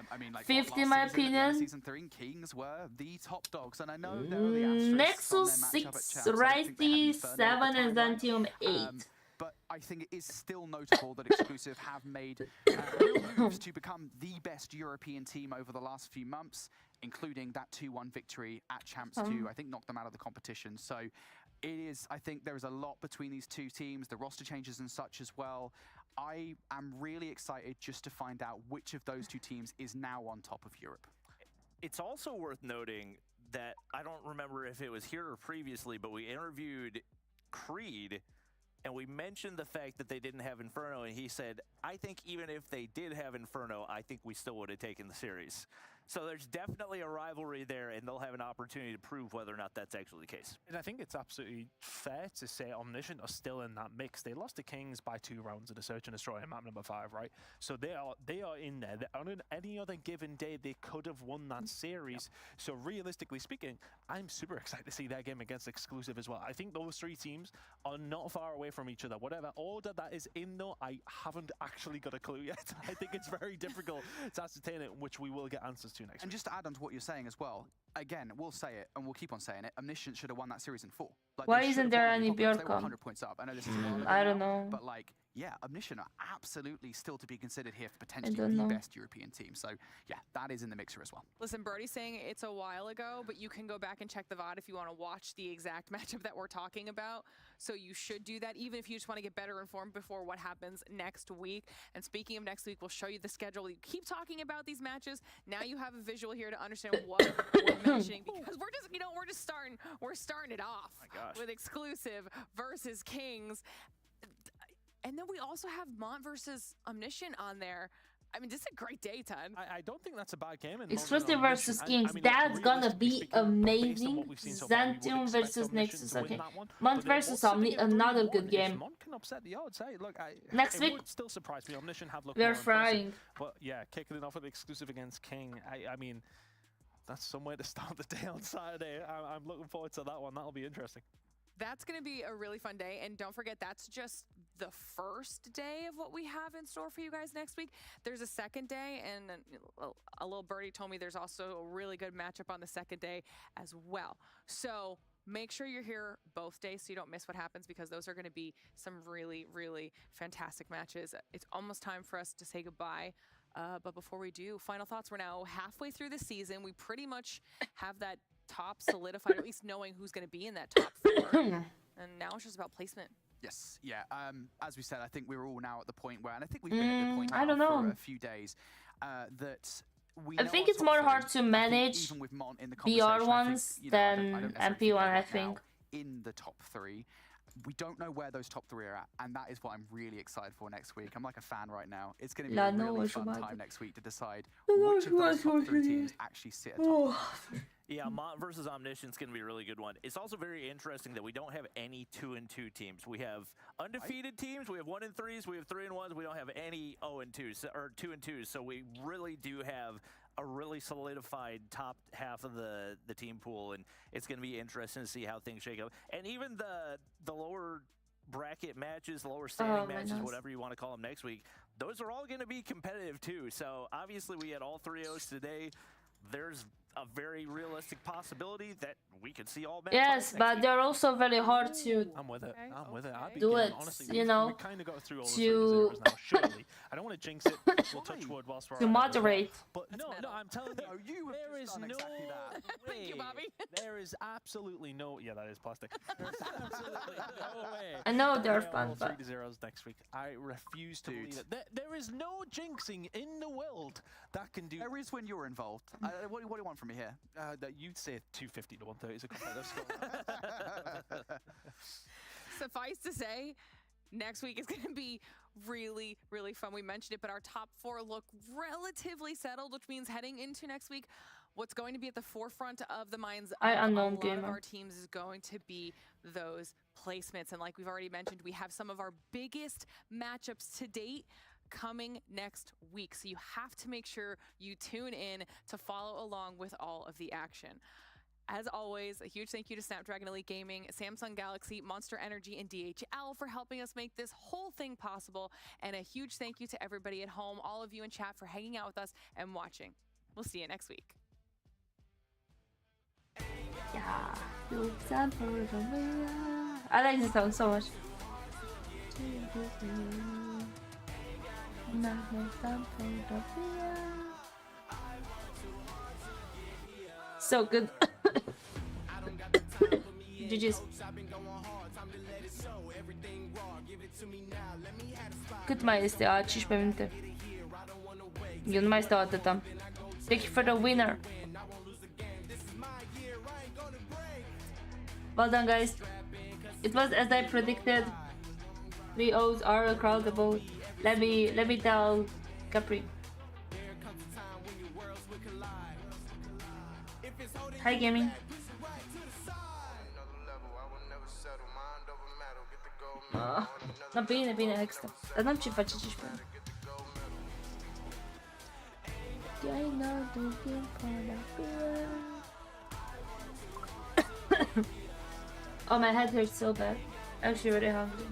I mean, like 5th in my opinion. Season 3, Kings were the top dogs, and I know there are the Nexus 6, Righty 7, and Zantium 8. But I think it is still notable that Exclusive have made real moves to become the best European team over the last few months, including that 2-1 victory at Champs 2. I think knocked them out of the competition. So it is, I think there is a lot between these 2 teams, the roster changes and such as well. I am really excited just to find out which of those 2 teams is now on top of Europe. It's also worth noting that I don't remember if it was here or previously, but we interviewed Creed, and we mentioned the fact that they didn't have Inferno, and he said, I think even if they did have Inferno, I think we still would have taken the series. So there's definitely a rivalry there, and they'll have an opportunity to prove whether or not that's actually the case. And I think it's absolutely fair to say Omniscient are still in that mix. They lost to Kings by 2 rounds of the Search and Destroy in map number 5, right? So they are in there. On any other given day, they could have won that series. Yep. So realistically speaking, I'm super excited to see that game against Exclusive as well. I think those 3 teams are not far away from each other. Whatever order that is in, though, I haven't actually got a clue yet. I think it's very difficult to ascertain it, which we will get answers to next week. And just to add on to what you're saying as well, again, we'll say it and we'll keep on saying it. Omniscient should have won that series in 4. Like, why isn't there any Bjorkon? They were 100 points up. I know this is a while ago I don't now, know. but like, yeah, Omniscient are absolutely still to be considered here for potentially the best European team. So yeah, that is in the mixer as well. Listen, Brody's saying it's a while ago, but you can go back and check the VOD if you want to watch the exact matchup that we're talking about. So you should do that, even if you just want to get better informed before what happens next week. And speaking of next week, we'll show you the schedule. We keep talking about these matches. Now you have a visual here to understand what we're mentioning, because we're just, we're starting it off with Exclusive versus Kings. And then we also have Mont versus Omniscient on there. I mean, this is a great day, Ton. I don't think that's a bad game. Exclusive versus Kings. That's gonna be amazing. Xantium versus Nexus. Okay. Mont versus Omni, another good game. Mont can upset the odds. Hey, look, next week, would still surprise me. Omniscient have looked we're frying. But yeah, kicking it off with Exclusive against King. I mean, that's somewhere to start the day on Saturday. I'm looking forward to that one. That'll be interesting. That's going to be a really fun day. And don't forget, that's just the first day of what we have in store for you guys next week. There's a second day, and a little birdie told me there's also a really good matchup on the second day as well. So make sure you're here both days so you don't miss what happens, because those are going to be some really, really fantastic matches. It's almost time for us to say goodbye. But before we do, final thoughts. We're now halfway through the season. We pretty much have that top solidified, or at least knowing who's going to be in that top 4. And now it's just about placement. Yes, yeah. As we said, I think we're all now at the point where, and I think we've been at the point now for a few days, that we I think it's more hard to manage even with Mont in the BR ones than MP1, I think. In the top 3. We don't know where those top 3 are at, and that is what I'm really excited for next week. I'm like a fan right now. It's going to be a really fun time next week to decide which of those top 3 teams actually sit atop. Yeah, Mont versus Omniscient is going to be a really good one. It's also very interesting that we don't have any 2-2 teams. We have undefeated teams. We have 1-3s. We have 3-1s. We don't have any 0-2s or 2-2s. So we really do have a really solidified top half of the team pool, and it's going to be interesting to see how things shake up. And even the lower bracket matches, lower standing matches, whatever you want to call them next week, those are all going to be competitive too. So obviously we had all 3-0s today. There's a very realistic possibility that we could see all matches. Yes, but they're also very hard to. I'm with it. I'm with it. Do it. Honestly, you know, we kind of got through all the 3-0s now. Surely, I don't want to jinx it. We'll touch wood whilst we're to moderate. But no, I'm telling you, there is no way. Thank you, Bobby. There is absolutely no. Yeah, that is plastic. There's absolutely no way. I know they're fun, but 3-0s next week. I refuse to believe it. There is no jinxing in the world that can do. There is when you're involved. What do you want from me here? That you'd say 250 to 130 is a competitive score. Suffice to say, next week is going to be really, really fun. We mentioned it, but our top 4 look relatively settled, which means heading into next week, what's going to be at the forefront of the minds of a lot of our teams is going to be those placements. And like we've already mentioned, we have some of our biggest matchups to date coming next week. So you have to make sure you tune in to follow along with all of the action. As always, a huge thank you to Snapdragon Elite Gaming, Samsung Galaxy, Monster Energy, and DHL for helping us make this whole thing possible. And a huge thank you to everybody at home, all of you in chat, for hanging out with us and watching. We'll see you next week. Yeah, I like this song so much. So good. GG's. Cât mai este? 15 minute. Eu nu mai stau atâta. Thank you for the winner. Well done, guys. It was as I predicted. 3-0s are crowdable. Let me tell Capri. Hi, gaming. No, bine, extra. Dar n-am ce face 15. Oh, my head hurts so bad. I'm actually very hungry.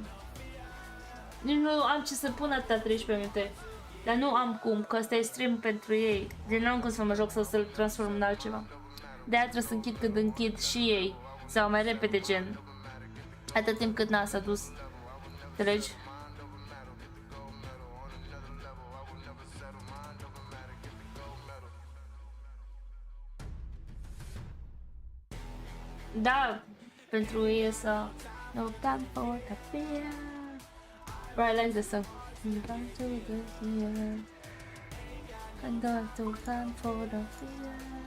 Nici nu am ce să pun atâta 13 minute. Dar nu am cum, că ăsta e stream pentru ei. Deci nu am cum să mă joc sau să-l transform în altceva. De-aia trebuie să închid când închid și ei. Sau mai repede, gen. Atât timp cât n-a s-a dus. Înțelegi? Da, pentru ei să... No time for the fear. Right, I like this song. Time to get here. And don't do time for the fear.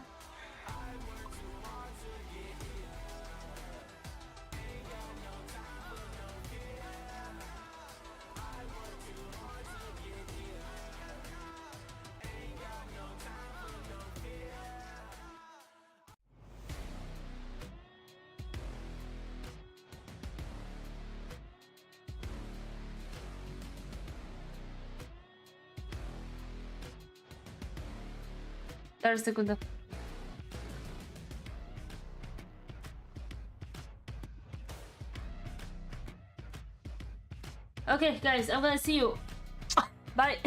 Dar o secundă. Okay, guys, I'm gonna see you. Bye.